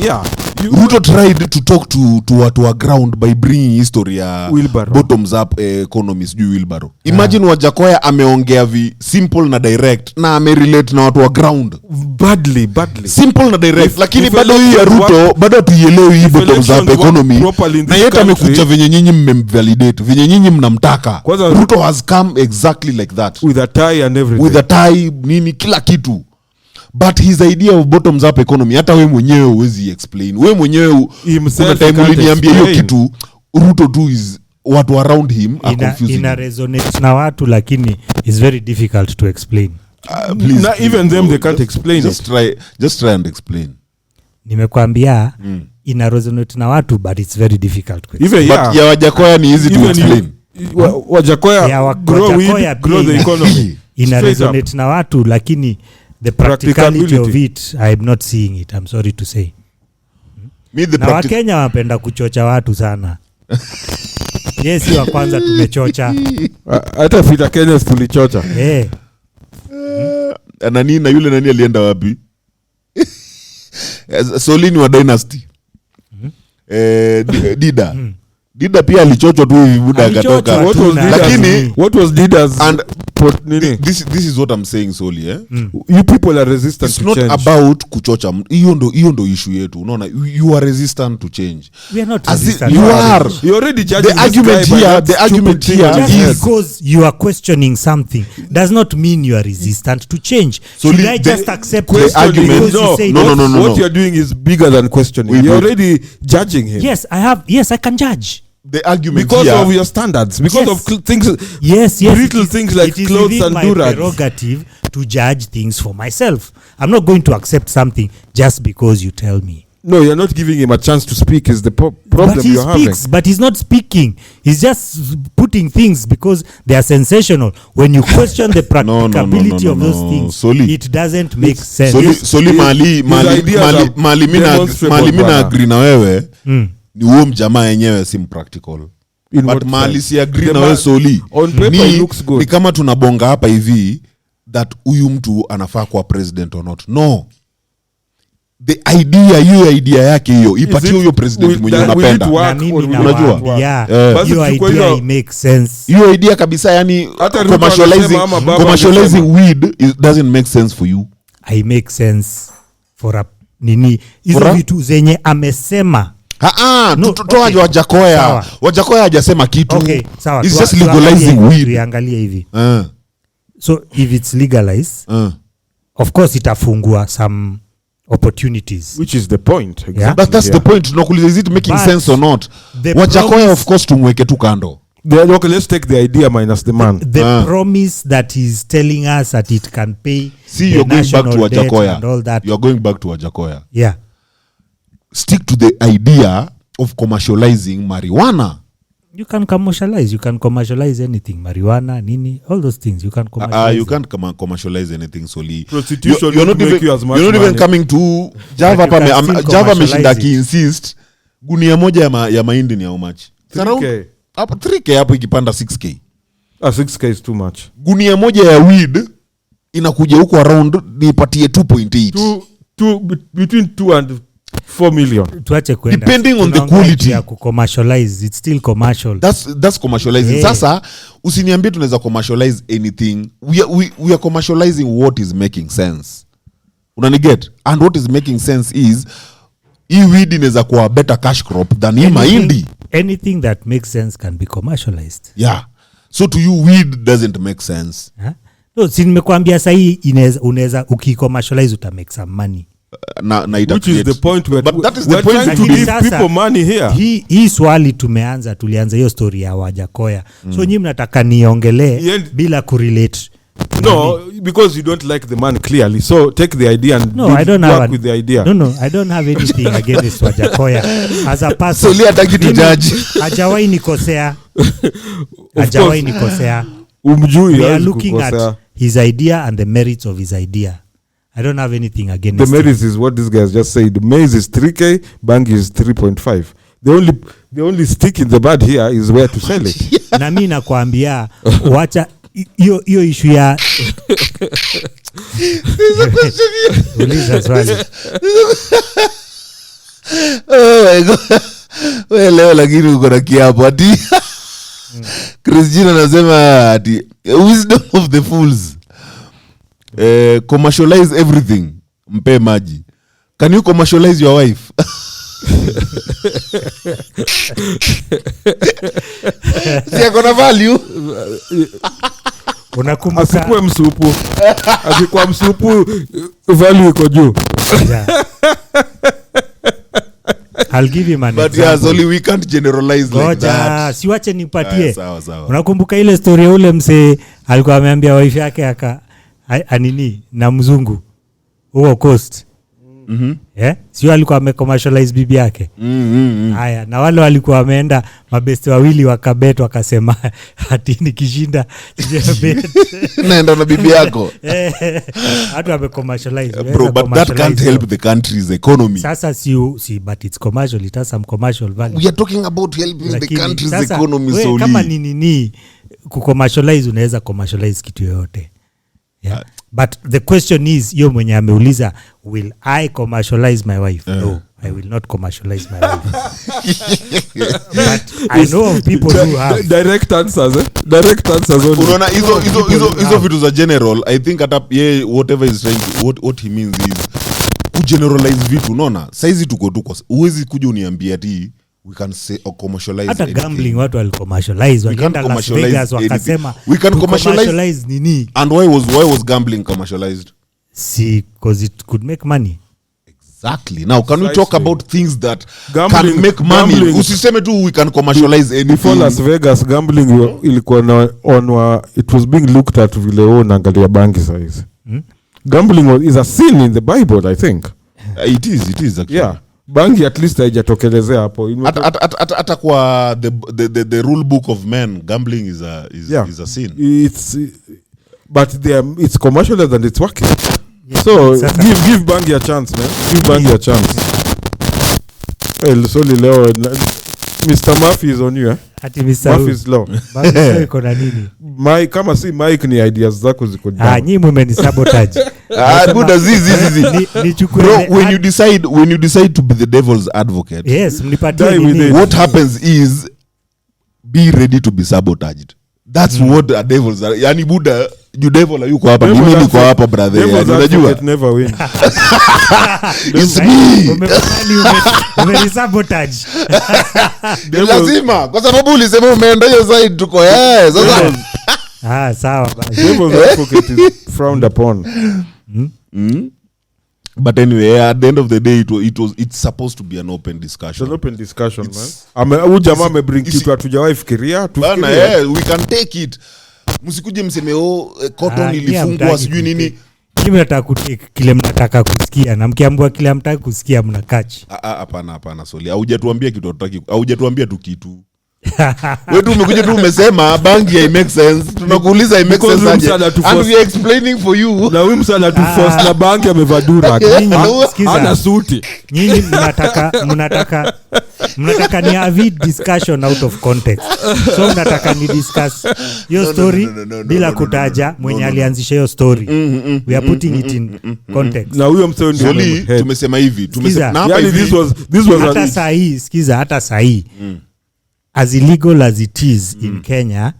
A: Yeah.
B: Ruto tried to talk to a ground by bringing history ya bottoms up economies juu wheelbarrow. Imagine Wajackoya ameongea simple na direct na amerelate na watu wa ground
A: badly
B: simple na direct, lakini bado hii ya Ruto bado tuielewi hii bottoms up economy, na yeye amekuja venye nyinyi mmemvalidate, venye nyinyi mnamtaka. Ruto has come exactly like that,
A: with a tie and everything,
B: with a tie nini kila kitu. But his idea of bottoms up economy, hata wewe mwenyewe huwezi explain. Wewe mwenyewe kuna time uliniambia hiyo kitu. Ruto too is watu around him are confusing.
C: Ina resonate na watu, lakini it's very difficult to explain.
B: Please,
A: even them they can't explain
B: just try and explain.
C: Nimekwambia ina resonate na watu, but it's very difficult to explain.
B: But ya Wajackoya ni easy to explain.
A: Wajackoya grow the economy.
C: Ina resonate na watu, lakini the practicality of it, I am not seeing it. I'm sorry to say. Na Wakenya wapenda kuchocha watu sana. Yes, wa kwanza tumechocha.
A: Hata fita Kenya tulichocha.
B: Nani na yule nani alienda wapi? Solini wa Dynasty. Dida pia alichochwa tu hivi muda akatoka. Lakini
A: what was Dida's
B: and this is what I'm saying, Soli,
A: you people are resistant
B: it's
A: to
B: not
A: change.
B: about kuchocha. Hiyo ndo issue yetu. Unaona, you are resistant to change.
C: We are not resistant.
B: You are.
A: You already judging
B: the argument here
C: is because you are questioning something does not mean you are resistant to change. So should I just accept
A: the argument?
B: No.
A: What you are doing is bigger than questioning. You're already judging him.
C: Yes, I can judge.
B: The argument
A: because
B: here,
A: of your standards, because of things, little things like clothes and durags. It is my prerogative
C: to judge things for myself. I'm not going to accept something just because you tell me.
A: No, you're not giving him a chance to speak is the problem you're having.
C: But he's not speaking. He's just putting things because they are sensational. When you question the practicability of those things, it doesn't make sense.
B: Mali mina agree na wewe. Ni huo mjamaa yenyewe si practical. But mali si agree na wewe Soli.
A: On paper it looks good.
B: Ni kama tunabonga hapa hivi that huyu mtu anafaa kuwa president or not. No. The idea yake hiyo ipatie huyo president mwenye unapenda.
C: Unajua? Hiyo idea makes sense.
B: Hiyo idea kabisa, yani commercializing weed doesn't make sense for you.
C: I make sense for a nini. Hizo vitu zenye amesema.
B: Toa Wajackoya. Wajackoya hajasema kitu.
C: Okay, sawa.
B: It's just legalizing weed.
C: Tuangalie hivi. So if it's legalized, of course itafungua some opportunities,
A: which is the point.
B: Exactly. Yeah? That's the point. Tunakuuliza is it making sense or not? Wajackoya of course tumweke tu kando.
A: Okay, let's take the idea minus the man.
C: The promise that he's telling us that it can pay.
B: See, you're going back to Wajackoya and all that. You're going back to Wajackoya.
C: Yeah.
B: Stick to the idea of commercializing marijuana.
C: You can commercialize anything. Marijuana, nini, all those things. You can commercialize.
B: You can't commercialize anything solely.
A: Prostitution
B: you're not even coming to Java ameshinda ki-insist. Gunia moja ya mahindi ni how much?
A: 3K.
B: Hapo 3K hapo ikipanda 6K.
A: 6K is too much.
B: Gunia moja ya weed inakuja huko around nipatie 2.8.
A: Between 2 and 4 million.
B: Depending on the quality.
C: Commercialize, it's still commercial.
B: That's commercializing. Yeah. Sasa usiniambie tunaweza commercialize anything. We are commercializing what is making sense. Unaniget? And what is making sense is hii weed inaweza kuwa better cash crop than hii mahindi.
C: Anything that makes sense can be commercialized.
B: Yeah. So to you weed doesn't make sense.
C: No, si nimekuambia sahi unaweza ukicommercialize uta make some money.
A: Which is the point where
B: but that is the point
A: to give people money here.
C: Hii swali tulianza hiyo story ya Wajackoya. So nyinyi mnataka niongelee bila kurelate.
A: No, because you don't like the man clearly. So take the idea and work with the idea.
C: No, I don't have anything against Wajackoya as a person.
B: So li ataki to judge.
C: Hajawahi nikosea.
A: Umjui.
C: We are looking at his idea and the merits of his idea. I don't have anything against
A: the merits is what this guy has just said. Maize is 3K, bangi is 3.5. The only stick in the bud here is where to sell it.
C: Na mimi nakwambia wacha hiyo issue ya uliza swali.
B: Oh my God. Wewe leo lakini uko na kiapo ati Christina anasema ati wisdom of the fools. Commercialize everything. Mpe maji. Can you commercialize your wife? Si akona value.
C: Unakumbuka
A: asikuwe msupu. Akikuwa msupu value iko juu.
C: I'll give him an
B: but
C: example.
B: yeah, only we can't generalize like that.
C: Siwache nipatie.
B: Sawa.
C: Unakumbuka ile story ya ule msee alikuwa ameambia wife yake anini na mzungu huo coast. Sio alikuwa amecommercialize bibi yake. Haya, na wale walikuwa wameenda mabeste wawili wakabet wakasema ati nikishinda
B: naenda na bibi yako.
C: Hata amecommercialize.
B: Bro, but that can't help the country's economy.
C: Sasa si but it's commercial, it has some commercial value.
B: We are talking about helping the country's economy solely.
C: Kama nini kucommercialize unaweza commercialize kitu yoyote. Yeah. But the question is, yo mwenye ameuliza, will I commercialize my wife? No, I will not commercialize my wife. But I know of people who have
A: direct answers only.
B: Unaona hizo vitu za general. I think hata whatever is trying what he means is ku generalize vitu. Unaona saizi tuko uwezi kuja uniambia ati we can say or commercialize
C: hata
B: anything.
C: Gambling watu walicommercialize wakaenda Las Vegas wakasema
B: we can commercialize
C: nini.
B: And why was gambling commercialized?
C: See, because it could make money.
B: Exactly. Now can we talk about things that
A: Gambling,
B: can make money? Usiseme tu we can commercialize anything.
A: Before Las Vegas gambling ilikuwa it was being looked at vile unaangalia bangi size. Gambling is a sin in the Bible, I think.
B: It is actually.
A: Yeah. Bangi at least haijatokelezea hapo.
B: Hata kwa the rule book of men, gambling is a sin.
A: But it's commercial and it's working. Yeah. So give bangi a chance, man. Give bangi a chance. Well, sorry leo Mr. Murphy is on you, eh?
C: Ati Mr.
A: Murphy is low.
C: Murphy iko na nini?
A: Mike kama si Mike ni ideas zako ziko down.
C: Nyinyi mmenisabotage.
B: Buda zizi. Bro, when you decide to be the devil's advocate.
C: Yes, mnipatie nini?
B: What happens is be ready to be sabotaged. That's what a devil's are. Yani Buda, you devil yuko hapa, mimi niko hapa brother. Unajua?
A: Never win.
B: It's me.
C: Umenisabotage.
B: Lazima kwa sababu ulisema umeenda hiyo side tuko sasa.
C: Sawa basi.
A: Devil's advocate is frowned upon.
B: But anyway, at the end of the day, it's supposed to be an open discussion.
A: It's an open discussion, man. Jamaa amebring kitu hatujawahi fikiria.
B: Bana, we can take it. Msikuje mseme cotton ilifungwa sijui nini.
C: Kimi nataka kutake kile mnataka kusikia na mkiambiwa kile mnataka kusikia mnakachi.
B: Hapana Soli. Haujatuambia kitu hatutaki. Haujatuambia tu kitu. Wewe tu umekuja tu umesema bangi ya make sense. Tunakuuliza i make sense aje. And we are explaining for you.
A: Na wewe msana tu force na bangi amevadura. Ana suti.
C: Nyinyi mnataka ni have discussion out of context. So mnataka ni discuss your story bila kutaja mwenye alianzisha hiyo story. We are putting it in context.
A: Na huyo mseo
B: ndio tumesema hivi.
A: Yani this was
C: hata sahi. As illegal as it is in Kenya,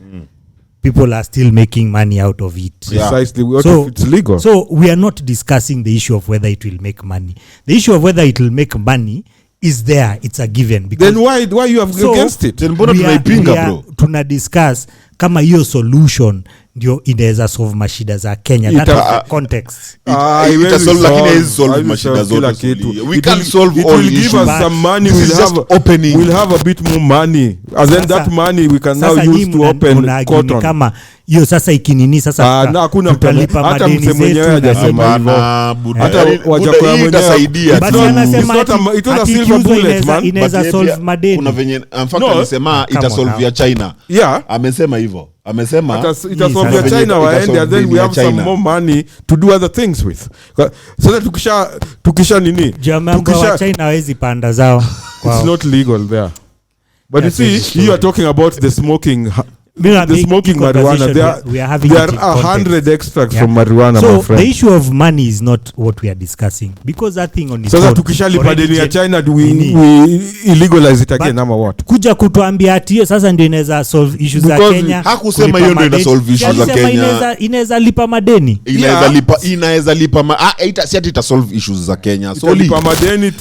C: people are still making money out of it.
A: Precisely. So it's legal.
C: So we are not discussing the issue of whether it will make money. The issue of whether it will make money is there, it's a given.
A: Then why you have against it?
B: Then mbona tunaipinga bro?
C: Tuna discuss kama hiyo solution ndio inaweza solve mashida za Kenya. That was the context.
B: Lakini solve mashida zote. We can't solve all issues.
A: Give us some money. We'll have a bit more money. And then that money we can now use to open cotton.
C: Kama hiyo sasa ikinini sasa
A: hakuna
C: tutalipa madeni zetu.
A: Hata mwenyewe hajasema hivyo. Hata Wajackoya mwenyewe
C: basi anasema it was a silver bullet man. Inaweza solve madeni.
B: Kuna venye in fact alisema ita solve ya China.
A: Yeah.
B: Amesema hivyo. Amesema
A: ita solve ya China waende and then we have some more money to do other things with. So that tukisha nini?
C: Tukisha China hawezi panda zao.
A: It's not legal there. But you see, you are talking about the smoking marijuana. There are 100 extracts from marijuana,
C: so
A: my friend.
C: The issue of money is not what we are discussing, because that thing on its
A: own. So tukishalipa deni ya China, do we illegalize it again ama what?
C: Kuja kutuambia ati hiyo sasa ndio inaweza solve issues za Kenya.
B: Hakusema hiyo ndio ina solve issues za Kenya.
C: Inaweza lipa madeni.
B: Inaweza lipa si ati ita solve issues za Kenya.
A: So lipa madeni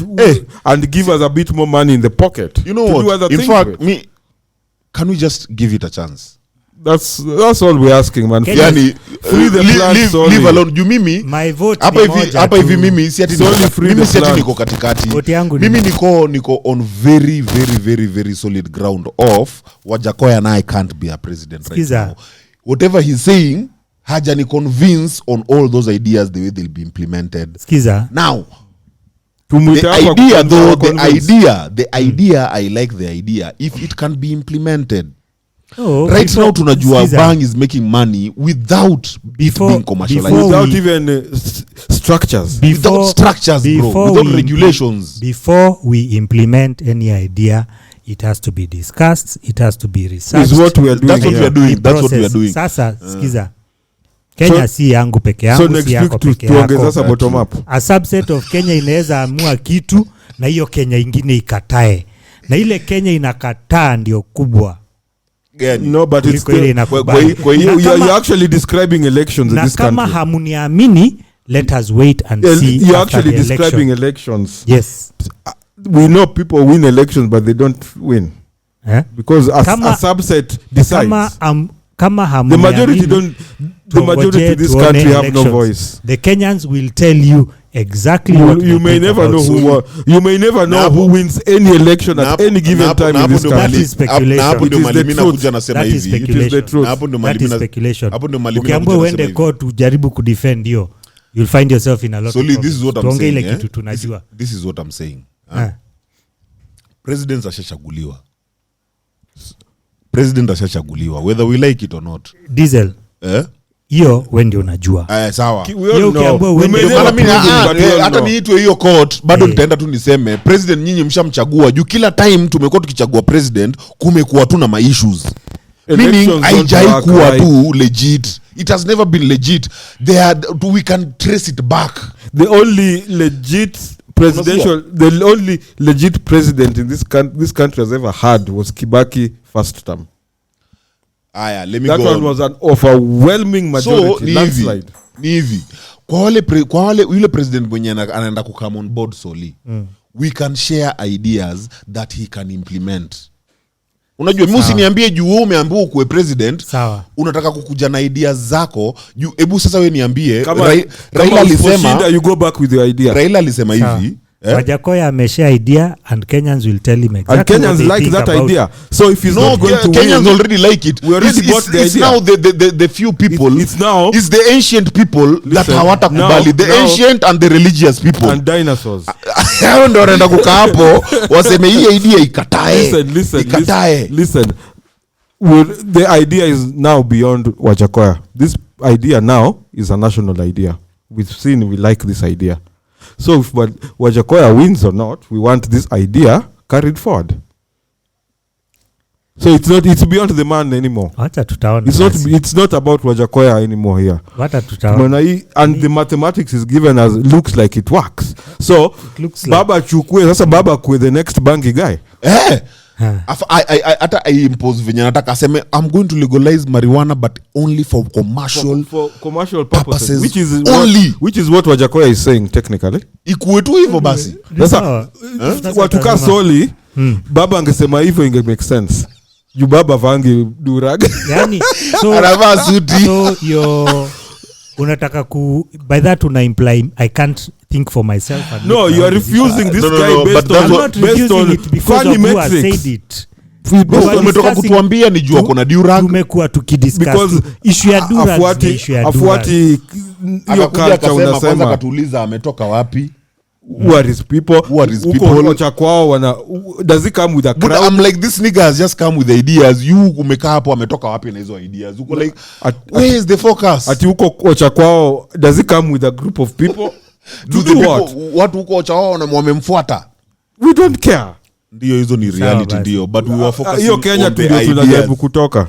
A: and give us a bit more money in the pocket.
B: You know what? In fact, can we just give it a chance?
A: That's all we're asking, man.
B: Yani, leave alone. You mimi
C: my vote
B: hapa hivi mimi si ati niko katikati. Mimi niko on very very very very solid ground of Wajackoya and I can't be a president right now. Whatever he's saying hajani convince on all those ideas the way they'll be implemented. Now the idea I like the idea if it can be implemented. Right now tunajua bank is making money without being commercialized,
A: without even structures,
B: without regulations.
C: Before we implement any idea, it has to be discussed, it has to be researched.
A: Is what we are doing.
B: That's what we are doing.
C: Sasa sikiza, Kenya si yangu peke yangu, si yako peke
A: yako. Bottom up.
C: A subset of Kenya inaweza amua kitu na hiyo Kenya ingine ikatae, na ile Kenya inakataa ndio kubwa.
A: No, but it's you're actually describing elections in this country.
C: Kama hamuniamini, let us wait and see.
A: You're actually describing elections.
C: Yes.
A: We know people win elections, but they don't win. Because a subset decides.
C: The
A: majority don't. The majority of this country have no voice.
C: The Kenyans will tell you exactly what
A: you may never know who. You may never know who wins any election at any given time in this country.
C: That is speculation.
B: That
C: is speculation. That is speculation. Ukiambiwa uende court ujaribu kudefend hiyo, you'll find yourself in a lot of
B: problems. This is what I'm saying.
C: Kitu tunajua.
B: This is what I'm saying. Presidents ashachaguliwa whether we like it or not.
C: Diesel. Hiyo wewe ndio unajua.
B: Sawa.
C: Hata
B: niitwe hiyo court bado nitaenda tu niseme president nyinyi mshamchagua juu kila time tumekuwa tukichagua president kumekuwa tu na my issues. Meaning haijai kuwa tu legit. It has never been legit. We can trace it back.
A: The only legit president in this country has ever had was Kibaki first term.
B: Let me
A: that
B: go
A: one
B: on.
A: Was an overwhelming majority.
B: So, landslide. Ni hivi. Kwa wale yule president mwenye anaenda ku come on board solely. We can share ideas that he can implement. Unajua mimi usiniambie juu wewe umeambiwa kuwe president.
C: Sawa.
B: Unataka kukuja na ideas zako. Hebu sasa wewe niambie
A: Raila alisema you go back with your idea.
B: Raila alisema hivi.
C: Wajackoya ameshare idea and Kenyans will tell him exactly.
A: And Kenyans like that idea. So if he's not going to
B: Kenyans
A: win,
B: already like it.
A: We already bought the
B: it's
A: idea.
B: Now the few people.
A: It's the
B: ancient people that hawatakubali. The ancient and the religious people.
A: And dinosaurs.
B: Hao ndio wanaenda kukaa hapo waseme hii idea ikatae.
A: Listen. The idea is now beyond Wajackoya. This idea now is a national idea. We've seen we like this idea. So if Wajackoya wins or not, we want this idea carried forward. So it's beyond the man anymore. It's not about Wajackoya anymore here. And the mathematics is given as looks like it works. So Baba chukue sasa Baba kwe the next banky guy.
B: hata I impose venye nataka aseme I'm going to legalize marijuana but only for commercial
A: purposes, which is what Wajackoya is saying technically.
B: Ikuwe tu hivyo basi.
A: Sasa watu ka Soli baba angesema hivyo inge make sense. Juu baba vangi durag.
C: Yani
B: anavaa suti.
C: So unataka by that una imply I can't think for myself.
A: No, you are refusing this guy based on
C: funny metrics.
B: Umetoka kutuambia ni juu ako na durag.
C: Tumekuwa tukidiscuss issue ya durag.
A: Afuati hiyo culture unasema.
B: Kwanza katuuliza ametoka wapi?
A: Who are his people? Wajackoya does he come with a crowd?
B: I'm like, this nigga has just come with the ideas. You umekaa hapo ametoka wapi na hizo ideas? Uko like, where is the focus?
A: Ati huko Wajackoya, does he come with a group of people?
B: do what? Watu huko Wajackoya na wamemfuata.
A: We don't care.
B: Ndio hizo ni reality ndio, but we were focusing
A: hiyo Kenya
B: on the
A: ideas. Tunajaribu kutoka.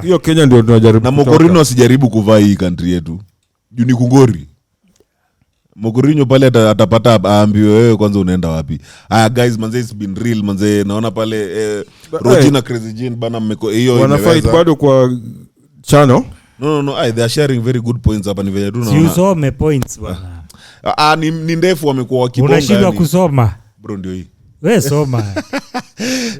A: Hiyo Kenya ndio tunajaribu
B: na kutoka. Na Mokorino asijaribu kuvaa hii country yetu. Juu ni kungori. Mokorino pale atapata aambiwe wewe kwanza unaenda wapi. Guys, manze it's been real manze, naona pale Regina Crazy Jean bana mmeko hiyo
A: wana fight bado kwa channel.
B: No, they are sharing very good points hapa ni venye tu
C: naona. Si usome points bana.
B: Ni ndefu wamekuwa wakibonga.
C: Unashindwa kusoma.
B: Bro ndio hii.
C: Wewe soma.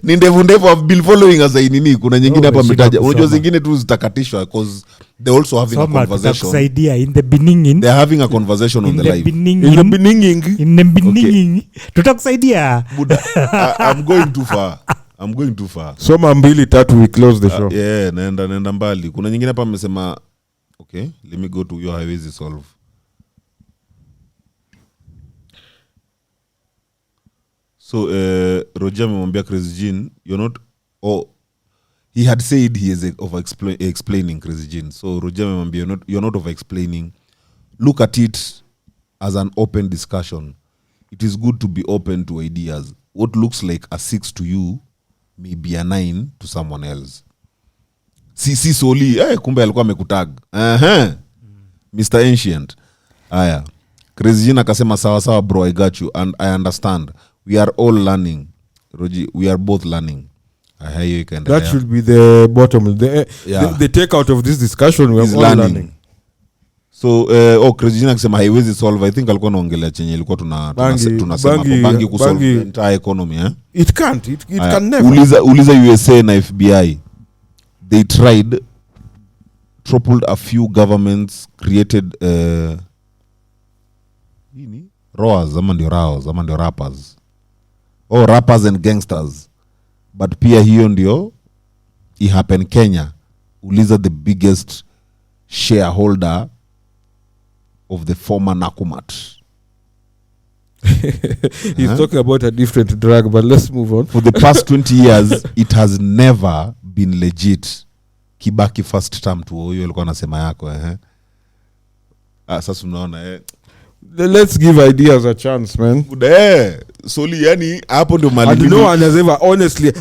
B: Ni ndefu I've been following as nini kuna nyingine hapa mtaja. Unajua zingine tu zitakatishwa because they also having a conversation.
C: Tutakusaidia in the beginning.
B: They are having a conversation on the live.
A: In the beginning.
C: Tutakusaidia.
B: I'm going too far.
A: Soma 2-3 we close the show.
B: Yeah, naenda mbali. Kuna nyingine hapa amesema okay, let me go to your highways solve. So Roger amemwambia Crazy Jean, you're not he had said he is explaining Crazy Jean. So Roger amemwambia you're not over explaining. Look at it as an open discussion. It is good to be open to ideas. What looks like a 6 to you may be a 9 to someone else. Si Soli, kumbe alikuwa amekutag. Mr. Ancient. Aya. Crazy Jean akasema sawa bro, I got you and I understand. We are all learning. Roji, we are both learning.
A: That should be the bottom. The take out of this discussion, we are all learning.
B: So Crazy Jean akisema haiwezi solve. I think alikuwa anaongelea chenye ilikuwa tunasema bangi kusolve the entire economy.
A: It can't. It can never.
B: Uliza USA na FBI. They tried, toppled a few governments, created roars, ama ndio rappers. Rappers and gangsters. But pia hiyo ndio it happened Kenya. Uliza the biggest shareholder of the former Nakumat.
A: He's talking about a different drug, but let's move on.
B: For the past 20 years, it has never been legit. Kibaki first term tu huyo alikuwa anasema yako sasa unaona
A: let's give ideas a chance, man.
B: Soli yani hapo ndio mali.
A: And no one has ever honestly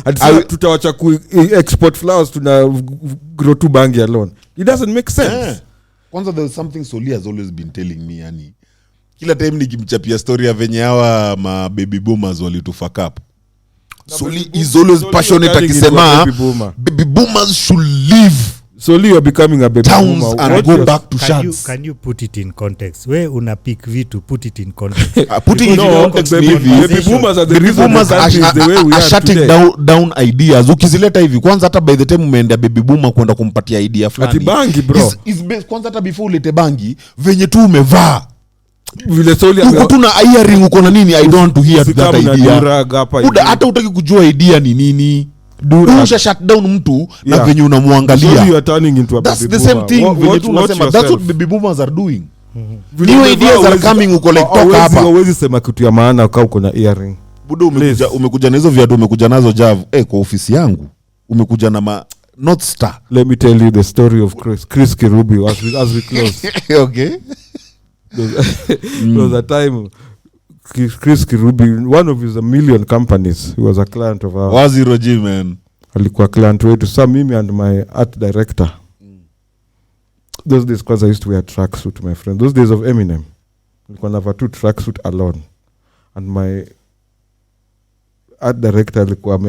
A: tutawacha ku export flowers tuna grow to bangi alone. It doesn't make sense.
B: Kwanza there's something Soli has always been telling me yani. Kila time nikimchapia story ya venye hawa ma baby boomers walitu fuck up. Soli is always passionate akisema baby boomers should leave.
A: Soli, you're becoming a baby boomer
B: and go back to shots.
C: Can you put it in context? Where una pick vitu, put it in context.
B: Putting it in context,
A: baby boomers are the reason the way we are
B: shutting down ideas. Ukizileta hivi kwanza hata by the time umeenda baby boomer kwenda kumpatia idea fulani.
A: Ati bangi bro.
B: Kwanza hata before ulete bangi venye tu umevaa.
A: Vile Soli
B: uko tu na earring uko na nini, I don't want to hear that idea. Hata utaki kujua idea ni nini. Usha shut down mtu na venye unamwangalia.
A: So you are turning into a
B: that's
A: baby
B: the same thing. Venye tunasema that's what baby boomers are doing. New ideas are coming uko like talk hapa.
A: Hawezi sema kitu ya maana ukao uko na earring.
B: Budo umekuja na hizo viatu umekuja nazo Jav kwa ofisi yangu. Umekuja na North Star.
A: Let me tell you the story of Chris Kirubi as we close.
B: Okay.
A: There was a time Chris Kirubi, one of his a million companies, he was a client of ours.
B: Wazi Roji, man.
A: Alikuwa client wetu. So mimi and my art director. Those days, because I used to wear a tracksuit, my friend. Those days of Eminem. Alikuwa navaa tu tracksuit alone. And my art director alikuwa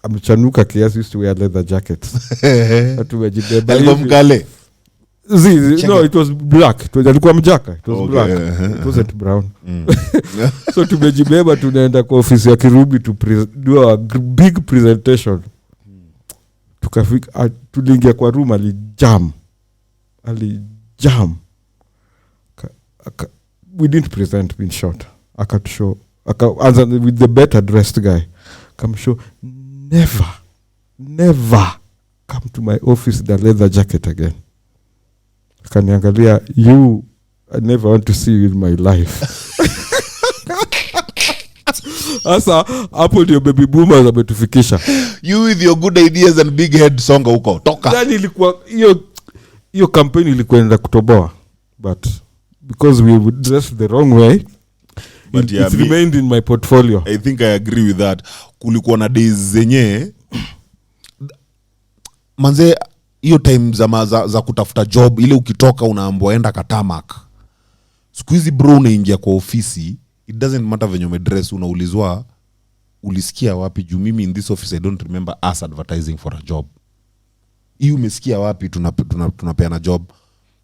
A: amechanuka kiasi, used to wear leather jackets. Tumejibeba
B: Mgale.
A: No, it was black. Alikuwa mjaka. It was black. It wasn't brown. So tumejibeba tunaenda kwa ofisi ya Kirubi to do a big presentation. Tukafika, tuliingia kwa room, alijam. We didn't present, in short. Akatushow. With the better dressed guy. Come show, never come to my office with a leather jacket again. Kaniangalia, I never want to see you in my life. Asa hapo ndio baby boomers ametufikisha.
B: You with your good ideas and big head songa huko. Toka.
A: Ndani ilikuwa hiyo campaign ilikuwa kutoboa, but because we would dress the wrong way, but it remained in my portfolio.
B: I think I agree with that. Kulikuwa na days zenye manze hiyo time za kutafuta job, ile ukitoka unaambiwa enda Katamak. Siku hizi bro unaingia kwa ofisi, it doesn't matter venye umedress, unaulizwa ulisikia wapi juu mimi in this office I don't remember us advertising for a job. Hii umesikia wapi tunapeana job.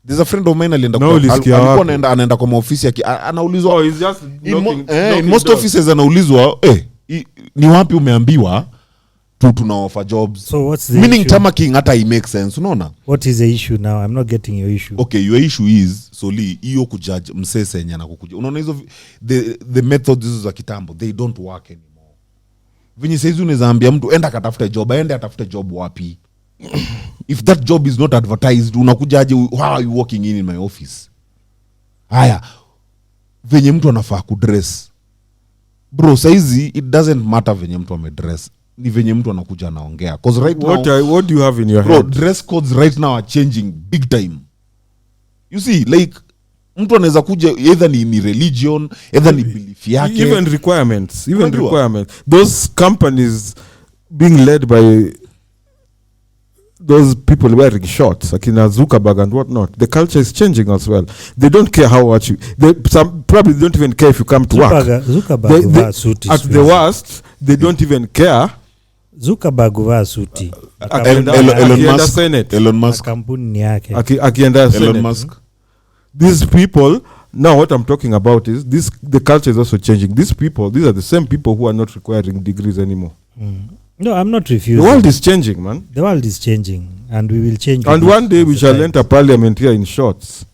B: There's a friend of mine alikuwa anaenda kwa ofisi anaulizwa
A: he's just
B: in most offices anaulizwa ni wapi umeambiwa tuna offer jobs.
C: So what's the
B: meaning
C: issue?
B: Tamaking hata it makes sense, unaona?
C: What is the issue now? I'm not getting your issue.
B: Okay, your issue is Soli hiyo kujudge msese yenye anakukuja. Unaona hizo the methods hizo za kitambo, they don't work anymore. Venye saizi unaweza ambia mtu enda katafute job, aende atafute job wapi? If that job is not advertised, unakujaje, how are you working in my office? Haya, venye mtu anafaa kudress. Bro, saizi it doesn't matter venye mtu amedress. Ni venye mtu anakuja anaongea. Cause right now,
A: what do you have in your
B: bro,
A: head?
B: dress codes right now are changing big time. You see, like mtu anaweza kuja either ni religion, either ni belief yake,
A: even requirements. Those companies being led by those people wearing shorts, like in Zuckerberg and whatnot, the culture is changing as well. They don't care how much some probably don't even care if you come to work.
C: Zuckerberg
A: at the worst, they don't even care.
C: Zuckerberg wa suti.
B: Elon Musk.
C: Kampuni yake.
A: Akienda
B: Elon Musk.
A: These people, now what I'm talking about is the culture is also changing. These are the same people who are not requiring degrees anymore.
C: No, I'm not refusing.
A: The world is changing, man.
C: The world is changing, and we will change.
A: And one day we shall enter parliament here in shorts.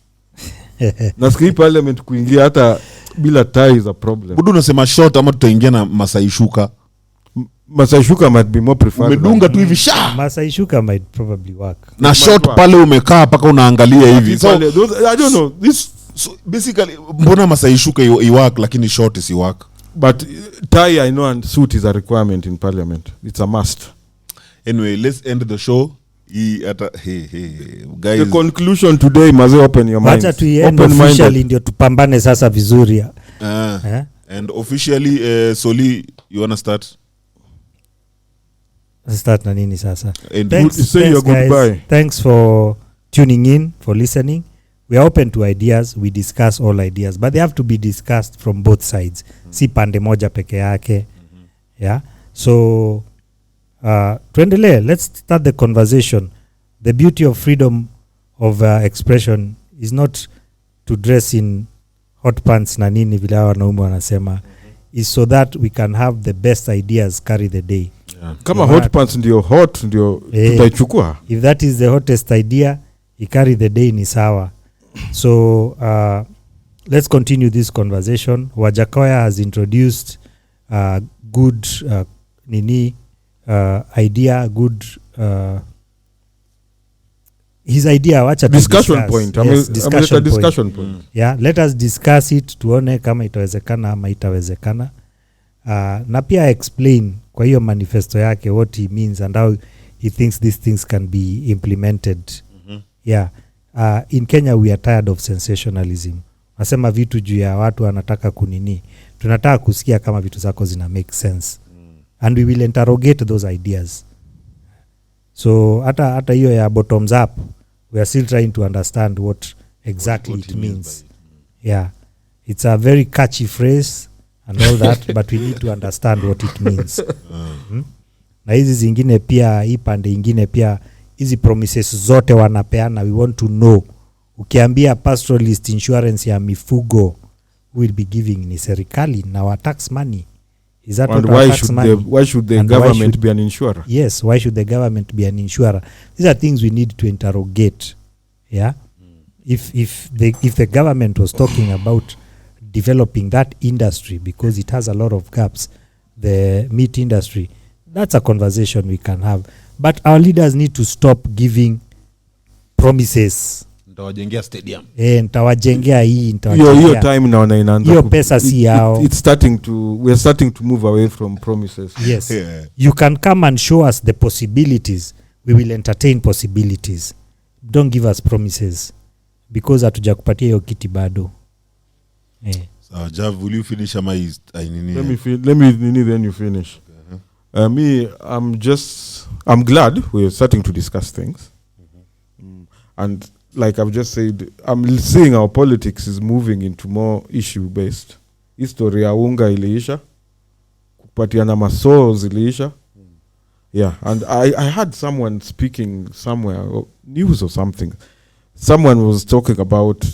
A: Nasikia parliament kuingia hata bila tie is a problem.
B: Budu unasema short ama tutaingia na Masai Shuka?
A: Masai Shuka might be more preferred.
B: Umedunga tu hivi sha.
C: Masai Shuka might probably work.
B: Na short pale umekaa paka unaangalia hivi.
A: So I don't know.
B: So basically mbona Masai Shuka i work lakini short is work?
A: But tie, I know, and suit is a requirement in parliament. It's a must.
B: Anyway, let's end the show. Guys.
A: The conclusion today, must open your mind.
C: Wacha tuiende officially ndio tupambane sasa vizuri.
B: And officially, Soli, you wanna start?
C: Start na nini sasa?
A: Say your goodbye.
C: Thanks for tuning in, for listening. We are open to ideas. We discuss all ideas, but they have to be discussed from both sides. Si pande moja peke yake. Yeah. So, tuendelee. Let's start the conversation. The beauty of freedom of expression is not to dress in hot pants na nini vile wanaume wanasema. Is so that we can have the best ideas carry the day.
A: Yeah. Kama hot pants ndio hot ndio tutaichukua.
C: If that is the hottest idea, you carry the day ni sawa. So let's continue this conversation. Wajackoya has introduced good idea, good his idea. Wacha
A: discussion point.
C: Yes,
A: discussion point.
C: Yeah, let us discuss it, tuone kama itawezekana ama itawezekana. Na pia explain kwa hiyo manifesto yake what he means and how he thinks these things can be implemented. Yeah. In Kenya we are tired of sensationalism. Nasema vitu juu ya watu wanataka kunini. Tunataka kusikia kama vitu zako zina make sense. And we will interrogate those ideas. So hata hiyo ya bottoms up, we are still trying to understand what exactly it means. Yeah. It's a very catchy phrase and all that, but we need to understand what it means. na hizi zingine pia, hii pande ingine pia, hizi promises zote wanapeana, we want to know. Ukiambia pastoralist insurance ya mifugo will be giving ni serikali na wa tax money. Is that
A: and why should the government be an insurer?
C: Yes, why should the government be an insurer? These are things we need to interrogate. Yeah. If the government was talking about developing that industry because it has a lot of gaps, the meat industry, that's a conversation we can have. But our leaders need to stop giving promises.
B: Ntawajengea stadium.
C: Ntawajengea hii,
A: hiyo time naona inaanza.
C: Hiyo pesa si yao.
A: We're starting to move away from promises.
C: Yes. Yeah. You can come and show us the possibilities. We will entertain possibilities. Don't give us promises because hatujakupatia hiyo kiti bado.
B: So Jav, will you finish ama
A: let me then you finish. Me, I'm glad we're starting to discuss things. And like I've just said, I'm seeing our politics is moving into more issue-based. History ya unga iliisha. Kupatiana masoo iliisha. Yeah, and I had someone speaking somewhere, news or something. Someone was talking about,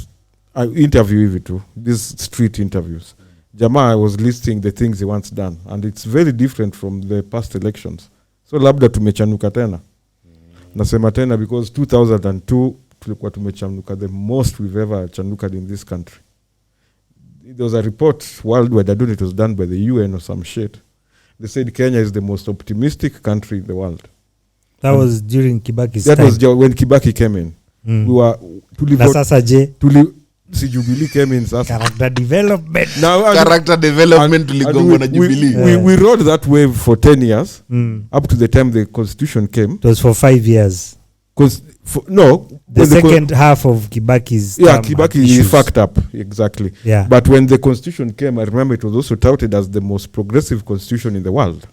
A: interview hivi tu, these street interviews. Jamaa was listing the things he wants done, and it's very different from the past elections. So labda tumechanuka tena. Nasema tena because 2002 tulikuwa tumechanuka the most we've ever chanuked in this country. There was a report worldwide, I don't know if it was done by the UN or some shit. They said Kenya is the most optimistic country in the world.
C: That was during Kibaki's
A: time. That was when Kibaki came in. We were
C: na sasa je
A: si Jubilee came in sasa.
C: Character development.
B: Character development tuligonga na Jubilee.
A: We rode that wave for 10 years up to the time the constitution came.
C: It was for 5 years.
A: The
C: second half of Kibaki's
A: Kibaki fucked up, exactly.
C: Yeah.
A: But when the constitution came, I remember it was also touted as the most progressive constitution in the world.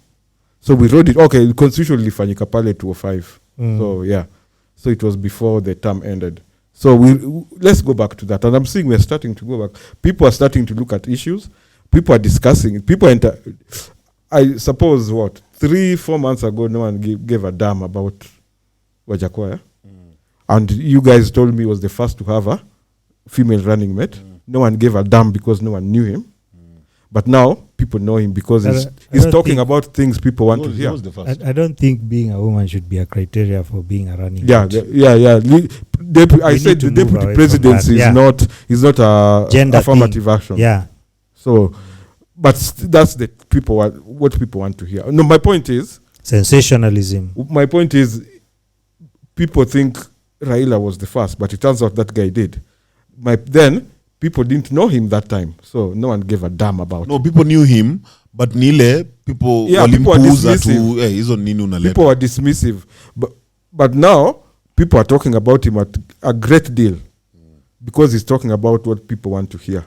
A: So we wrote it. Okay, the constitution ilifanyika pale 2005. So yeah, so it was before the term ended. So let's go back to that. And I'm seeing we're starting to go back. People are starting to look at issues. People are discussing it. I suppose 3-4 months ago, no one gave a damn about Wajackoya. And you guys told me he was the first to have a female running mate. No one gave a damn because no one knew him. But now people know him because he's talking about things people want to hear.
C: I don't think being a woman should be a criteria for being a running
A: mate. I said the deputy presidency is not a
C: gender
A: affirmative action.
C: Yeah.
A: So, but that's what people want to hear. No, my point is
C: sensationalism.
A: My point is people think Raila was the first, but it turns out that guy did. Then people didn't know him that time, so no one gave a damn about.
B: No, people knew him, but nile people walimpuuza tu hizo nini unaleta.
A: People were dismissive, but now people are talking about him at a great deal because he's talking about what people want to hear,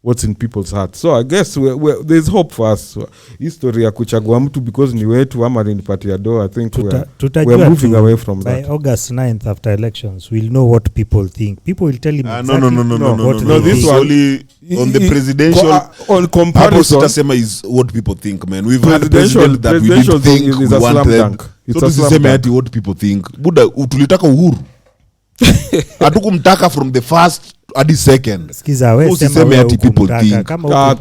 A: what's in people's hearts. So I guess there's hope for us. History ya kuchagua mtu because ni wetu ama ni party ya do, I think we're moving away from that.
C: By August 9th after elections, we'll know what people think. People will tell him
B: exactly no, this is only on the presidential
A: on comparison.
B: Sitasema is what people think, man. We've had president that we didn't think we wanted. So tusiseme ati what people think. Buda tulitaka uhuru. Hatukumtaka from the first hadi second.
C: Sikiza wewe
B: usiseme ati people think.
C: Kama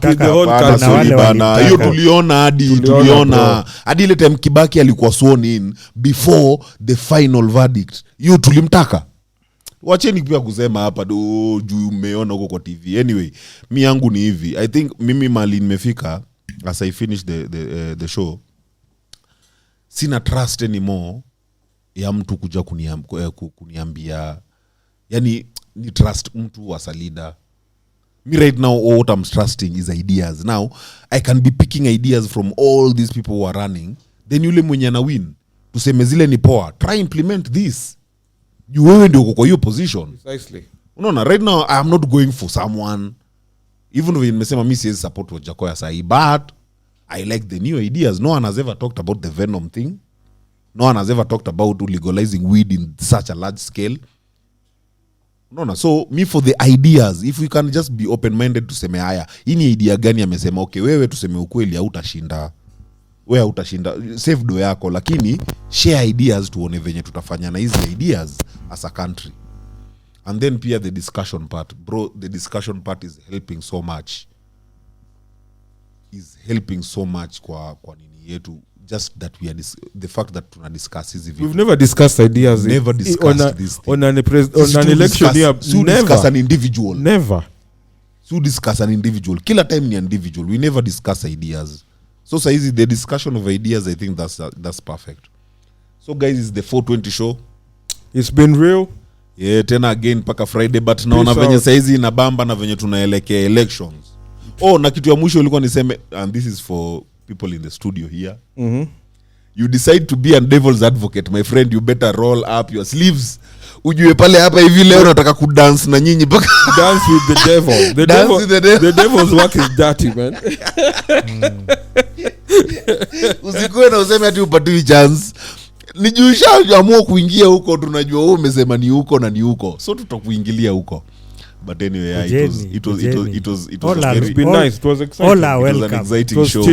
B: bana hiyo tuliona hadi ile time Kibaki alikuwa sworn in before the final verdict. Hiyo tulimtaka. Wacheni pia kusema hapa juu umeona huko kwa TV. Anyway, mi yangu ni hivi. I think mimi mali nimefika as I finish the show. Sina trust anymore ya mtu kuja kuniambia yani ni trust mtu as a leader. Me right now what I'm trusting is ideas. Now I can be picking ideas from all these people who are running. Then yule mwenye na win tuseme zile ni poa, try implement this. You wewe ndio uko kwa hiyo position.
A: Precisely.
B: Unaona right now I am not going for someone, even though nimesema mimi siwezi support Wajackoya sahi, but I like the new ideas. No one has ever talked about the venom thing. No one has ever talked about legalizing weed in such a large scale. No. So me for the ideas, if we can just be open-minded tuseme haya, hii ni idea gani amesema, okay wewe tuseme ukweli hautashinda. wewe utashinda, save do yako, lakini share ideas tuone venye tutafanya na hizi ideas as a country. And then pia the discussion part, bro, the discussion part is helping so much. Kwa nini yetu, just that we are the fact that tuna discuss hizi vitu.
A: We've never discussed ideas.
B: Never discussed this thing.
A: On an election here. Never
B: discuss an individual.
A: Never.
B: So discuss an individual. Kila time ni individual. We never discuss ideas. So easy, the discussion of ideas, I think that's perfect. So guys, it's the 420 show.
A: It's been real.
B: Yeah, tena again paka Friday, but naona venye saizi inabamba na venye tunaelekea elections. Na kitu ya mwisho ulikuwa niseme, and this is for people in the studio here. You decide to be a devil's advocate, my friend, you better roll up your sleeves. Ujue pale hapa hivi leo nataka kudance na nyinyi paka
A: dance with the devil. The devil's work is dirty, man.
B: Usikue na useme ati upatiwi chance. Nijuisha amua kuingia huko, tunajua wewe umesema ni huko na ni huko. So tutakuingilia huko. But anyway, it was very
A: nice. It was exciting.
B: It was an exciting show.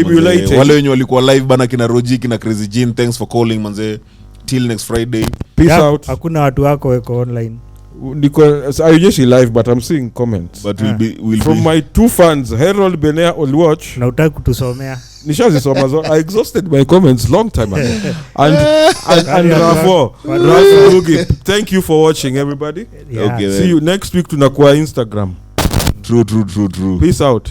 B: Wale wenye walikuwa live bana, kina Roji, kina Crazy Jean, thanks for calling manze. Till next Friday.
A: Peace out.
C: Hakuna watu wako weko online.
A: I usually live, but I'm seeing comments.
B: But
A: from my 2 fans, Harold Benea will watch.
C: Na utaki kutusomea.
A: Nishazisoma. I exhausted my comments long time ago. And Rafo Lugi, thank you for watching, everybody.
C: Yeah.
B: Okay,
A: see you next week. Tunakuwa Instagram.
B: True.
A: Peace out.